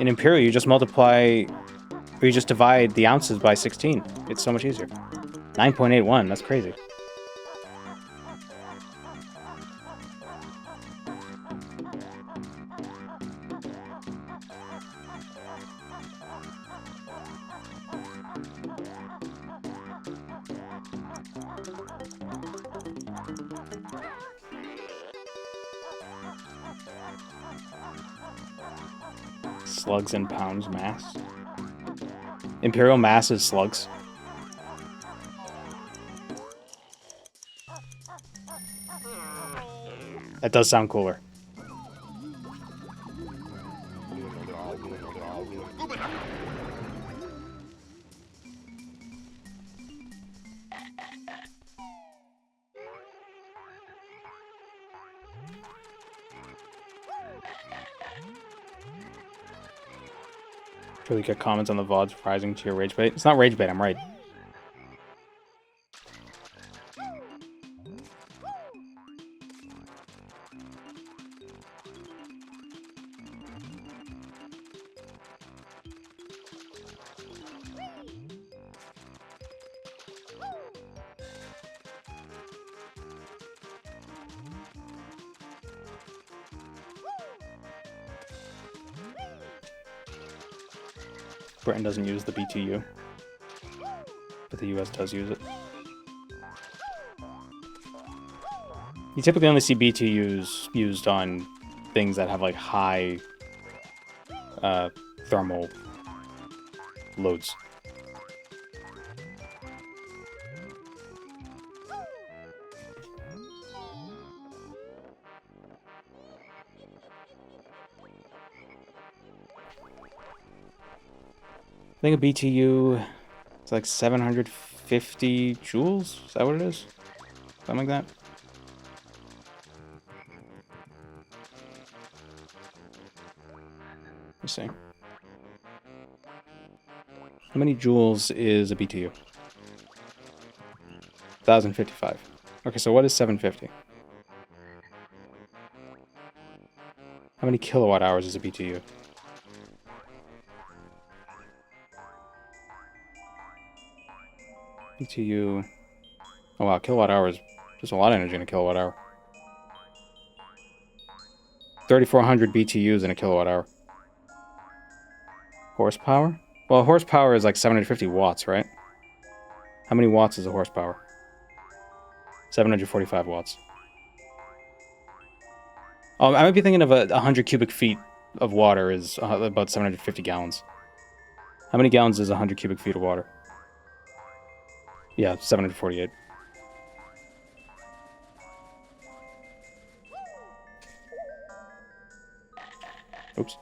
In Imperial, you just multiply, or you just divide the ounces by 16. It's so much easier. 9.81, that's crazy. Slugs in pounds mass. Imperial mass is slugs. That does sound cooler. Really get comments on the VODs rising to your rage bait. It's not rage bait, I'm right. Britain doesn't use the BTU, but the US does use it. You typically only see BTUs used on things that have like high thermal loads. I think a BTU is like 750 joules. Is that what it is? Something like that. Let me see. How many joules is a BTU? 1055. Okay, so what is 750? How many kilowatt hours is a BTU? BTU. Oh wow, kilowatt hour is just a lot of energy in a kilowatt hour. 3,400 BTUs in a kilowatt hour. Horsepower? Well, horsepower is like 750 watts, right? How many watts is a horsepower? 745 watts. Oh, I might be thinking of 100 cubic feet of water is about 750 gallons. How many gallons is 100 cubic feet of water? Yeah, 748. Oops.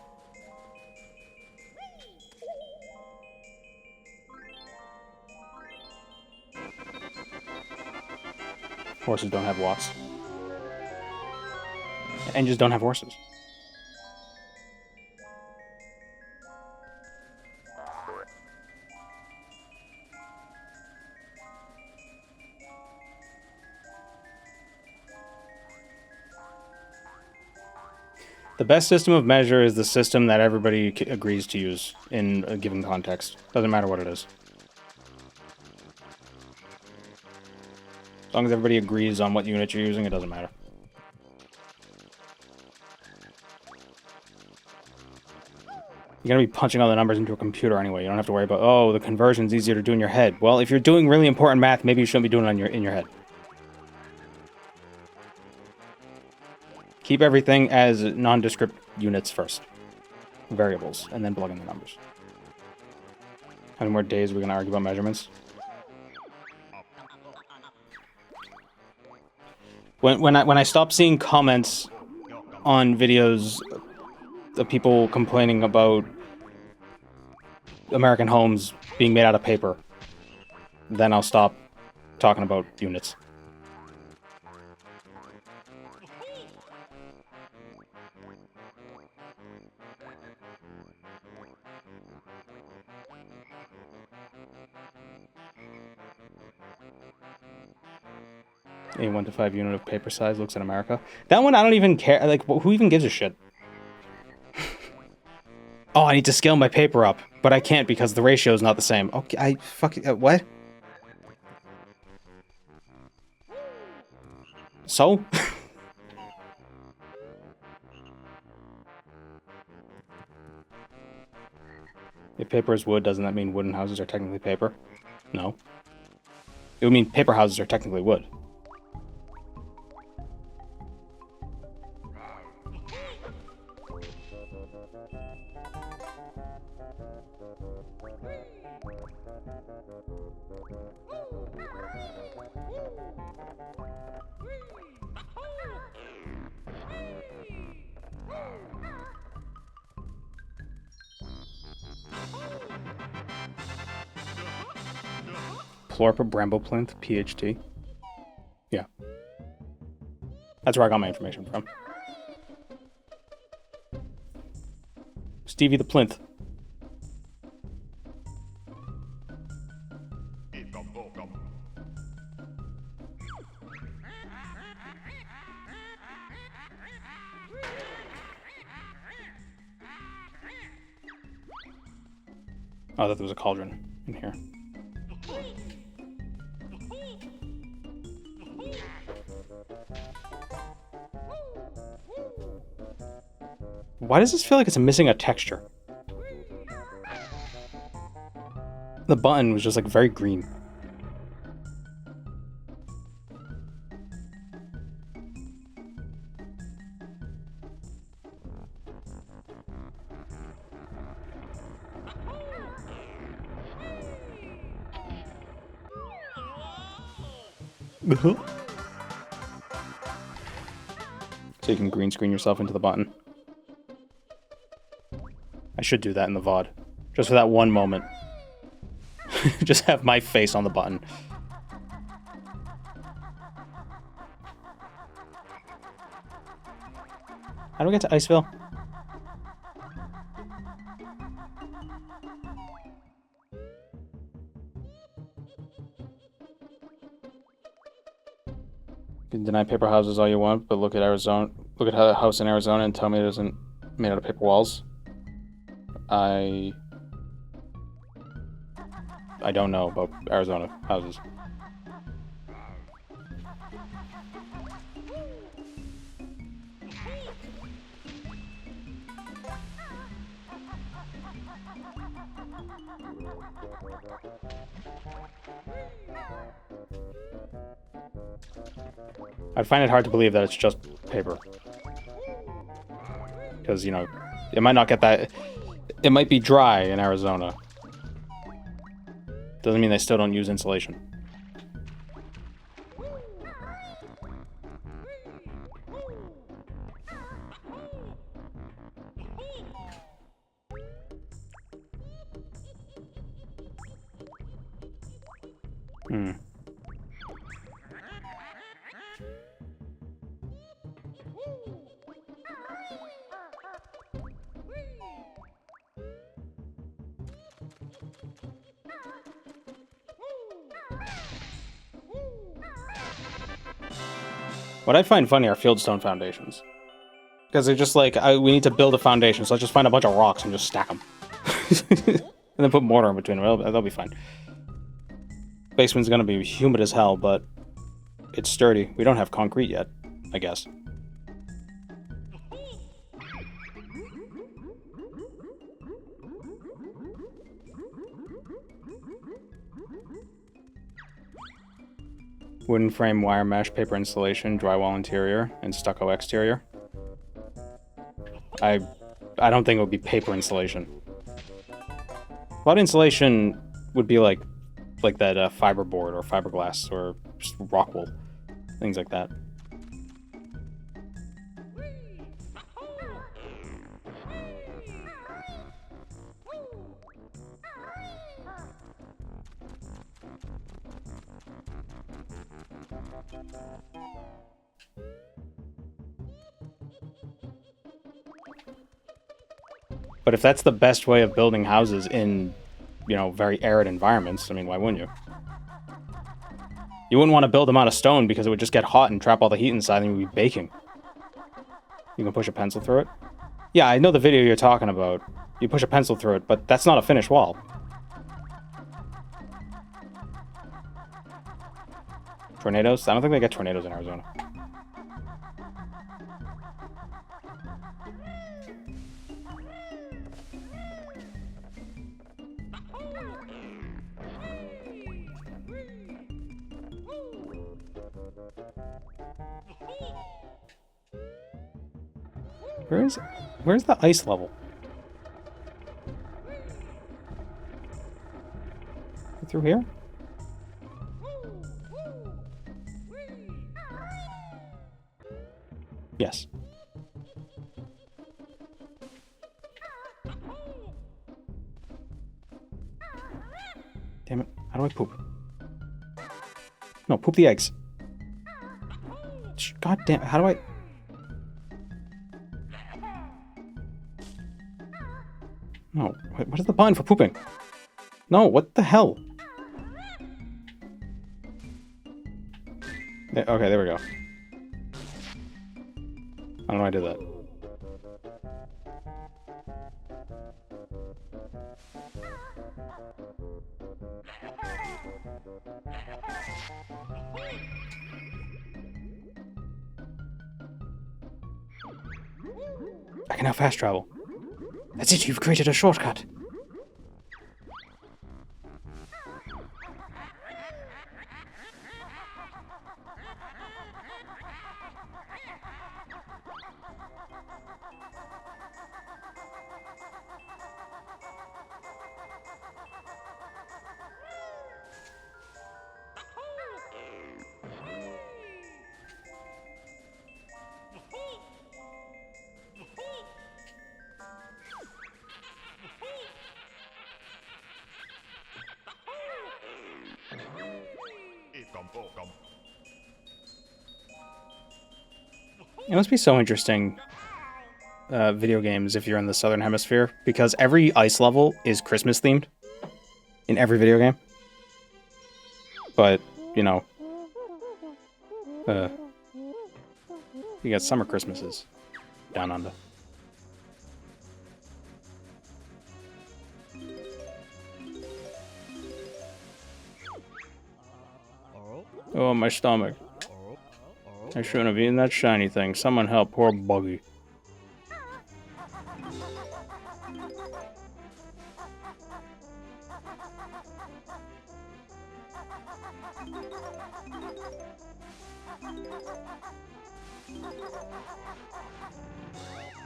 Horses don't have watts. Engines don't have horses. The best system of measure is the system that everybody agrees to use in a given context. Doesn't matter what it is. As long as everybody agrees on what unit you're using, it doesn't matter. You're going to be punching all the numbers into a computer anyway. You don't have to worry about, oh, the conversion's easier to do in your head. Well, if you're doing really important math, maybe you shouldn't be doing it in your head. Keep everything as nondescript units first. Variables, and then plug in the numbers. How many more days are we going to argue about measurements? When I stop seeing comments on videos of people complaining about American homes being made out of paper, then I'll stop talking about units. A 1 to 5 unit of paper size looks at America. That one I don't even care. Like, who even gives a shit? Oh, I need to scale my paper up, but I can't because the ratio is not the same. Okay, what? So? If paper is wood, doesn't that mean wooden houses are technically paper? No. It would mean paper houses are technically wood. Plorpa Brambleplinth, PhD. Yeah. That's where I got my information from. Stevie the Plinth. Oh, I thought there was a cauldron in here. Why does this feel like it's missing a texture? The button was just like very green. So you can green screen yourself into the button. I should do that in the VOD. Just for that one moment. Just have my face on the button. How do we get to Iceville? You can deny paper houses all you want, but look at Arizona. Look at a house in Arizona and tell me it isn't made out of paper walls. I don't know about Arizona houses. I'd find it hard to believe that it's just paper. Because, you know, it might not get that... It might be dry in Arizona. Doesn't mean they still don't use insulation. What I find funny are fieldstone foundations. Because they're just like, we need to build a foundation, so let's just find a bunch of rocks and just stack them. And then put mortar in between them. That'll be fine. Basement's gonna be humid as hell, but it's sturdy. We don't have concrete yet, I guess. Wooden frame, wire mesh, paper insulation, drywall interior, and stucco exterior. I don't think it would be paper insulation. A lot of insulation would be like that fiberboard or fiberglass or just rock wool, things like that. But if that's the best way of building houses in, you know, very arid environments, I mean, why wouldn't you? You wouldn't want to build them out of stone because it would just get hot and trap all the heat inside and you would be baking. You can push a pencil through it? Yeah, I know the video you're talking about. You push a pencil through it, but that's not a finished wall. Tornadoes? I don't think they get tornadoes in Arizona. Where's the ice level? Through here? Yes. Damn it. How do I poop? No, poop the eggs. God damn it. How do I... No. What is the button for pooping? No, what the hell? Okay, there we go. I don't know why I did that. I can now fast travel. That's it, you've created a shortcut. It must be so interesting, video games, if you're in the Southern Hemisphere, because every ice level is Christmas themed in every video game. But, you know, you got summer Christmases down under. Oh, my stomach. I shouldn't have eaten that shiny thing. Someone help poor Buggy.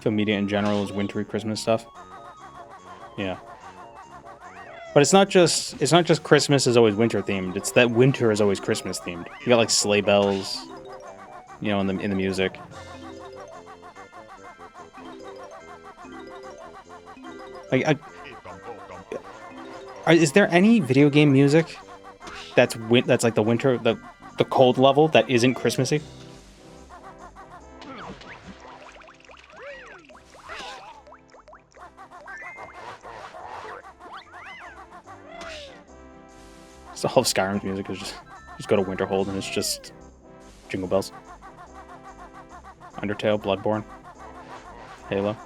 So media in general is wintry Christmas stuff. Yeah. But it's not just Christmas is always winter themed. It's that winter is always Christmas themed. You got like sleigh bells, you know, in the music. Is there any video game music that's like the winter, the cold level that isn't Christmassy? So all of Skyrim's music is just go to Winterhold and it's just Jingle Bells. Undertale, Bloodborne, Halo.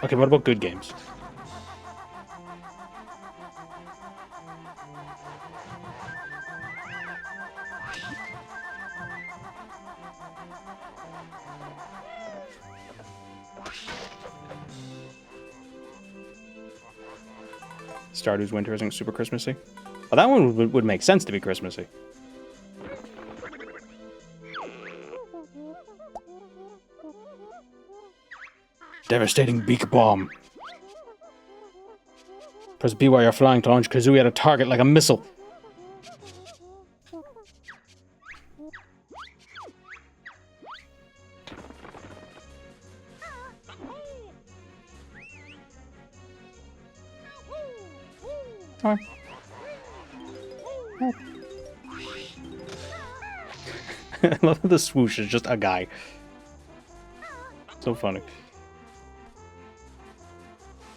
Okay, what about good games? Stardew's Winter isn't super Christmassy. Well, that one would make sense to be Christmassy. Devastating beak bomb. Press B while you're flying to launch Kazooie at a target like a missile. Oh. Oh. I love that the swoosh is just a guy. So funny.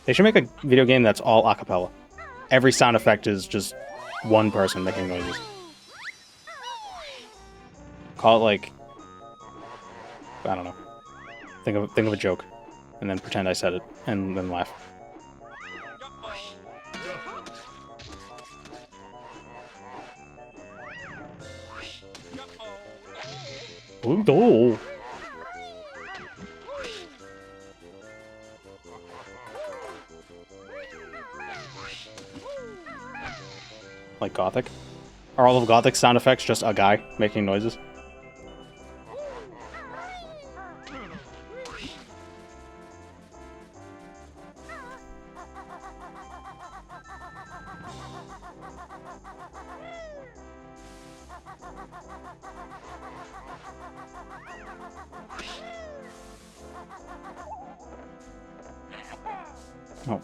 They should make a video game that's all a cappella. Every sound effect is just one person making noises. Call it like, I don't know. Think of a joke, and then pretend I said it, and then laugh. Oh. Like Gothic? Are all of Gothic sound effects just a guy making noises?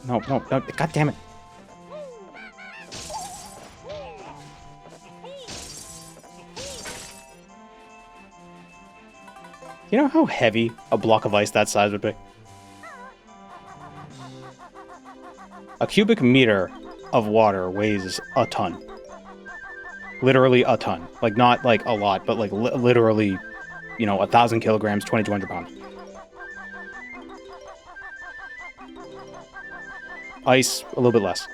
No, god damn it. You know how heavy a block of ice that size would be? A cubic meter of water weighs a ton. Literally a ton. Like, not like a lot, but like literally, you know, 1,000 kilograms, 2,200 pounds. Ice, a little bit less.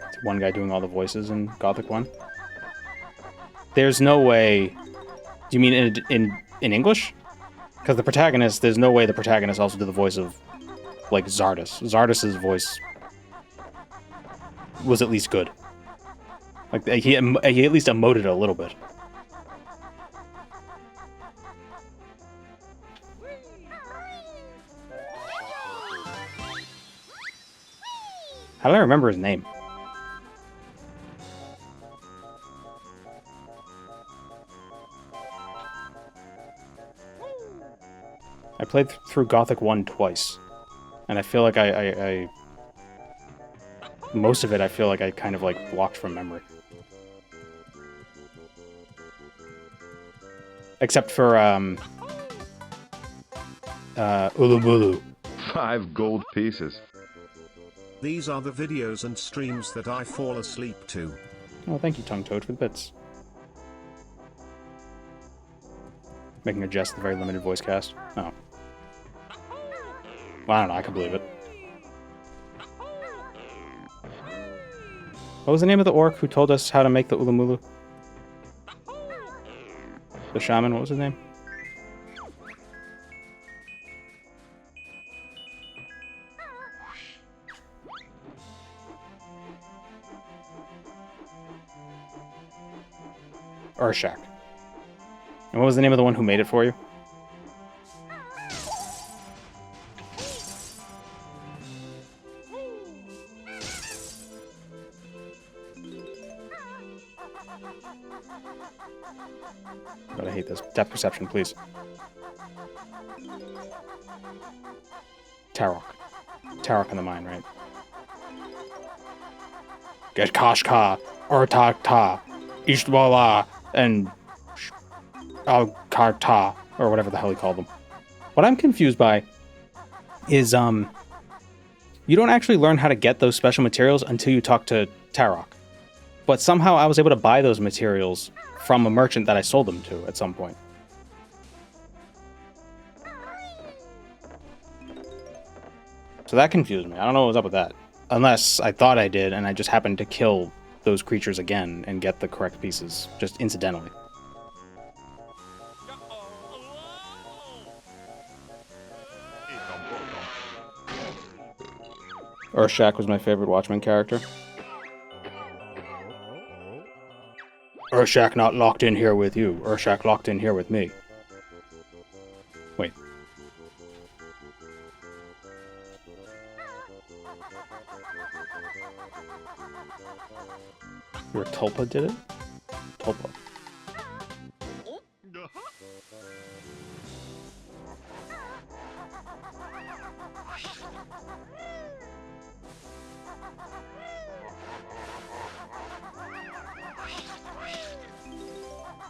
It's one guy doing all the voices in Gothic 1. There's no way... Do you mean in English? Because the protagonist, there's no way the protagonist also did the voice of, like, Zardos. Zardos's voice was at least good. Like, he at least emoted a little bit. How do I remember his name? I played through Gothic 1 twice. And I feel like I most of it I feel like I kind of like blocked from memory. Except for Ulubulu. 5 gold pieces. These are the videos and streams that I fall asleep to. Oh, thank you, Tongue Toad, for the bits. Making a jest, the very limited voice cast. Oh. Well, I don't know, I can believe it. What was the name of the orc who told us how to make the Ulumulu? The shaman, what was his name? Urshak. And what was the name of the one who made it for you? God, I hate this. Depth perception, please. Tarok. Tarok in the mine, right? Get Kashka, Urtak-ta, Ishtwala, and Al-Karta, or whatever the hell he called them. What I'm confused by is, you don't actually learn how to get those special materials until you talk to Tarok. But somehow I was able to buy those materials from a merchant that I sold them to at some point. So that confused me. I don't know what was up with that. Unless I thought I did, and I just happened to kill those creatures again and get the correct pieces, just incidentally. Urshak was my favorite Watchmen character. Urshak not locked in here with you. Urshak locked in here with me. Wait. Your Tulpa did it? Tulpa.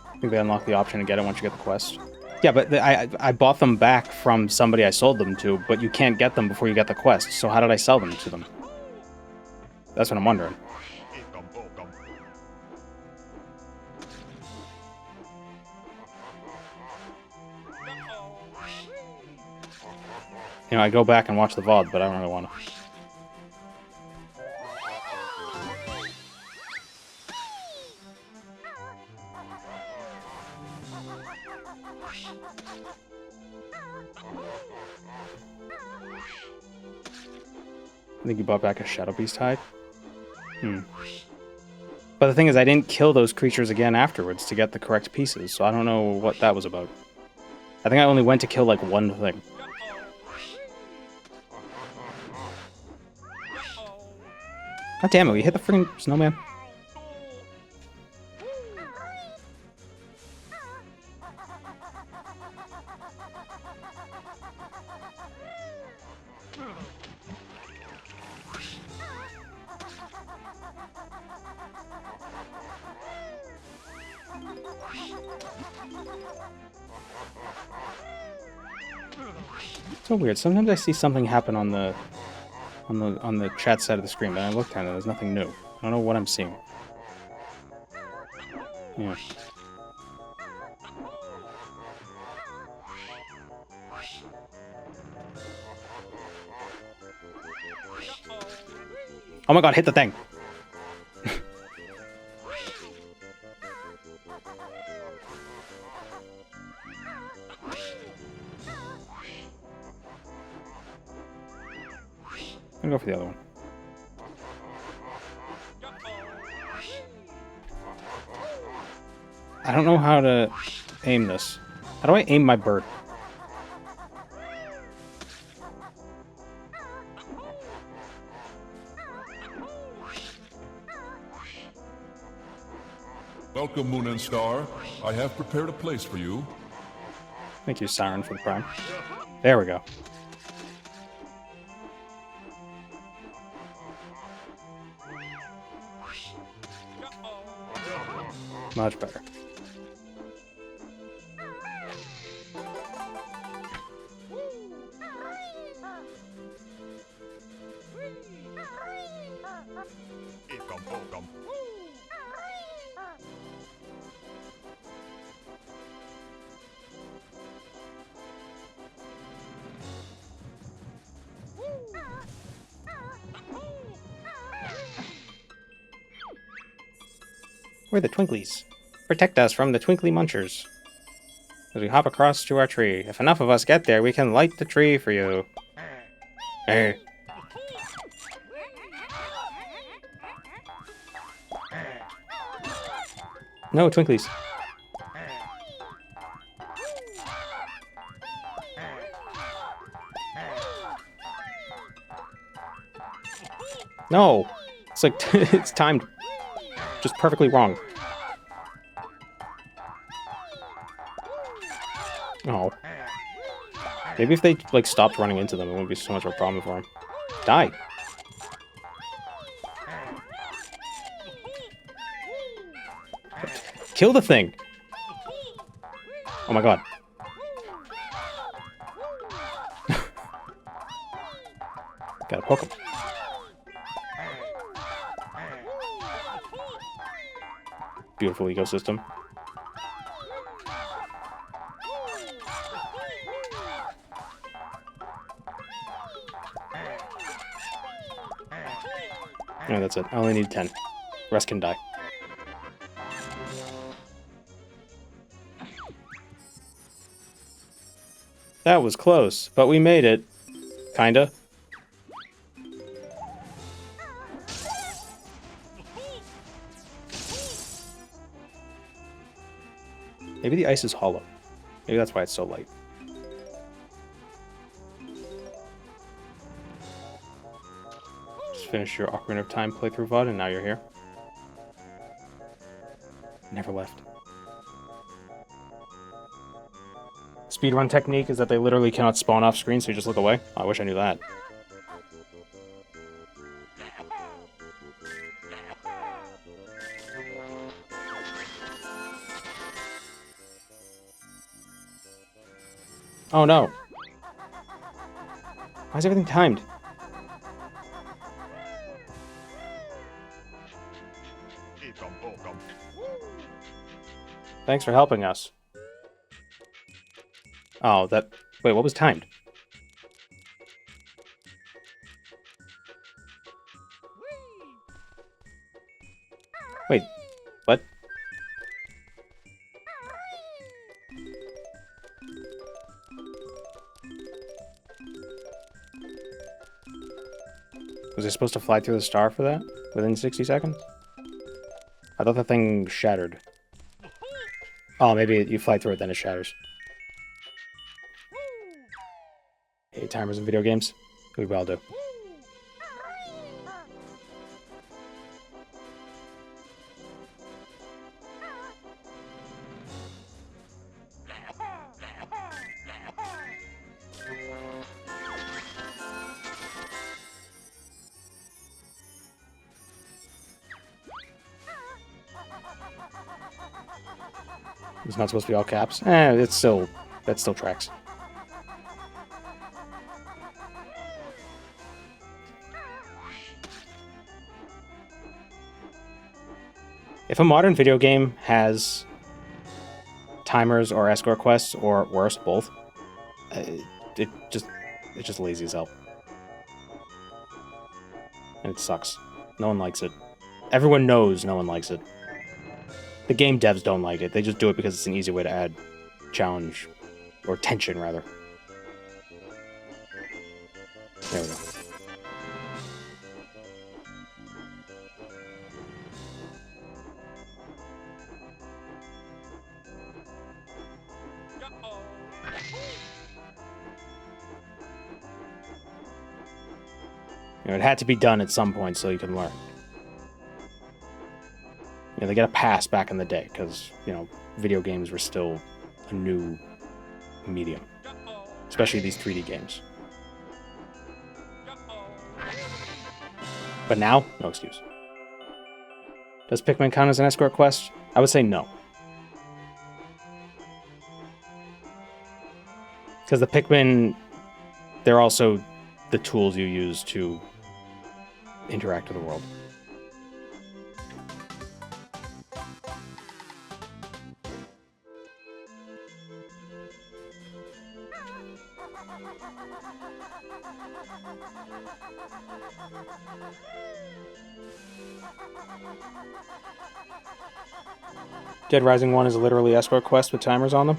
I think they unlock the option to get it once you get the quest. Yeah, but I bought them back from somebody I sold them to, but you can't get them before you get the quest, so how did I sell them to them? That's what I'm wondering. You know, I go back and watch the VOD, but I don't really want to. I think you bought back a Shadow Beast hide? But the thing is, I didn't kill those creatures again afterwards to get the correct pieces, so I don't know what that was about. I think I only went to kill, like, one thing. God damn it, we hit the freaking snowman. So weird. Sometimes I see something happen on the chat side of the screen, but I looked at it, there's nothing new. I don't know what I'm seeing. Yeah. Oh my god, hit the thing! I'm gonna go for the other one. I don't know how to aim this. How do I aim my bird? Welcome, Moon and Star. I have prepared a place for you. Thank you, Siren, for the prime. There we go. Much better. We're the Twinklies. Protect us from the Twinkly Munchers. As we hop across to our tree. If enough of us get there, we can light the tree for you. Hey. No, Twinklies. No! It's like, it's timed just perfectly wrong. Oh. Maybe if they, like, stopped running into them, it wouldn't be so much of a problem for them. Die! Kill the thing! Oh my god. Gotta poke him. Beautiful ecosystem. No, that's it. I only need 10. Rest can die. That was close, but we made it. Kinda. Maybe the ice is hollow. Maybe that's why it's so light. Just finished your Ocarina of Time playthrough VOD, and now you're here. Never left. Speedrun technique is that they literally cannot spawn off screen, so you just look away. Oh, I wish I knew that. Oh no. Why is everything timed? Thanks for helping us. Oh, that... Wait, what was timed? Wait, what? Was I supposed to fly through the star for that? Within 60 seconds? I thought the thing shattered. Oh, maybe you fly through it, then it shatters. Hey, timers in video games? We well do. It's not supposed to be all caps. That still tracks. If a modern video game has timers or escort quests, or worse, both, it's just lazy as hell. And it sucks. No one likes it. Everyone knows no one likes it. The game devs don't like it. They just do it because it's an easy way to add challenge, or tension, rather. There we go. You know, it had to be done at some point so you can learn. You know, they get a pass back in the day because, you know, video games were still a new medium. Especially these 3D games. But now, no excuse. Does Pikmin count as an escort quest? I would say no. Because the Pikmin, they're also the tools you use to interact with the world. Dead Rising 1 is literally escort quest with timers on them?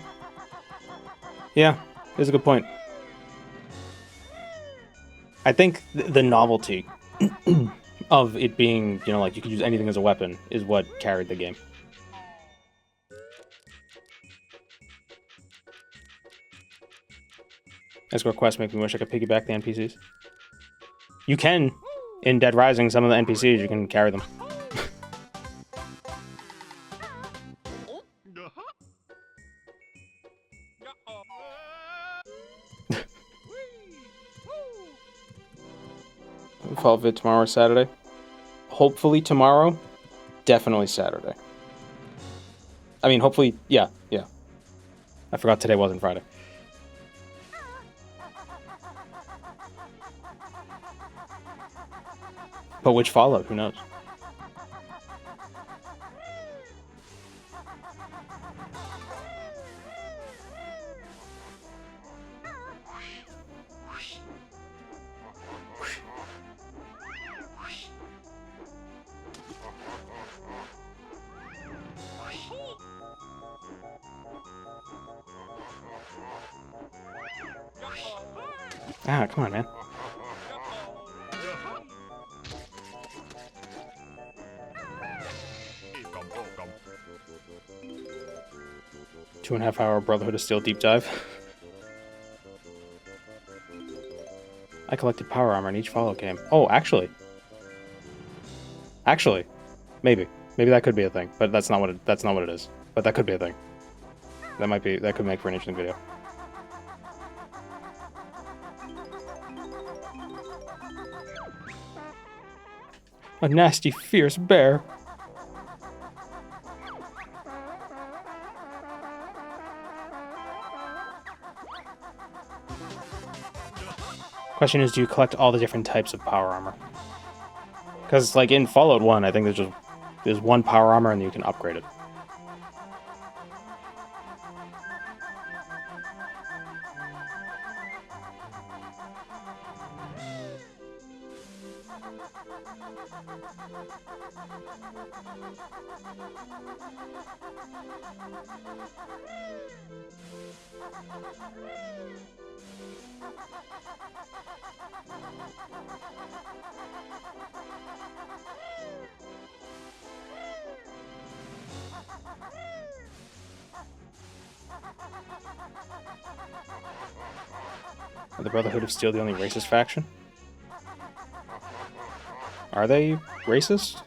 Yeah, is a good point. I think the novelty of it being, you know, like you could use anything as a weapon is what carried the game. Escort quests make me wish I could piggyback the NPCs. You can. In Dead Rising, some of the NPCs, you can carry them. Fall vid tomorrow or Saturday. Hopefully tomorrow. Definitely Saturday. I mean, hopefully, yeah. I forgot today wasn't Friday. But which Fallout? Who knows? Ah, come on, man. Two and a half hour Brotherhood of Steel deep dive. I collected power armor in each Fallout game. Oh, actually, maybe that could be a thing, but that's not what it is. But that could be a thing. That could make for an interesting video. A nasty, fierce bear. Question is, do you collect all the different types of power armor? Because, like, in Fallout 1, I think there's one power armor and you can upgrade it. Are the Brotherhood of Steel the only racist faction? Are they racist?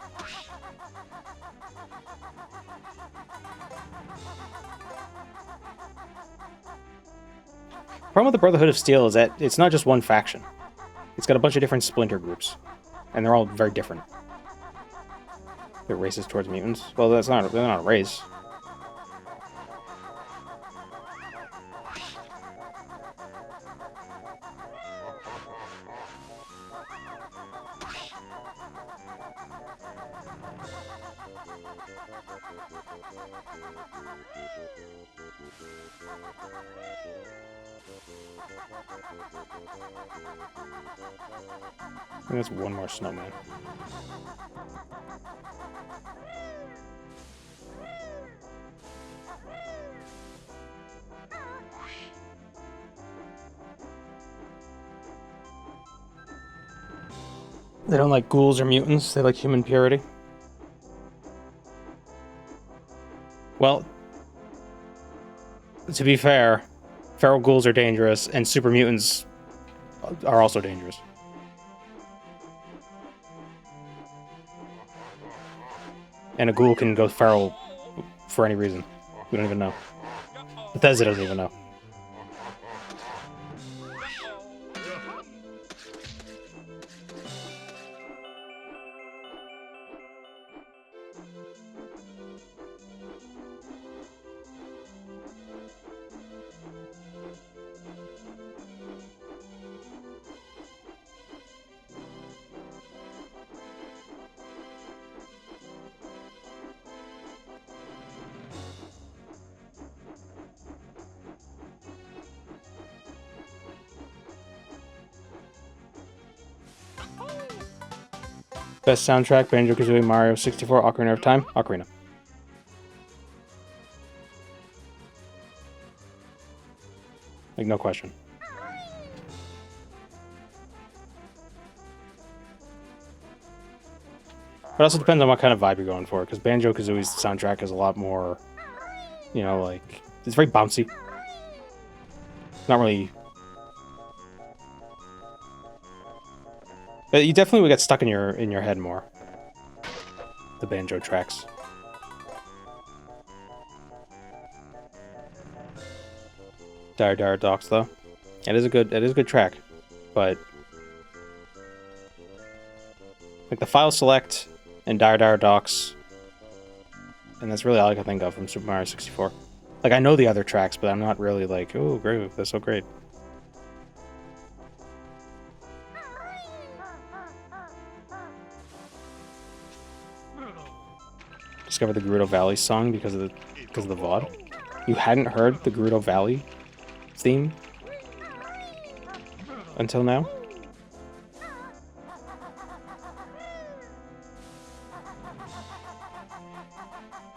The problem with the Brotherhood of Steel is that it's not just one faction. It's got a bunch of different splinter groups, and they're all very different. They're racist towards mutants? Well, they're not a race. I think that's one more snowman. They don't like ghouls or mutants, they like human purity. Well, to be fair, feral ghouls are dangerous, and super mutants are also dangerous. And a ghoul can go feral for any reason. We don't even know. Bethesda doesn't even know. Best soundtrack, Banjo Kazooie, Mario 64, Ocarina of Time, Ocarina. Like, no question. It also depends on what kind of vibe you're going for, because Banjo Kazooie's soundtrack is a lot more, you know, like, it's very bouncy. It's not really You definitely would get stuck in your head more. The banjo tracks. Dire Dire Docks though. It is a good track. But like the file select and Dire Dire Docks, and that's really all I can think of from Super Mario 64. Like I know the other tracks, but I'm not really like, oh great, that's so great. Discovered the Gerudo Valley song because of the VOD. You hadn't heard the Gerudo Valley theme until now?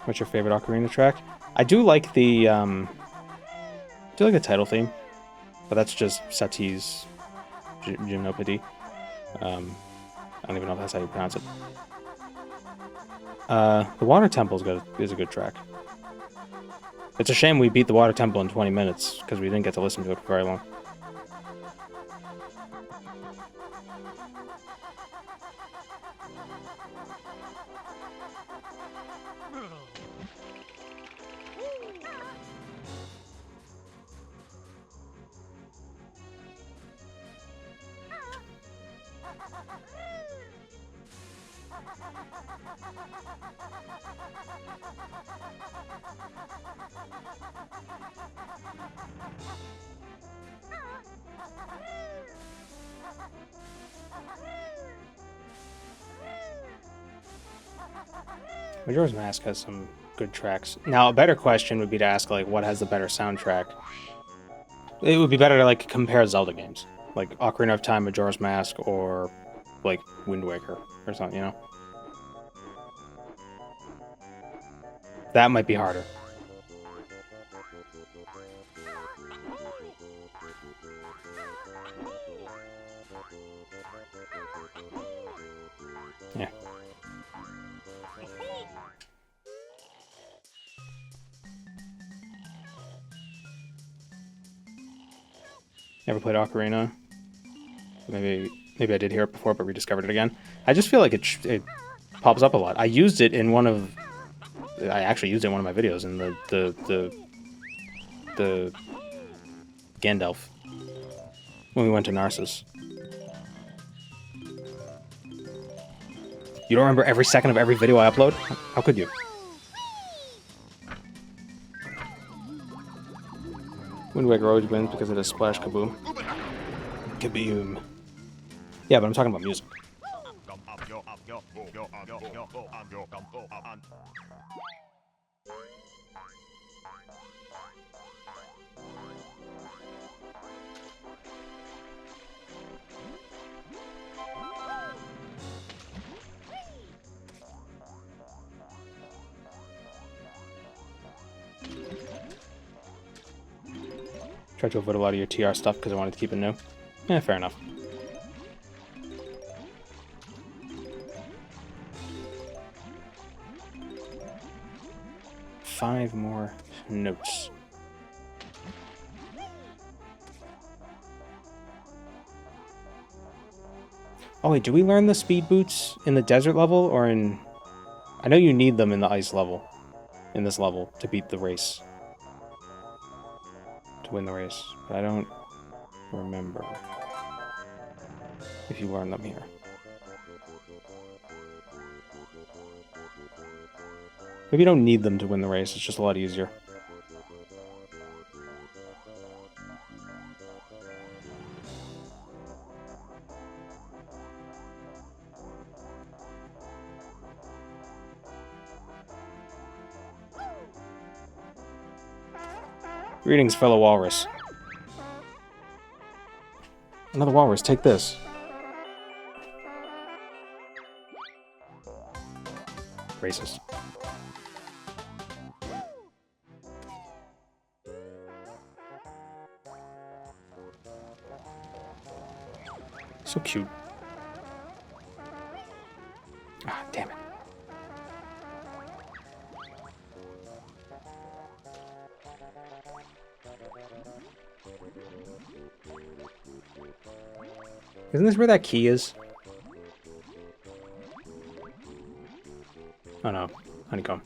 What's your favorite Ocarina track? I do like the title theme, but that's just Satie's Gymnopédie. I don't even know if that's how you pronounce it. The Water Temple is a good track. It's a shame we beat the Water Temple in 20 minutes, because we didn't get to listen to it for very long. Majora's Mask has some good tracks. Now, a better question would be to ask, like, what has the better soundtrack? It would be better to, like, compare Zelda games. Like, Ocarina of Time, Majora's Mask, or, like, Wind Waker, or something, you know? That might be harder. Yeah. Never played Ocarina. Maybe I did hear it before, but rediscovered it again. I just feel like it pops up a lot. I used it in one of... I actually used it in one of my videos in the Gandalf when we went to Narcissus. You don't remember every second of every video I upload? How could you? Wind Waker always wins because it has Splash Kaboom. Kaboom. Yeah, but I'm talking about music. Tried to avoid a lot of your TR stuff because I wanted to keep it new. Yeah, fair enough. Five more notes. Oh wait, do we learn the speed boots in the desert level or in... I know you need them in the ice level. In this level to beat the race. To win the race. But I don't remember if you learn them here. Maybe you don't need them to win the race, it's just a lot easier. Greetings, fellow walrus. Another walrus, take this. Racist. So cute. Ah, damn it. Isn't this where that key is? Honeycomb.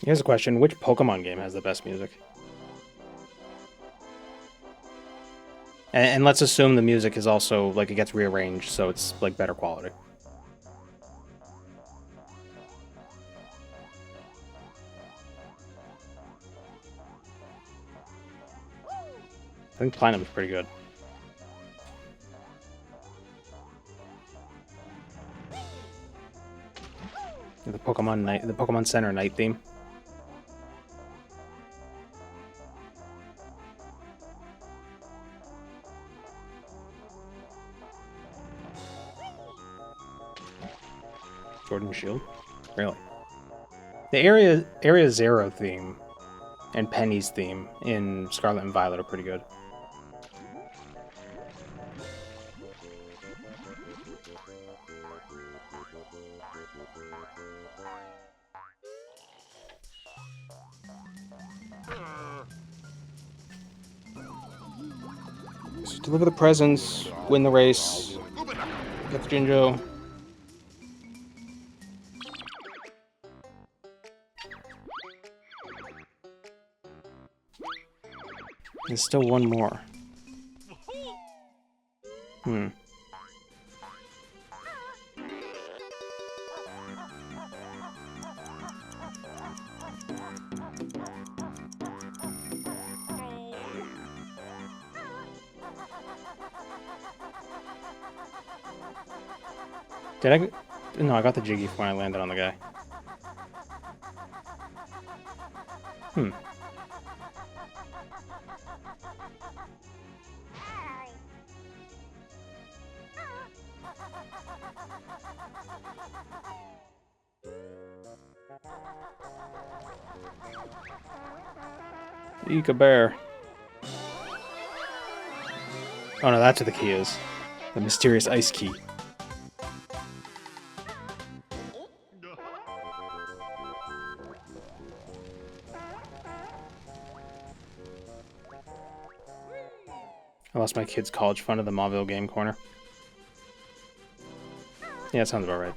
Here's a question. Which Pokemon game has the best music? And let's assume the music is also, like, it gets rearranged, so it's, like, better quality. I think Platinum is pretty good. The Pokemon Center night theme. Jordan Shield? Really? The Area Zero theme and Penny's theme in Scarlet and Violet are pretty good. So deliver the presents, win the race, get the Jinjo. There's still one more. Did I? No, I got the Jiggy when I landed on the guy. Eek a bear. Oh no, that's what the key is. The mysterious ice key. I lost my kid's college fund at the Mauville Game Corner. Yeah, that sounds about right.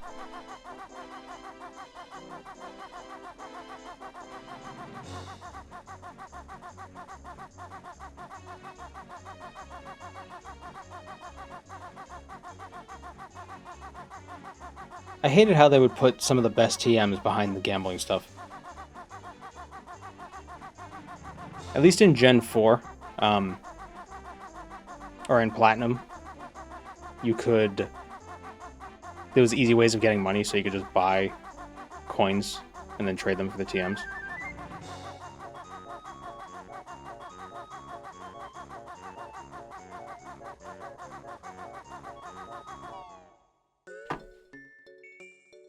I hated how they would put some of the best TMs behind the gambling stuff. At least in Gen 4, or in Platinum, you could... There was easy ways of getting money, so you could just buy coins and then trade them for the TMs.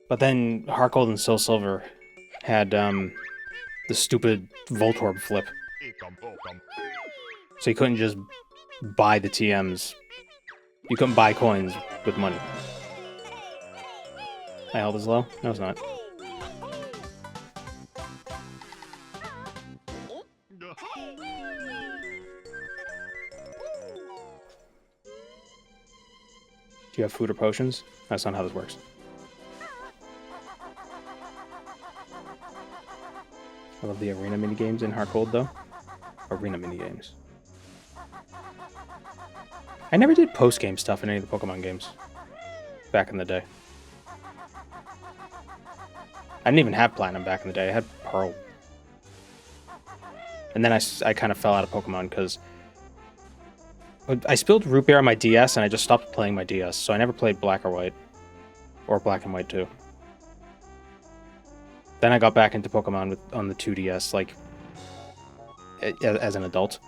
But then Heart Gold and Soul Silver had the stupid Voltorb flip. So you couldn't just buy the TMs. You couldn't buy coins with money. My health is low? No, it's not. Do you have food or potions? That's not how this works. I love the arena minigames in Heart Gold, though. Arena minigames. I never did post-game stuff in any of the Pokemon games. Back in the day. I didn't even have Platinum back in the day. I had Pearl. And then I kind of fell out of Pokemon because I spilled root beer on my DS and I just stopped playing my DS. So I never played Black or White. Or Black and White 2. Then I got back into Pokemon on the 2DS, like, as an adult.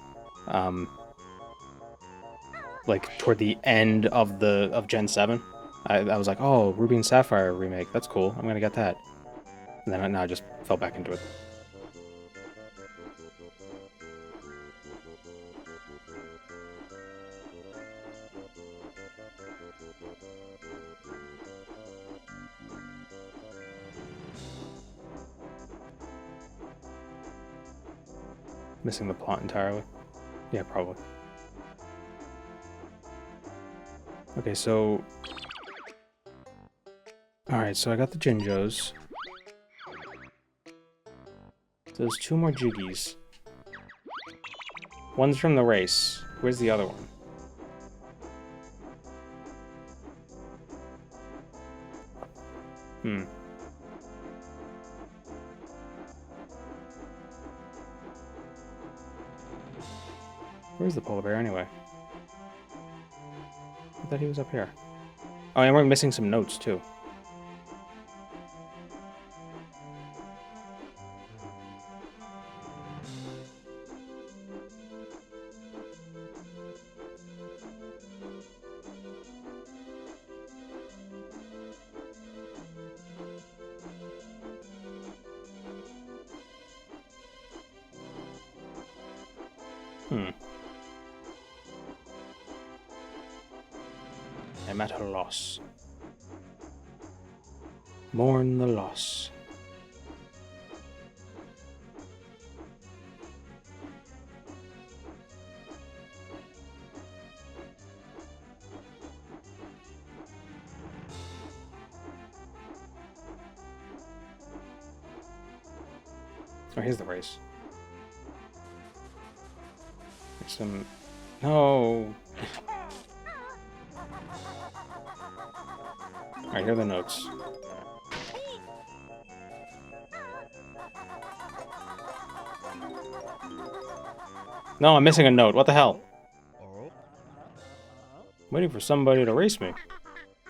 like toward the end of Gen 7. I was like, oh, Ruby and Sapphire remake. That's cool. I'm gonna get that. And then now I just fell back into it. Missing the plot entirely. Yeah, probably. Okay, so... Alright, so I got the Jinjos. There's 2 more Jiggies. One's from the race. Where's the other one? Where's the polar bear anyway? I thought he was up here. Oh, and we're missing some notes too. I'm at a loss. Mourn the loss. Oh, here's the race. There's some... No! Alright, here are the notes. No, I'm missing a note. What the hell? Waiting for somebody to race me.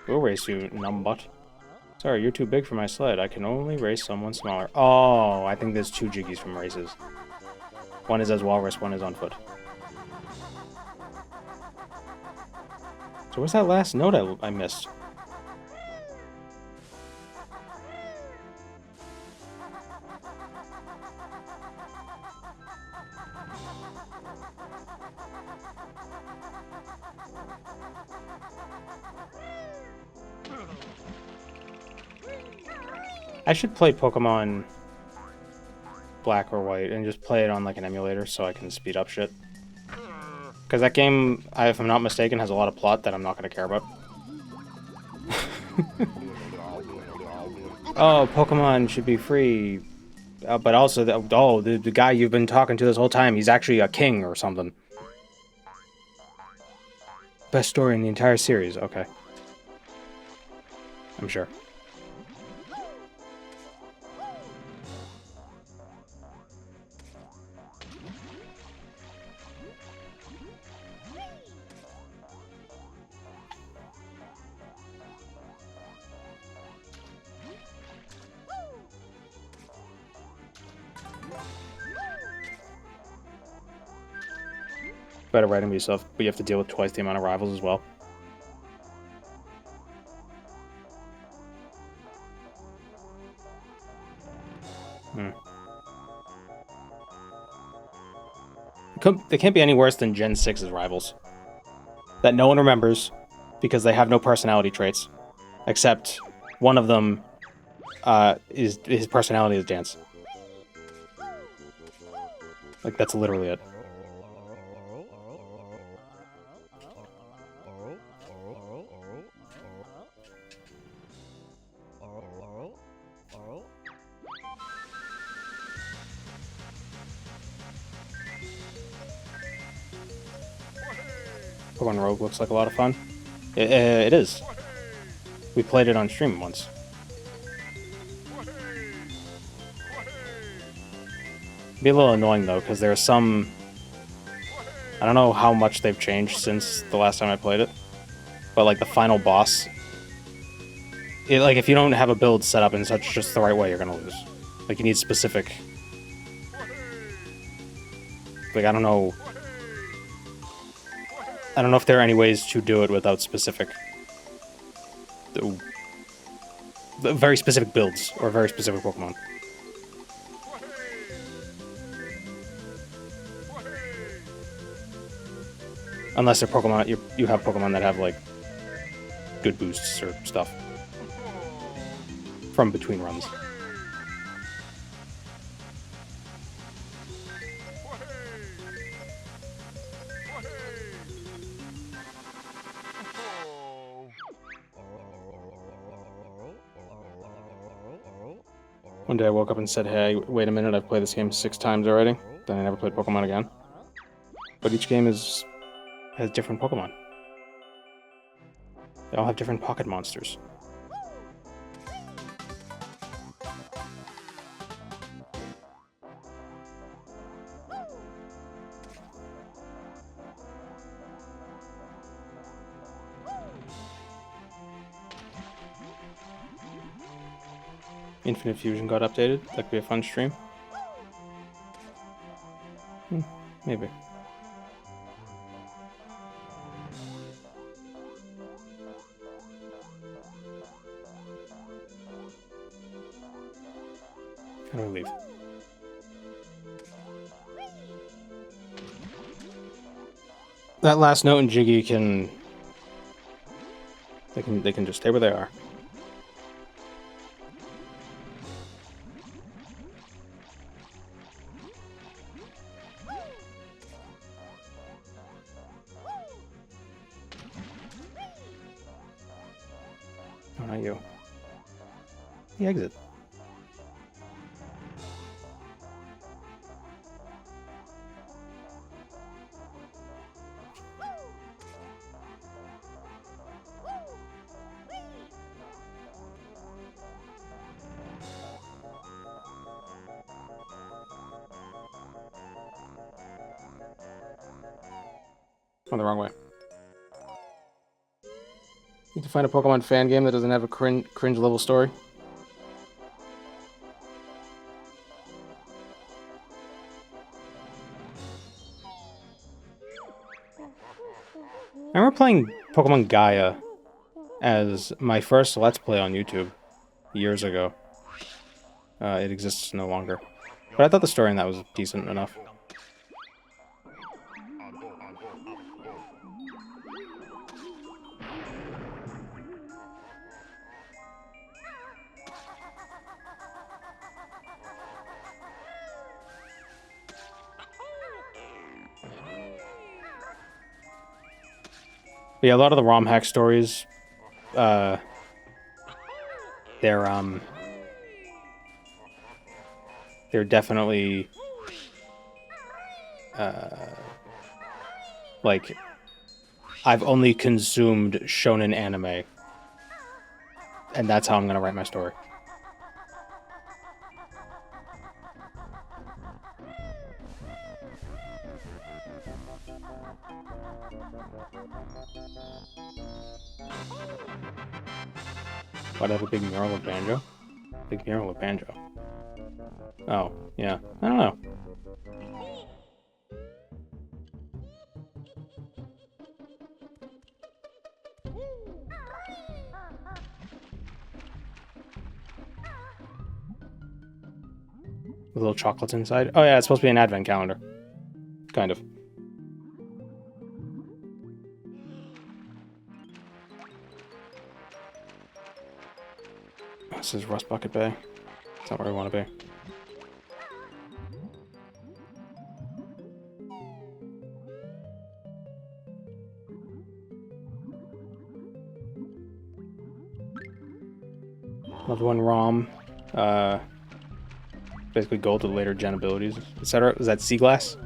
We'll race you, numbut. Sorry, you're too big for my sled. I can only race someone smaller. Oh, I think there's 2 Jiggies from races. One is as walrus, one is on foot. So where's that last note I missed? I should play Pokemon Black or White and just play it on like an emulator so I can speed up shit. Because that game, if I'm not mistaken, has a lot of plot that I'm not going to care about. Oh, Pokemon should be free. But also, the guy you've been talking to this whole time, he's actually a king or something. Best story in the entire series, okay. I'm sure. Better writing yourself, but you have to deal with twice the amount of rivals as well. They can't be any worse than Gen 6's rivals. That no one remembers, because they have no personality traits. Except, one of them, his personality is dance. Like, that's literally it. Pokemon Rogue looks like a lot of fun. It is. We played it on stream once. Be a little annoying though, because there's some... I don't know how much they've changed since the last time I played it. But like the final boss... like if you don't have a build set up in such just the right way, you're gonna lose. Like you need specific... Like I don't know... I don't know if there are any ways to do it without specific... the very specific builds, or very specific Pokemon. Unless they're Pokemon, you have Pokemon that have, like, good boosts or stuff. From between runs. One day I woke up and said, hey, wait a minute, I've played this game 6 times already. Then I never played Pokemon again. But each game has different Pokemon. They all have different pocket monsters. Infinite Fusion got updated. That could be a fun stream. Maybe. How do we leave? That last note in Jiggy can... They can just stay where they are. Oh, not you. The exit. On the wrong way. Need to find a Pokemon fan game that doesn't have a cringe level story. I remember playing Pokemon Gaia as my first Let's Play on YouTube years ago. It exists no longer. But I thought the story in that was decent enough. But yeah, a lot of the ROM hack stories, they're definitely, like, I've only consumed shonen anime, and that's how I'm gonna write my story. Why'd I have a big mural of Banjo? Big mural of Banjo. Oh, yeah. I don't know. With little chocolates inside. Oh yeah, it's supposed to be an advent calendar. Kind of. This is Rust Bucket Bay. It's not where we want to be. Level 1 ROM. Basically gold with later gen abilities, etc. Is that Sea Glass?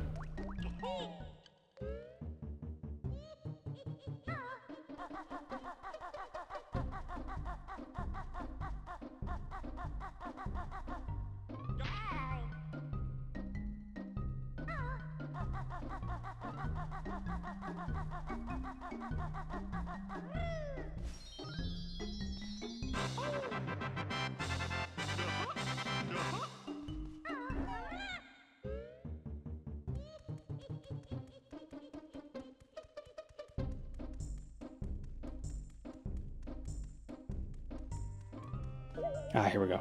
Ah, here we go.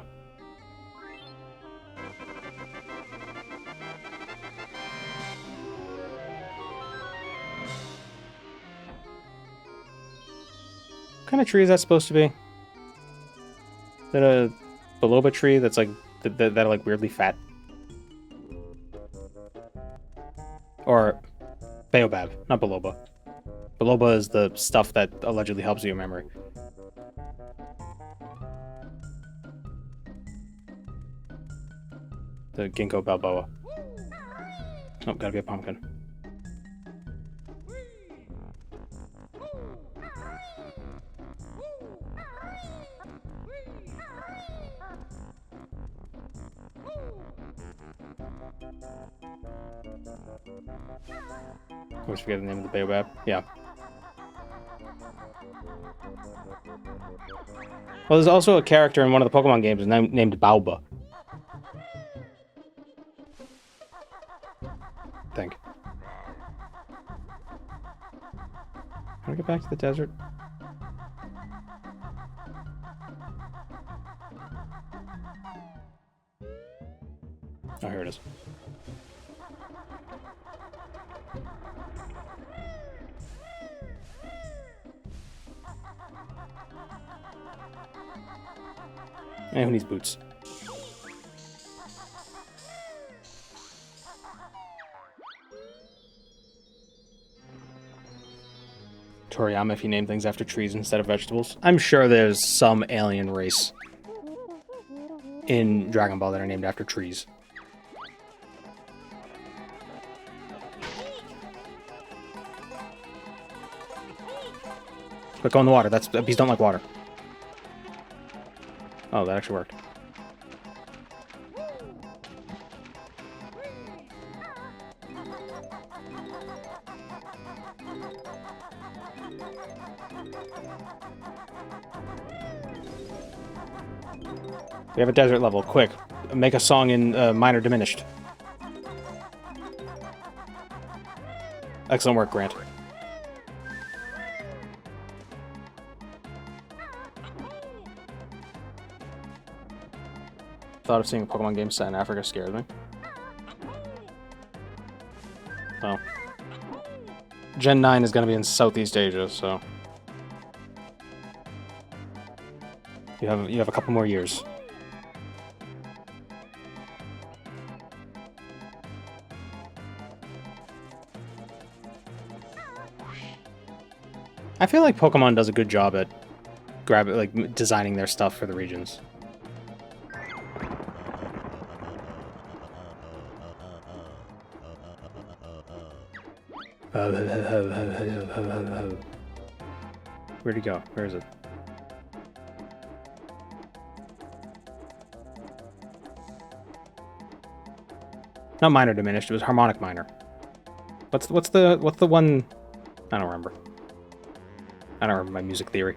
What kind of tree is that supposed to be? Is that a biloba tree that's like that are like weirdly fat? Or baobab, not biloba. Biloba is the stuff that allegedly helps you in memory. The ginkgo balboa. Oh, gotta be a pumpkin. Always forget the name of the baobab. Yeah. Well, there's also a character in one of the Pokemon games named Baoba. I think. How do I get back to the desert? Oh, here it is. And who needs boots? Toriyama, if you name things after trees instead of vegetables. I'm sure there's some alien race in Dragon Ball that are named after trees. Quick, go in the water. Bees don't like water. Oh, that actually worked. We have a desert level. Quick, make a song in minor diminished. Excellent work, Grant. Thought of seeing a Pokemon game set in Africa scared me. Well, Gen 9 is going to be in Southeast Asia, so you have a couple more years. I feel like Pokemon does a good job at designing their stuff for the regions. Where'd he go? Where is it? Not minor diminished, it was harmonic minor. What's the one? I don't remember. I don't remember my music theory.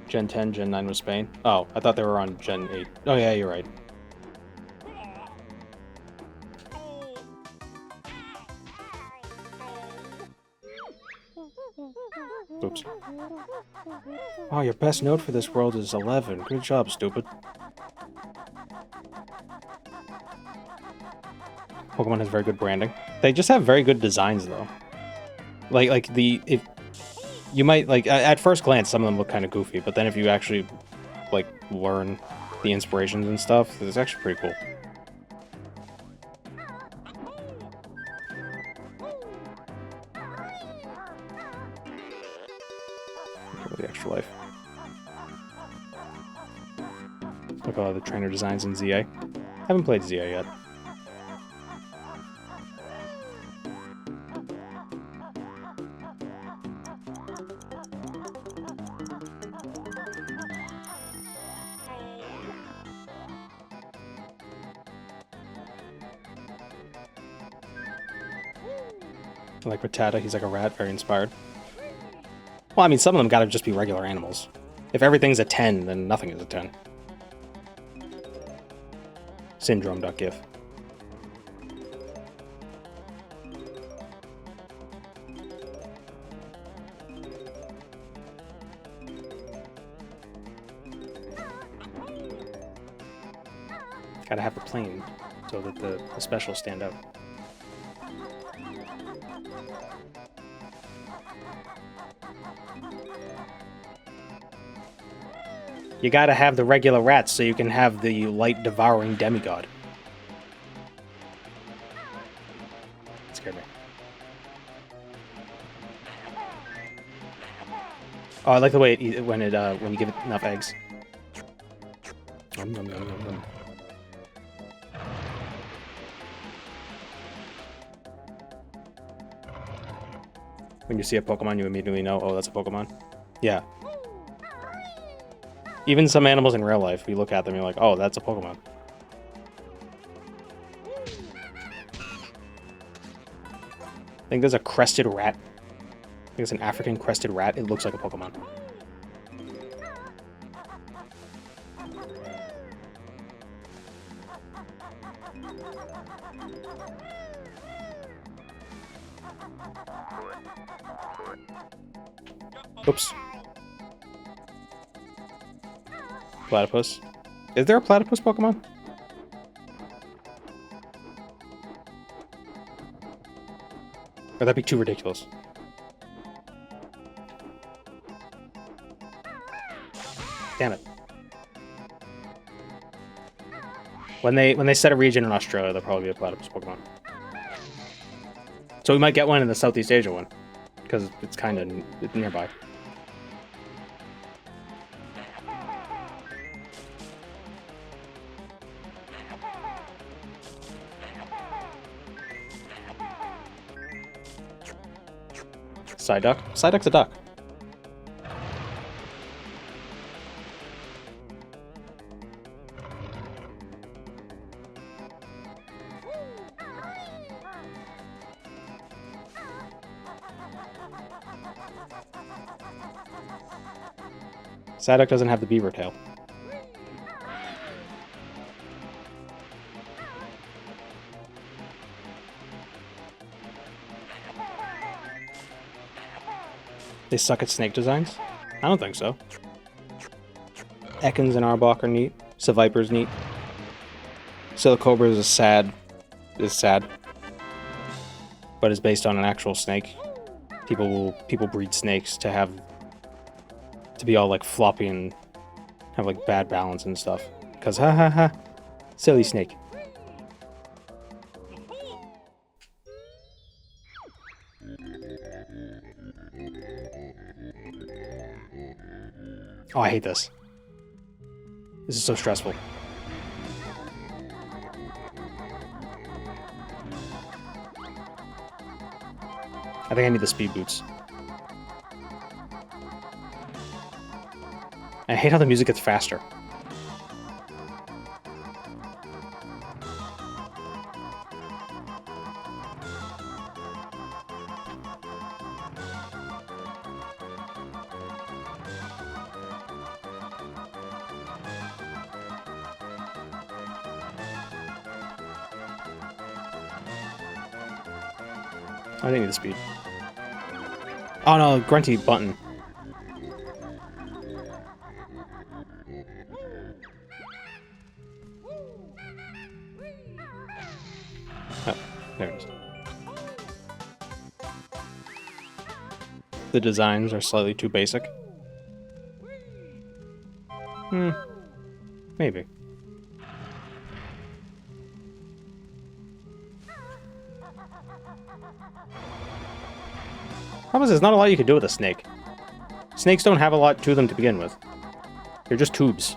Gen 10, Gen 9 was Spain. Oh, I thought they were on Gen 8. Oh yeah, you're right. Oops. Oh, your best note for this world is 11. Good job, stupid. Pokemon has very good branding. They just have very good designs, though. You might, at first glance, some of them look kind of goofy, but then if you actually, learn the inspirations and stuff, it's actually pretty cool. Give it the extra life. Look at all the trainer designs in ZA. Haven't played ZA yet. Like Rattata, he's like a rat, very inspired. Well, I mean, some of them gotta just be regular animals. If everything's a 10, then nothing is a 10. Syndrome.gif. Gotta have the plain so that the specials stand out. You gotta have the regular rats so you can have the light devouring demigod. That scared me. Oh, I like the way it when you give it enough eggs. Nom, nom, nom, nom, nom. When you see a Pokemon, you immediately know, oh, that's a Pokemon. Yeah. Even some animals in real life, you look at them, you're like, oh, that's a Pokemon. I think there's a crested rat. I think it's an African crested rat. It looks like a Pokemon. Oops. Platypus. Is there a platypus Pokemon? Or that'd be too ridiculous. Damn it. When they set a region in Australia, there'll probably be a platypus Pokemon. So we might get one in the Southeast Asia one, because it's kind of nearby. Psyduck? Psyduck's a duck. Psyduck doesn't have the beaver tail. They suck at snake designs? I don't think so. Ekans and Arbok are neat. Seviper's neat. Silicobra is sad. But is based on an actual snake. People breed snakes to be all like floppy and have like bad balance and stuff. Cause ha ha ha. Silly snake. Oh, I hate this. This is so stressful. I think I need the speed boots. I hate how the music gets faster. I didn't need the speed. Oh no, Grunty button. Oh, there it is. The designs are slightly too basic. Maybe. Problem is, there's not a lot you can do with a snake. Snakes don't have a lot to them to begin with. They're just tubes.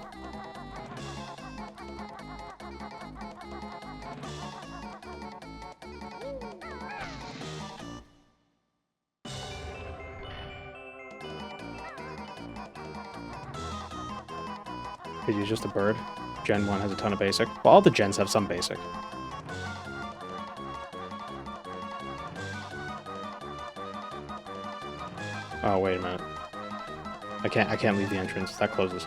Because he's just a bird. Gen 1 has a ton of basic. Well, all the gens have some basic. Oh, wait a minute. I can't leave the entrance. That closes.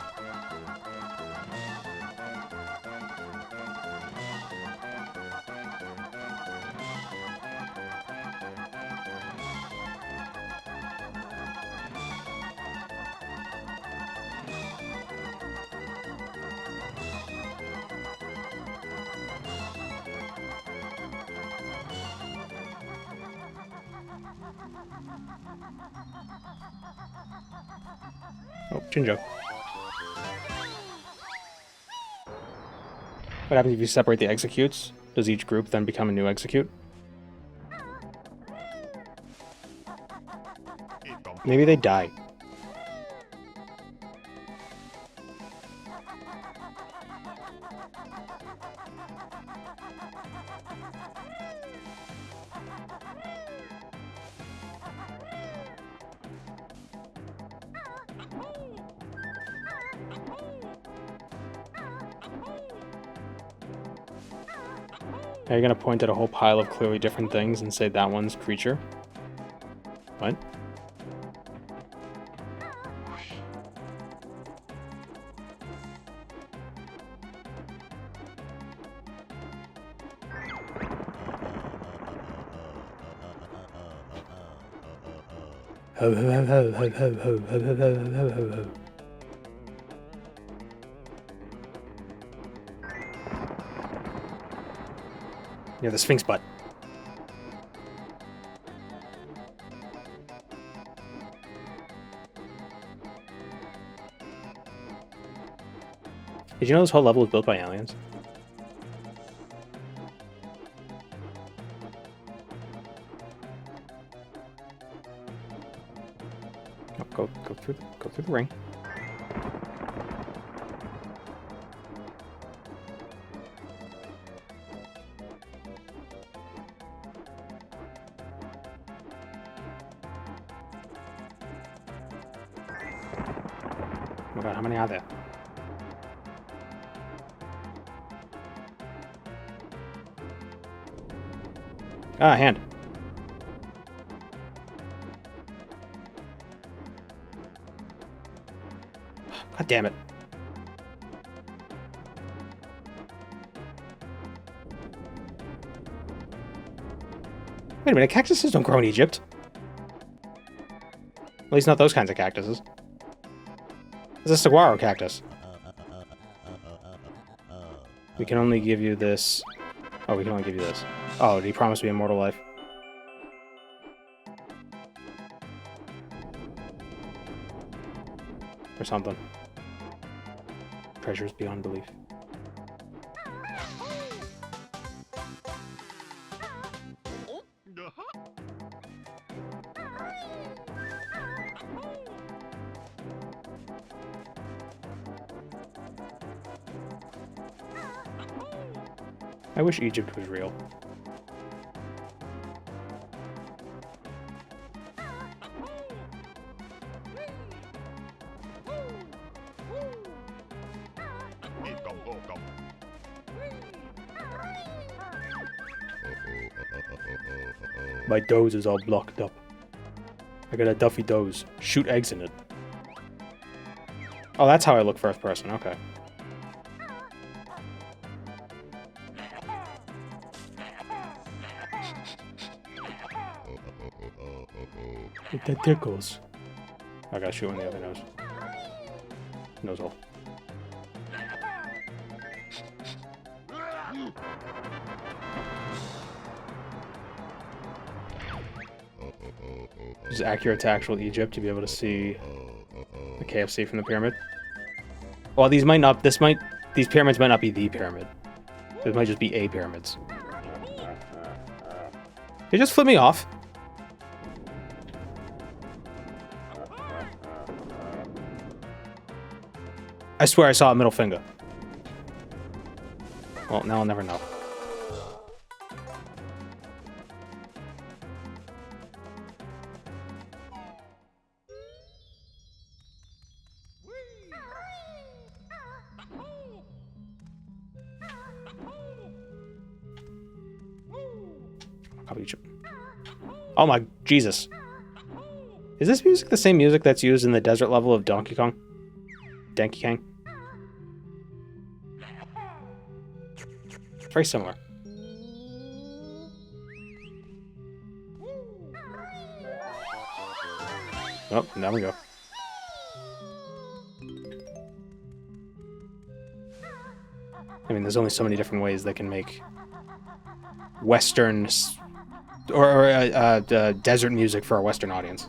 Oh, Jinjo. What happens if you separate the executes? Does each group then become a new execute? Maybe they die. Are you gonna point at a whole pile of clearly different things and say that one's creature? What? Ho ho ho ho ho ho ho ho ho ho ho ho. Yeah, the Sphinx butt. Did you know this whole level was built by aliens? Oh, go through the ring. Oh my god, how many are there? Ah, hand. God damn it. Wait a minute, cactuses don't grow in Egypt. At least not those kinds of cactuses. It's a saguaro cactus. We can only give you this. Oh, we can only give you this. Oh, did he promise me immortal life? Or something. Treasures beyond belief. I wish Egypt was real. My doze is all blocked up. I got a Duffy doze. Shoot eggs in it. Oh, that's how I look first person. Okay. That tickles. I gotta shoot in the other nose. Nose hole. This is accurate to actual Egypt to be able to see the KFC from the pyramid. Well, these pyramids might not be the pyramid. These might just be a pyramids. You just flip me off. I swear I saw a middle finger. Well, now I'll never know. Oh my Jesus. Is this music the same music that's used in the desert level of Donkey Kong? Donkey Kong? Very similar. Oh, down we go. I mean, there's only so many different ways they can make Western or desert music for a Western audience.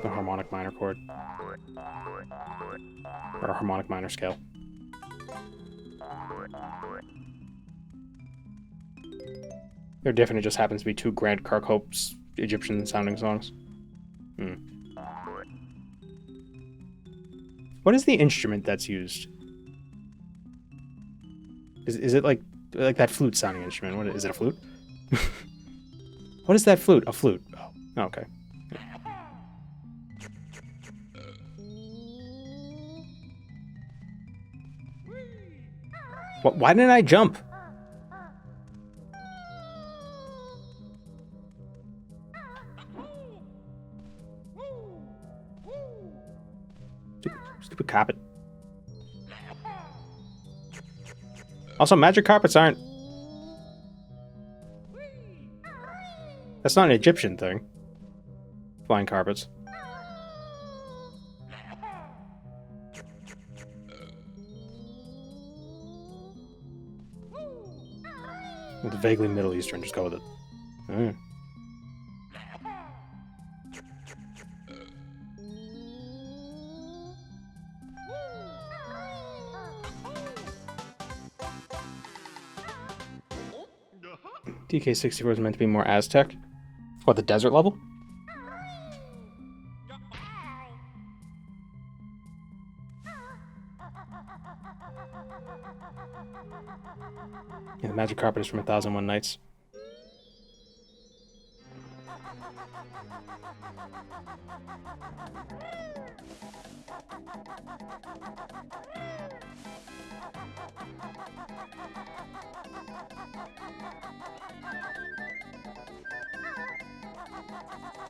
A harmonic minor chord. Or a harmonic minor scale. They're different, it just happens to be two Grant Kirkhope's Egyptian sounding songs. What is the instrument that's used? Is it like that flute sounding instrument? What is it, a flute? What is that flute? A flute. Oh, okay. What, why didn't I jump? Stupid carpet. Also, magic carpets aren't... That's not an Egyptian thing. Flying carpets. It's vaguely Middle Eastern, just go with it. DK64 is meant to be more Aztec. What, the desert level? Yeah, the magic carpet is from 1001 Nights.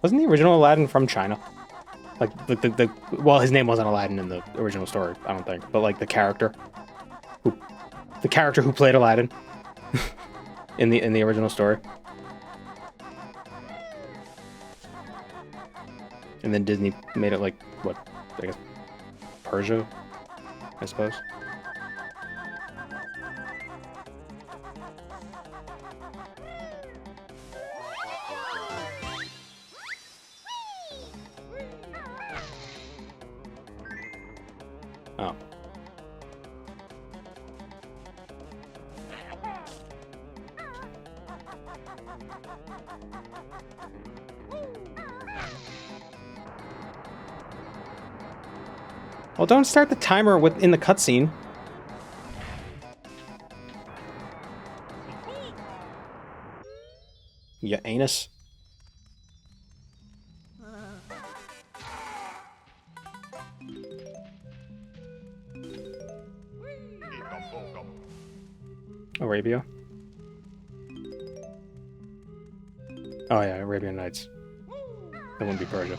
Wasn't the original Aladdin from China? Like well, his name wasn't Aladdin in the original story, I don't think, but like the character who played Aladdin in the original story. And then Disney made it like what, I guess Persia, I suppose. Oh. Well, don't start the timer in the cutscene. You anus. Arabia? Oh yeah, Arabian Nights. That wouldn't be Persia.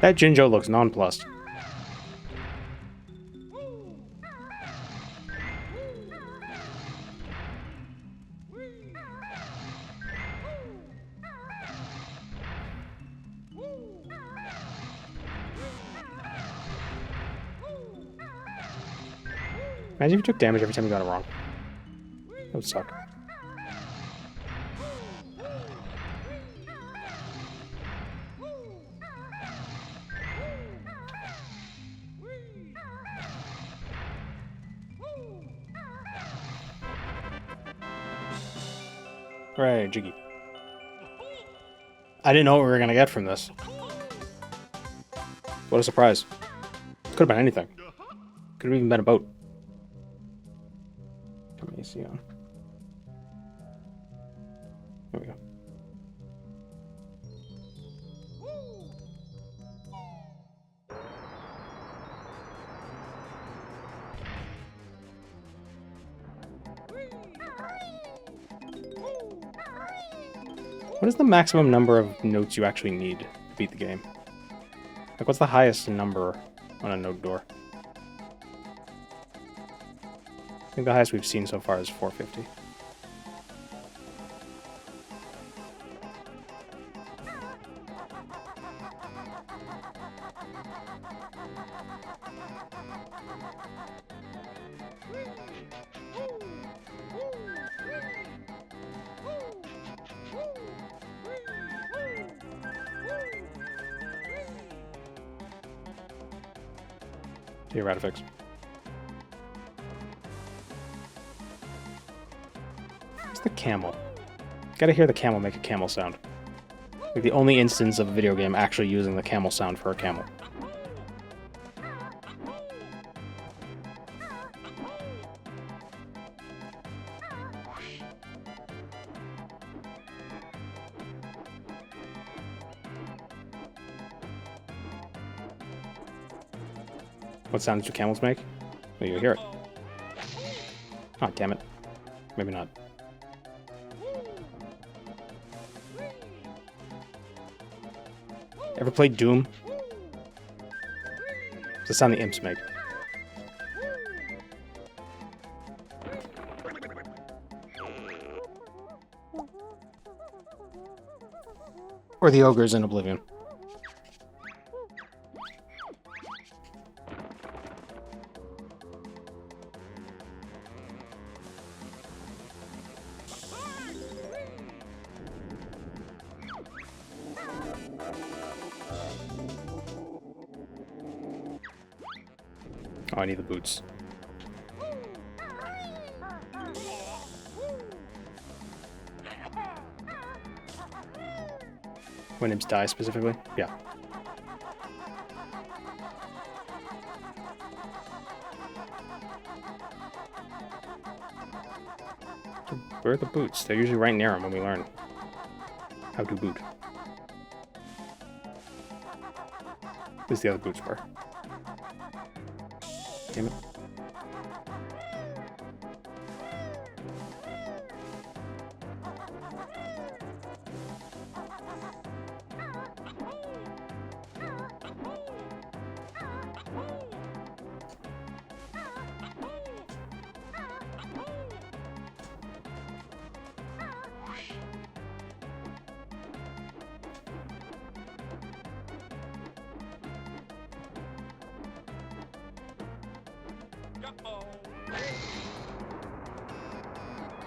That Jinjo looks nonplussed. Imagine if you took damage every time you got it wrong. That would suck. Right, Jiggy. I didn't know what we were gonna get from this. What a surprise. Could have been anything. Could have even been a boat. Turn my AC on. There we go. What is the maximum number of notes you actually need to beat the game? Like, what's the highest number on a note door? I think the highest we've seen so far is 450. Here, Radifix. It's the camel. Gotta hear the camel make a camel sound. Like the only instance of a video game actually using the camel sound for a camel. What sounds do camels make? Well, you hear it. Oh, damn it. Maybe not. Ever played Doom? It's the sound the imps make. Or the ogres in Oblivion. Oh, I need the boots. When imps die specifically? Yeah. Where are the boots? They're usually right near them when we learn how to boot. At least the other boots were. Damn it.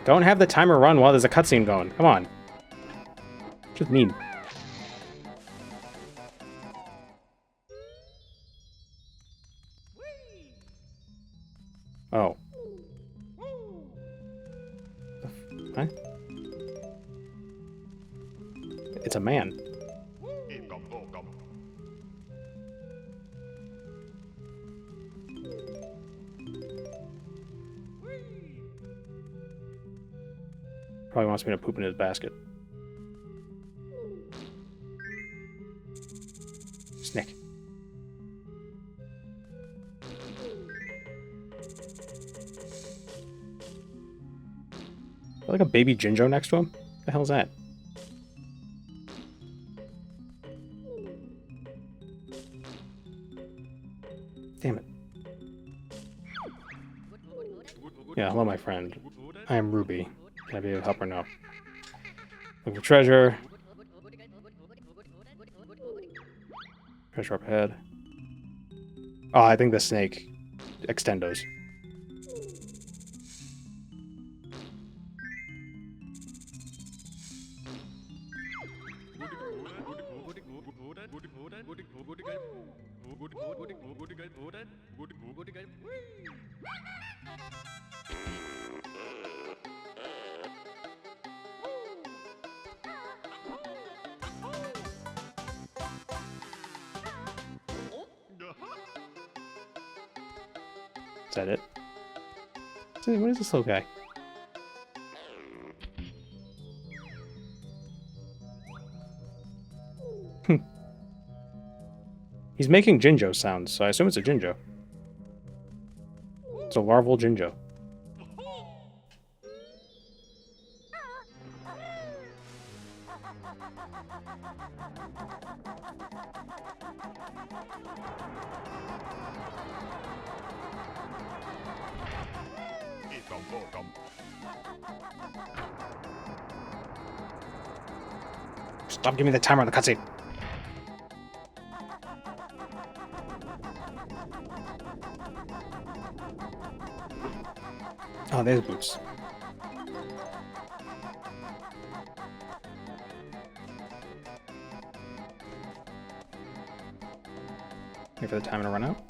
Don't have the timer run while there's a cutscene going. Come on. Just mean. Oh. Huh? It's a man. Probably wants me to poop in his basket. Snick. Like a baby Jinjo next to him? What the hell is that? Damn it. Yeah, hello my friend. I am Ruby. Can I be able to help or no? Look for treasure. Treasure up ahead. Oh, I think the snake extendos. Is that it? What is this little guy? He's making Jinjo sounds, so I assume it's a Jinjo. It's a larval Jinjo. Stop giving me the timer on the cutscene. Oh, there's boots. Wait for the timer to run out.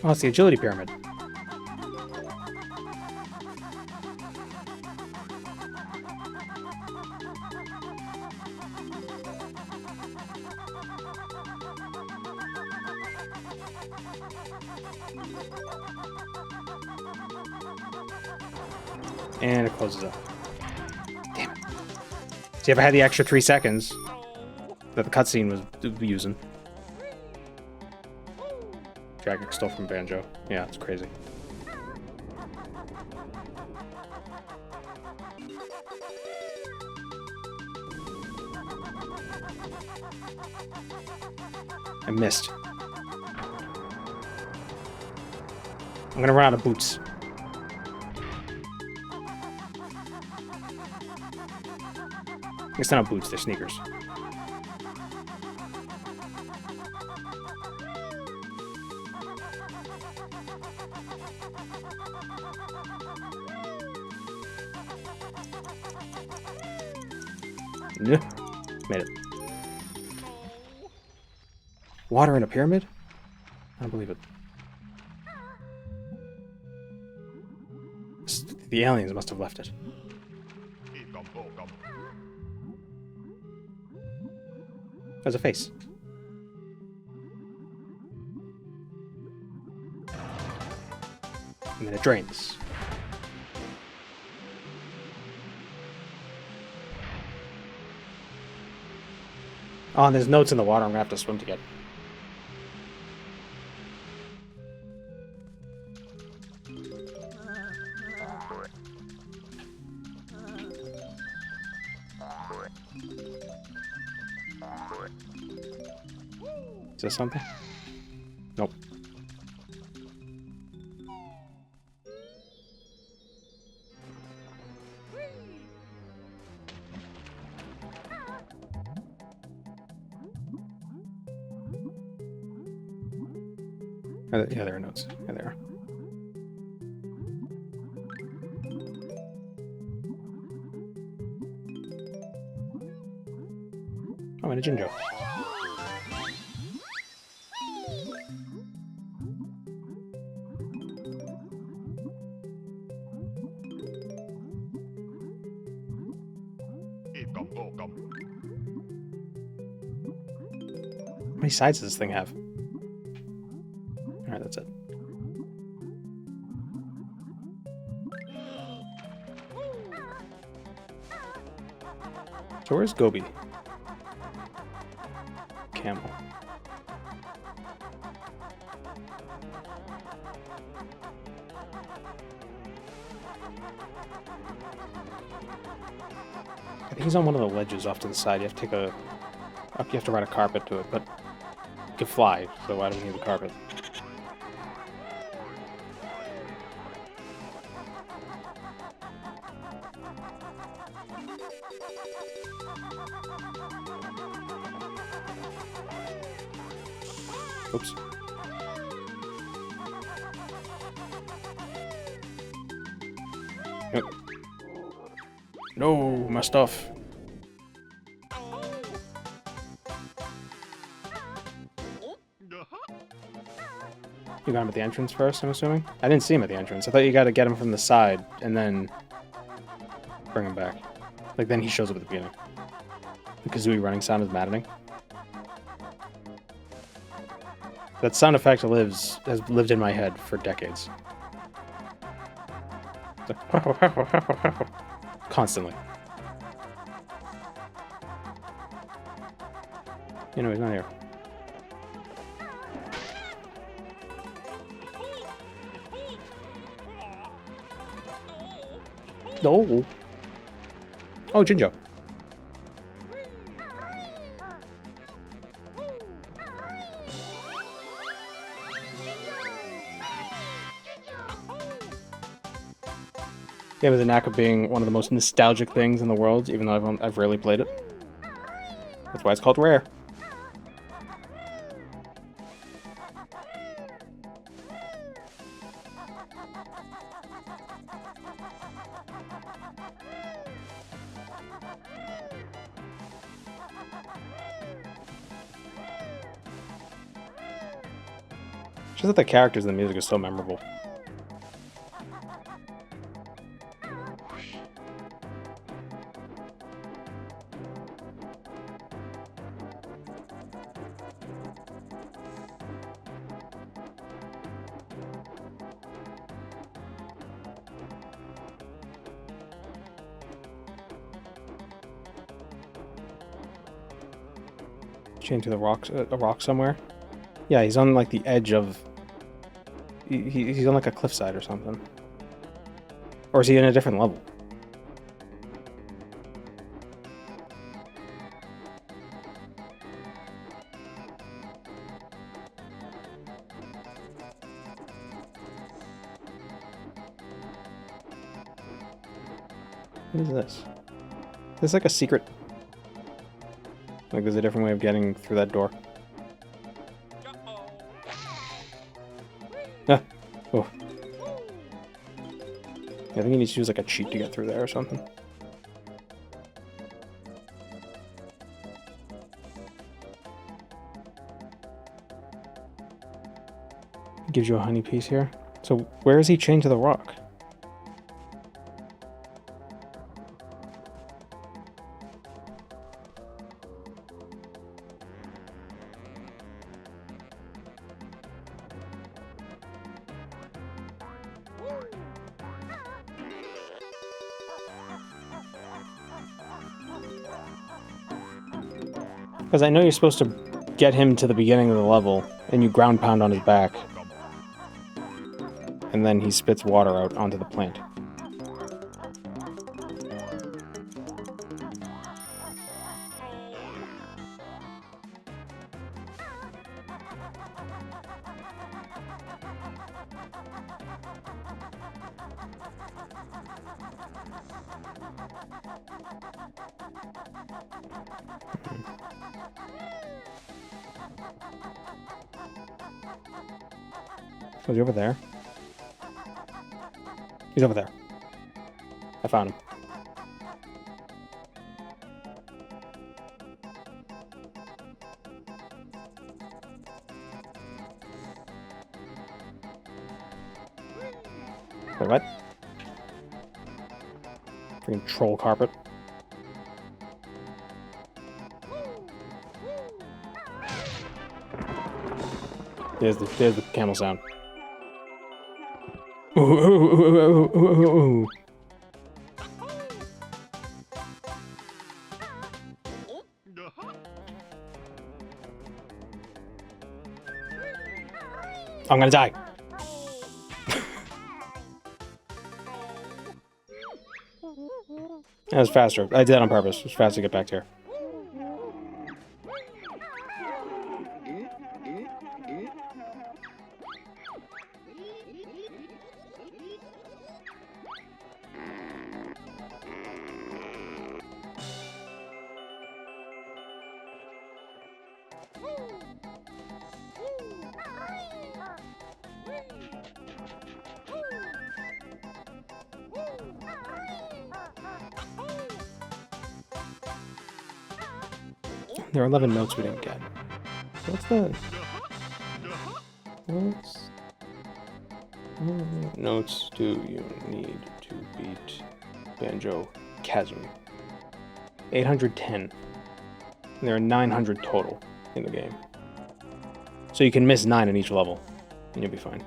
Oh, it's the agility pyramid. And it closes up. Damn it. See, if I had the extra 3 seconds that the cutscene was using. Jacket stole from Banjo. Yeah, it's crazy. I missed. I'm gonna run out of boots. It's not boots, they're sneakers. Yeah, made it. Water in a pyramid? I don't believe it. The aliens must have left it. There's a face. And then it drains. Oh, and there's notes in the water I'm gonna have to swim to get. Is this something? Nope. Yeah, there are notes. Yeah, there are. Oh, and a Jinjo. How many sides does this thing have? Alright, that's it. So where's Gobi? Camel. I think he's on one of the ledges off to the side. You have to take a... You have to ride a carpet to it, but you can fly, so why do we need a carpet? Oops. Yep. No, my stuff. You got him at the entrance first, I'm assuming? I didn't see him at the entrance. I thought you gotta get him from the side and then bring him back. Like, then he shows up at the beginning. The Kazooie running sound is maddening. That sound effect has lived in my head for decades. It's like, constantly. You know, he's not here. No. Oh, Jinjo. Game has a knack of being one of the most nostalgic things in the world, even though I've rarely played it. That's why it's called rare. Just that the characters and the music is so memorable. Chained to the rocks, a rock somewhere. Yeah, he's on like the edge of. He's on like a cliffside or something. Or is he in a different level? What is this? This is like a secret. Like there's a different way of getting through that door. Ah. Oh. I think you need to use like a cheat to get through there or something. Gives you a honey piece here. So where is he chained to the rock? Because I know you're supposed to get him to the beginning of the level, and you ground pound on his back. And then he spits water out onto the plant. Was he over there? He's over there. I found him. Wait, what? Freaking troll carpet. There's the camel sound. Ooh, ooh, ooh, ooh, ooh, ooh, ooh. I'm gonna die. That was faster. I did that on purpose. It was fast to get back here. There are 11 notes we didn't get. What's the... What notes do you need to beat Banjo Kazooie? 810. And there are 900 total in the game. So you can miss 9 in each level, and you'll be fine.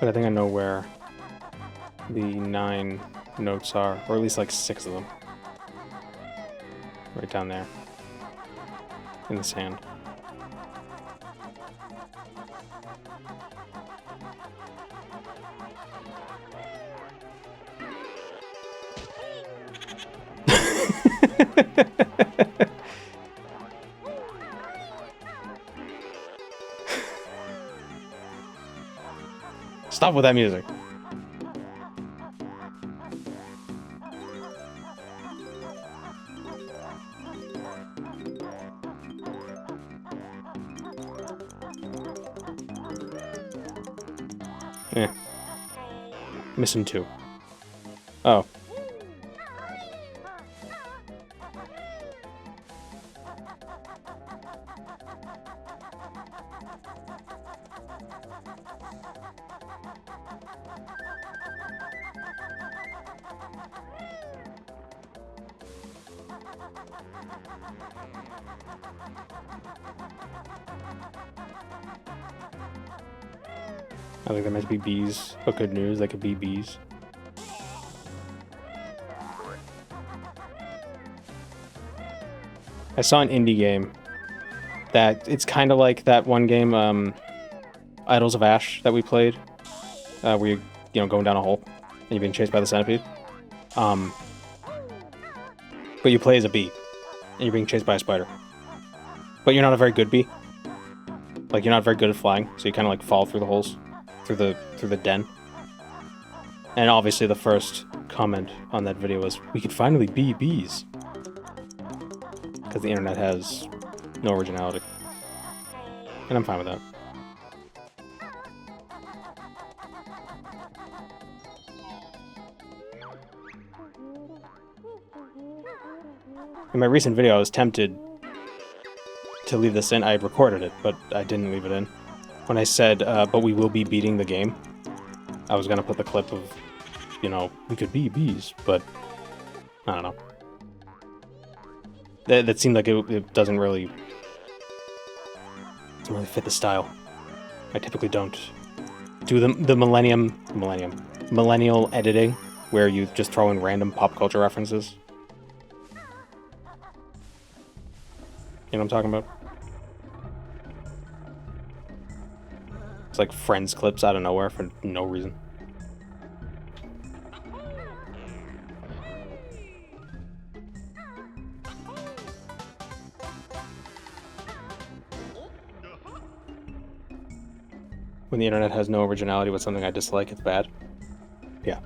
But I think I know where the 9 notes are, or at least like 6 of them. Right down there. In the sand. Stop with that music. Eh. Missing 2. Oh. I think there might be bees, but good news, they could be bees. I saw an indie game that it's kind of like that one game, Idols of Ash, that we played, where you're, going down a hole and you're being chased by the centipede. But you play as a bee and you're being chased by a spider. But you're not a very good bee. Like, you're not very good at flying, so you kind of like fall through the holes. Through the den. And obviously the first comment on that video was, we could finally be bees. Because the internet has no originality. And I'm fine with that. In my recent video, I was tempted to leave this in. I had recorded it, but I didn't leave it in. When I said, but we will be beating the game, I was gonna put the clip of, we could be bees, but I don't know. That seemed like it doesn't really fit the style. I typically don't do the millennial editing, where you just throw in random pop culture references. You know what I'm talking about? It's like Friends clips out of nowhere for no reason. When the internet has no originality with something I dislike, it's bad. Yeah.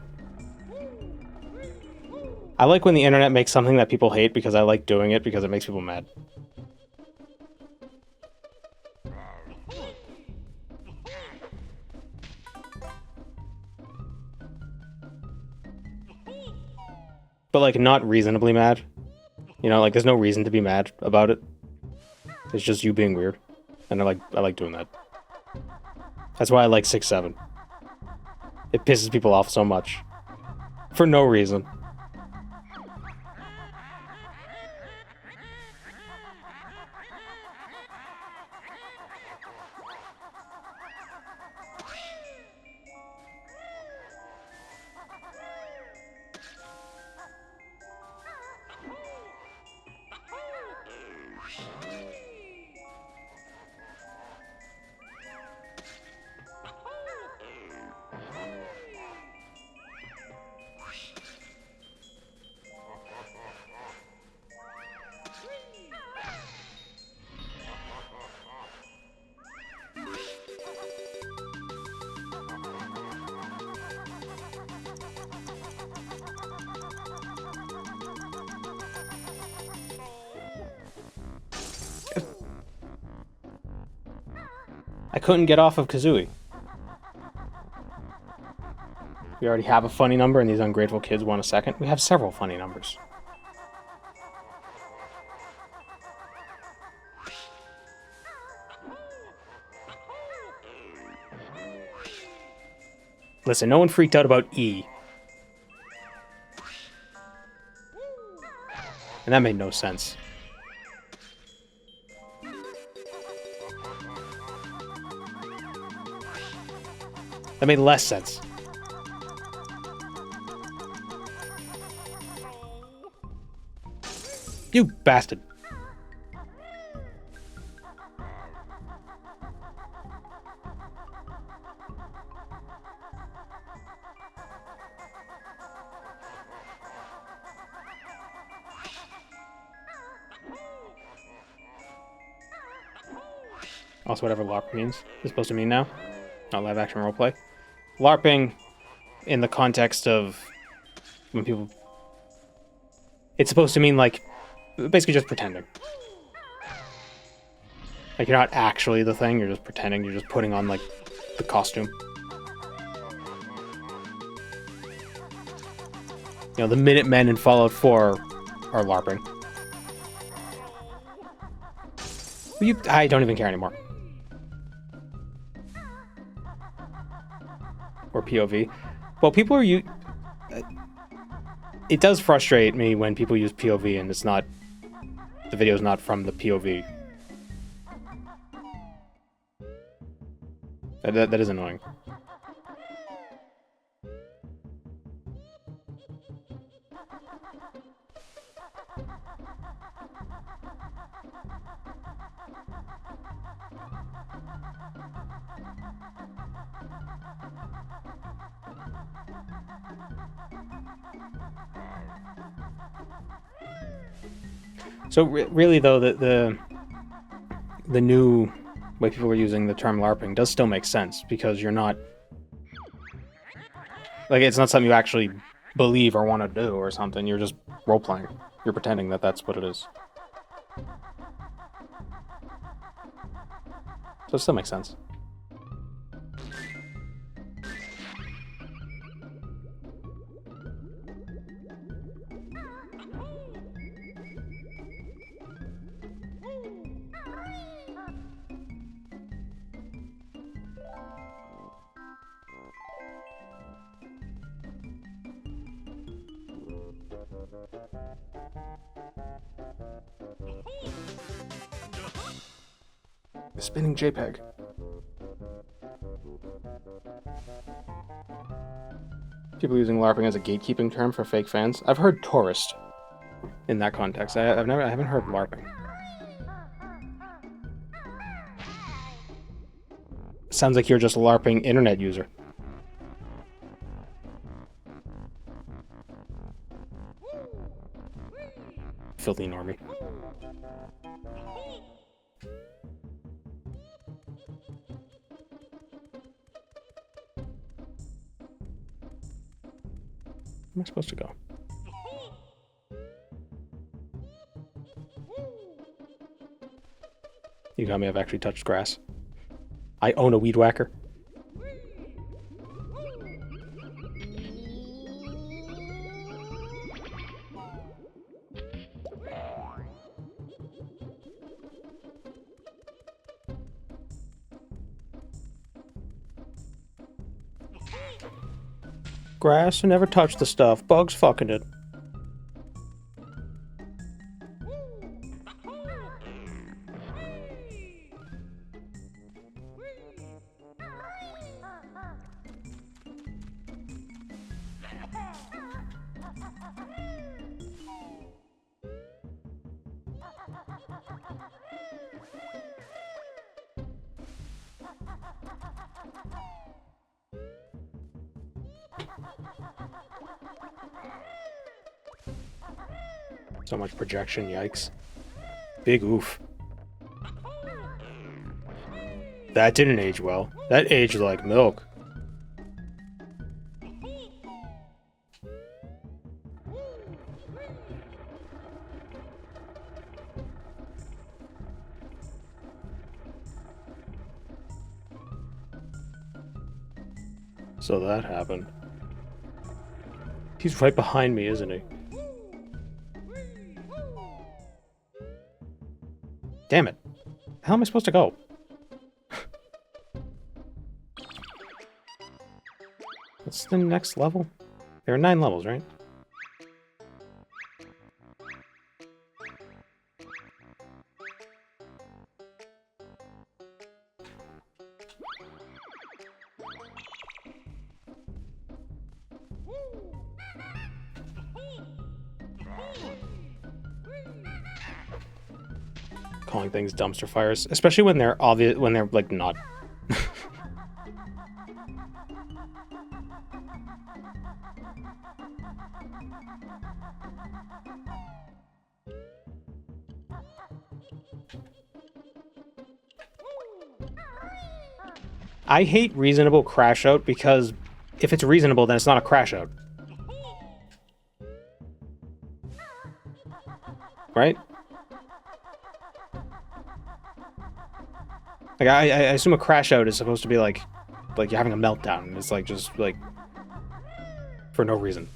I like when the internet makes something that people hate because I like doing it because it makes people mad. But, like, not reasonably mad. Like, there's no reason to be mad about it. It's just you being weird. And I like doing that. That's why I like 6-7. It pisses people off so much. For no reason. I couldn't get off of Kazooie. We already have a funny number and these ungrateful kids want a second. We have several funny numbers. Listen, no one freaked out about E. And that made no sense. That made less sense. You bastard. Also, whatever LARP means is supposed to mean now. Not live action roleplay. LARPing, in the context of when people... It's supposed to mean, like, basically just pretending. Like, you're not actually the thing, you're just pretending, you're just putting on, like, the costume. You know, the Minutemen in Fallout 4 are LARPing. I don't even care anymore. Or POV. Well, people are it does frustrate me when people use POV and it's not... The video's not from the POV. That is annoying. So really, though, the new way people are using the term LARPing does still make sense, because you're not... Like, it's not something you actually believe or want to do or something. You're just role-playing. You're pretending that that's what it is. So it still makes sense. Spinning JPEG. People using LARPing as a gatekeeping term for fake fans. I've heard tourist in that context. I haven't heard LARPing. Sounds like you're just a LARPing internet user. Filthy normie. Where am I supposed to go? You got me, I've actually touched grass. I own a weed whacker. Grass, never touch the stuff. Bugs fucking it. So much projection, yikes. Big oof. That didn't age well. That aged like milk. So that happened. He's right behind me, isn't he? Damn it. How am I supposed to go? What's the next level? There are 9 levels, right? calling things dumpster fires, especially when they're obvious, when they're like not. I hate reasonable crash out because if it's reasonable, then it's not a crash out. Right? Like, I assume a crash out is supposed to be like you're having a meltdown, and it's like just like for no reason.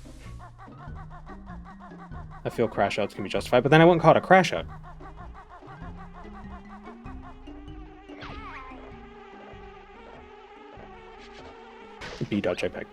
I feel crash outs can be justified, but then I wouldn't call it a crash out. B.jpg.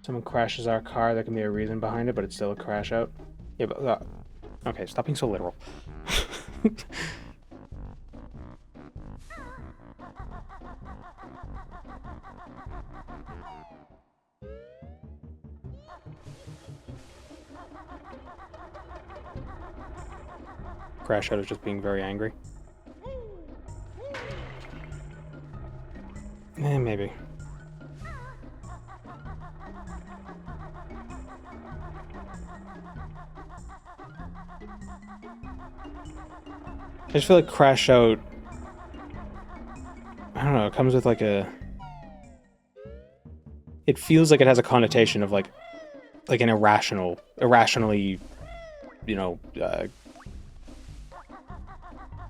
Someone crashes our car, there can be a reason behind it, but it's still a crash out. Yeah, but okay, stop being so literal. Crash out is just being very angry. Maybe. I just feel like crash out, I don't know, it comes with like a, it feels like it has a connotation of like an irrationally, you know,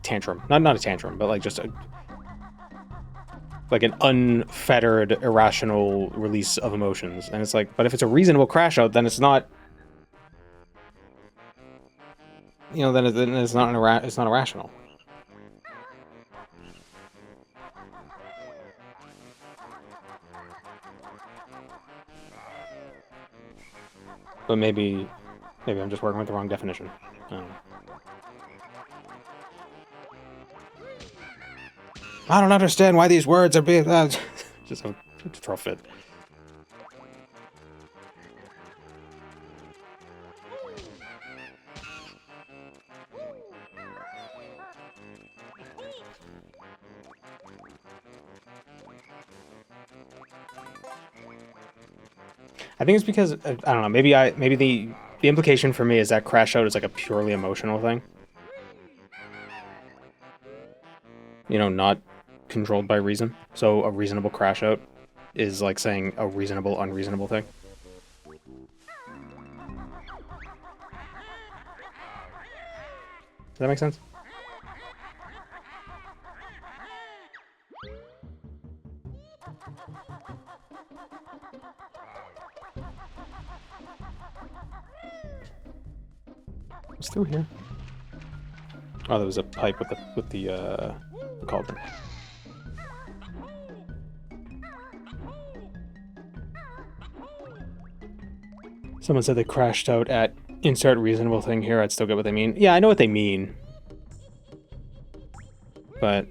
tantrum. Not a tantrum, but like just like an unfettered, irrational release of emotions. And it's like, but if it's a reasonable crash out, then it's not, you know, then it's not it's not irrational. But maybe I'm just working with the wrong definition. I don't understand why these words are being just a throw fit. I think it's because I don't know. Maybe the implication for me is that crash out is like a purely emotional thing. You know, not controlled by reason. So a reasonable crash out is like saying a reasonable, unreasonable thing. Does that make sense? It's through here. Oh, there was a pipe with the cauldron. Someone said they crashed out at insert reasonable thing here. I'd still get what they mean. Yeah, I know what they mean. But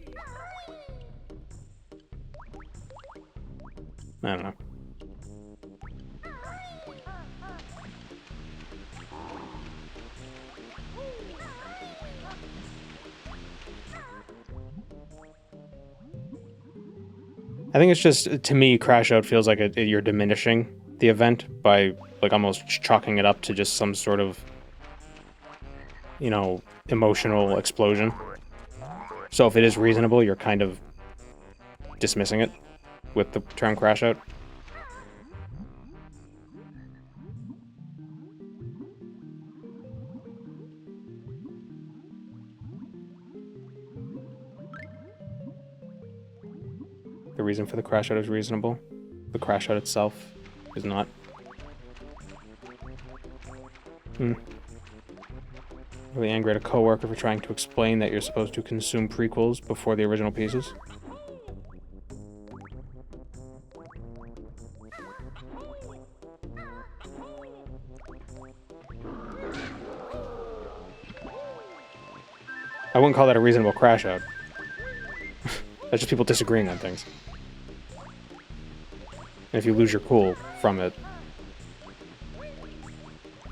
I don't know. I think it's just, to me, crash out feels like you're diminishing the event by like almost chalking it up to just some sort of, you know, emotional explosion. So if it is reasonable, you're kind of dismissing it with the term crash out. The reason for the crash out is reasonable. The crash out itself is not. Really angry at a coworker for trying to explain that you're supposed to consume prequels before the original pieces. I wouldn't call that a reasonable crash out. That's just people disagreeing on things. And if you lose your cool from it.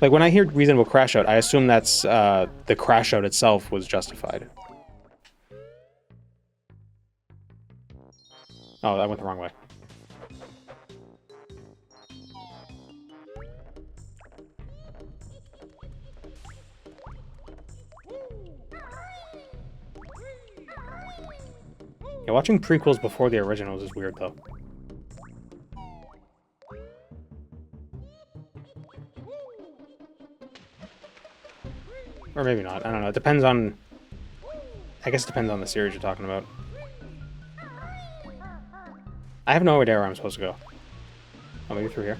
Like, when I hear reasonable crash out, I assume that's, the crash out itself was justified. Oh, that went the wrong way. Yeah, watching prequels before the originals is weird, though. Or maybe not. I don't know. It depends on... I guess it depends on the series you're talking about. I have no idea where I'm supposed to go. Oh, maybe through here.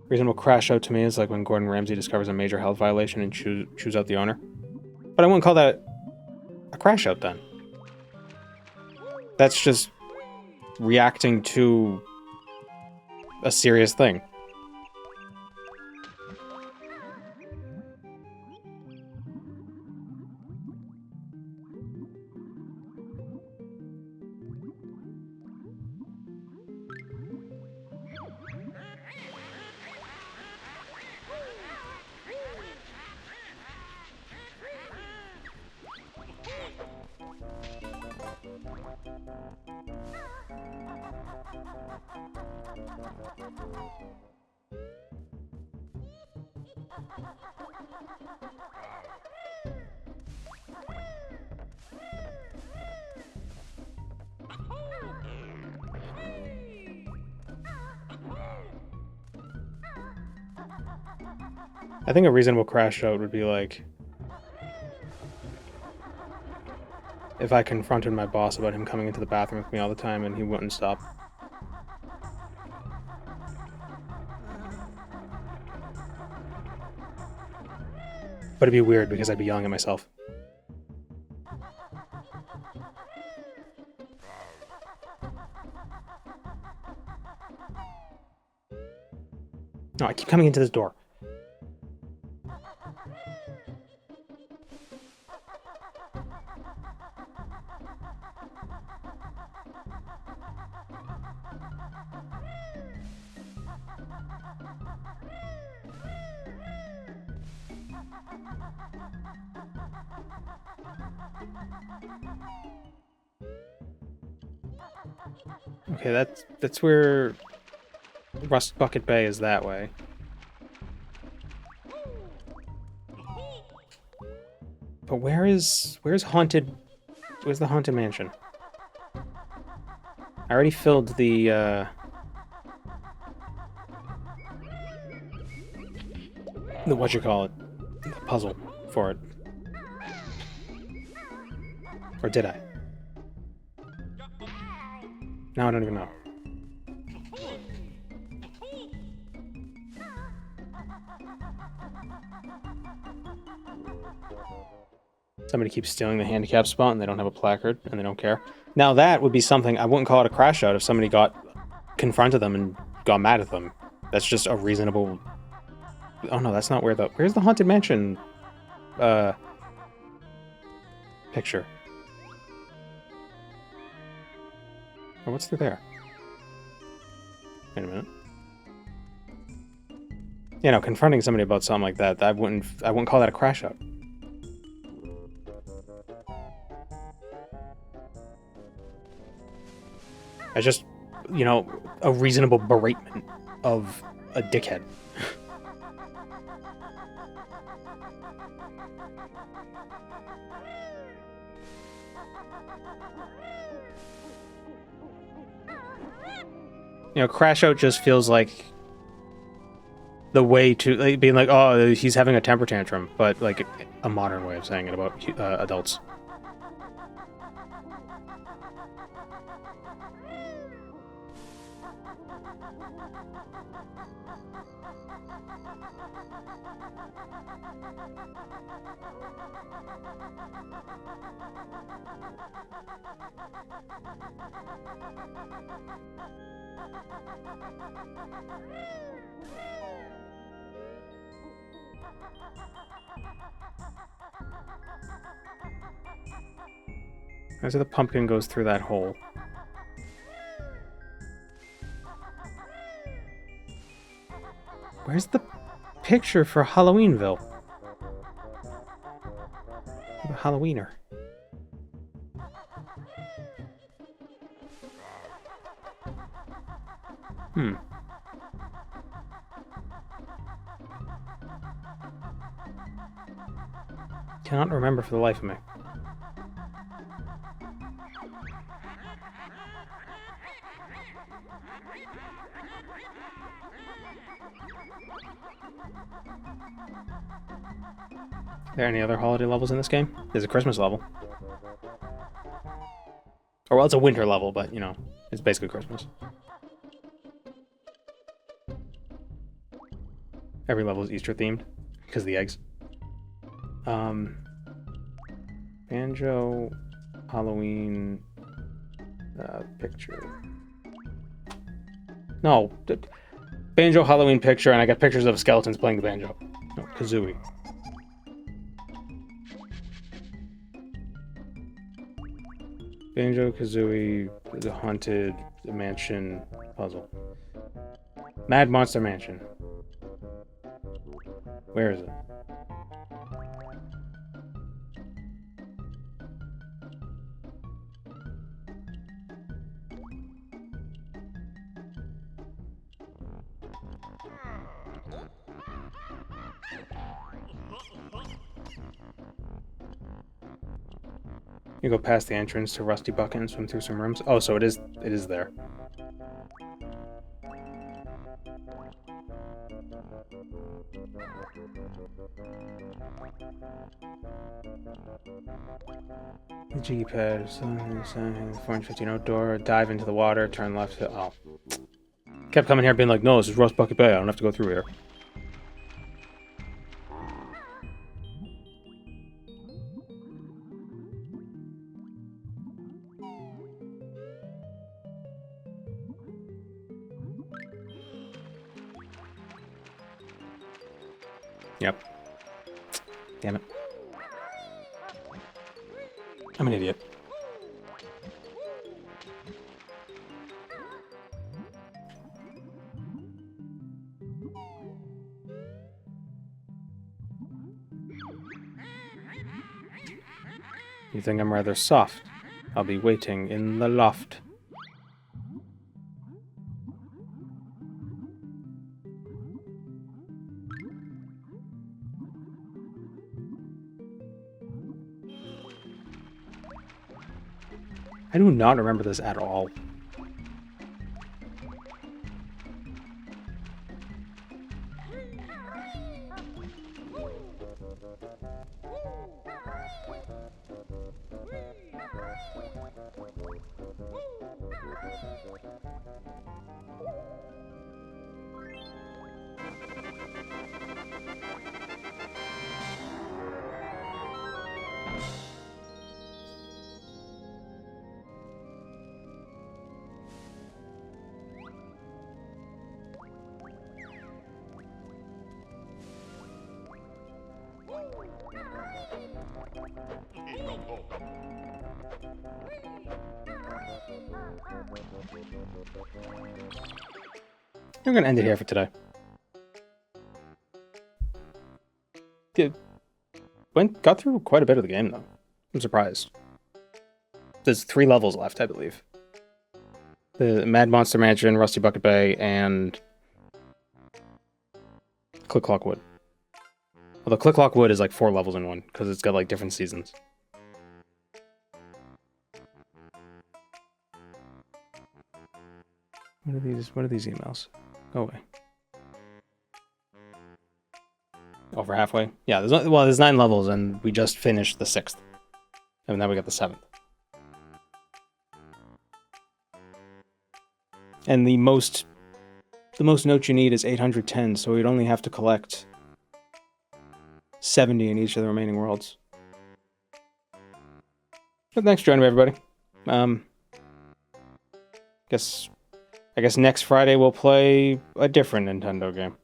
Reasonable crash out to me is like when Gordon Ramsay discovers a major health violation and chews out the owner. But I wouldn't call that a crash out then. That's just reacting to a serious thing. I think a reasonable crash out would be like if I confronted my boss about him coming into the bathroom with me all the time and he wouldn't stop. But it'd be weird because I'd be yelling at myself. No, I keep coming into this door. Okay, that's where Rust Bucket Bay is that way. But where's the haunted mansion? I already filled the what you call it, the puzzle for it. Or did I? Now I don't even know. Somebody keeps stealing the handicap spot and they don't have a placard and they don't care. Now that would be something, I wouldn't call it a crash out if somebody confronted them and got mad at them. That's just a reasonable... Oh no, that's not where's the Haunted Mansion picture? Or what's through there? Wait a minute. You know, confronting somebody about something like that, I wouldn't call that a crash out. It's just, you know, a reasonable beratement of a dickhead. You know, crash out just feels like the way to, like, being like, oh, he's having a temper tantrum, but like a modern way of saying it about adults. As the pumpkin goes through that hole. Where's the picture for Halloweenville? The Halloweener. Cannot remember for the life of me. Are there any other holiday levels in this game? There's a Christmas level. Or, well, it's a winter level, but, you know, it's basically Christmas. Every level is Easter themed, because of the eggs. Banjo, Halloween, picture. No, Banjo Halloween picture, and I got pictures of skeletons playing the banjo. No, Kazooie. Banjo Kazooie, the haunted mansion puzzle. Mad Monster Mansion. Where is it? You go past the entrance to Rusty Bucket and swim through some rooms. Oh, so it is there. The G-pad, 415 outdoor, dive into the water, turn left to... Oh. Kept coming here being like, no, this is Rust Bucket Bay, I don't have to go through here. Yep. Damn it. I'm an idiot. You think I'm rather soft? I'll be waiting in the loft. I do not remember this at all. We're gonna end it here for today. Got through quite a bit of the game though. I'm surprised. There's 3 levels left, I believe. The Mad Monster Mansion, Rusty Bucket Bay, and Click Clock Wood. Although Click Clock Wood is like 4 levels in one, because it's got like different seasons. What are these emails? Go away. Over halfway? Yeah, there's 9 levels, and we just finished the 6th. And now we got the 7th. And the most notes you need is 810, so we'd only have to collect 70 in each of the remaining worlds. But thanks for joining me, everybody. Guess I guess next Friday we'll play a different Nintendo game.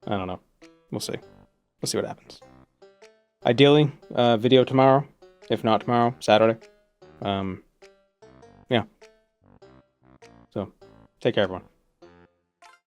I don't know. We'll see. We'll see what happens. Ideally, video tomorrow. If not tomorrow, Saturday. Yeah. So, take care, everyone.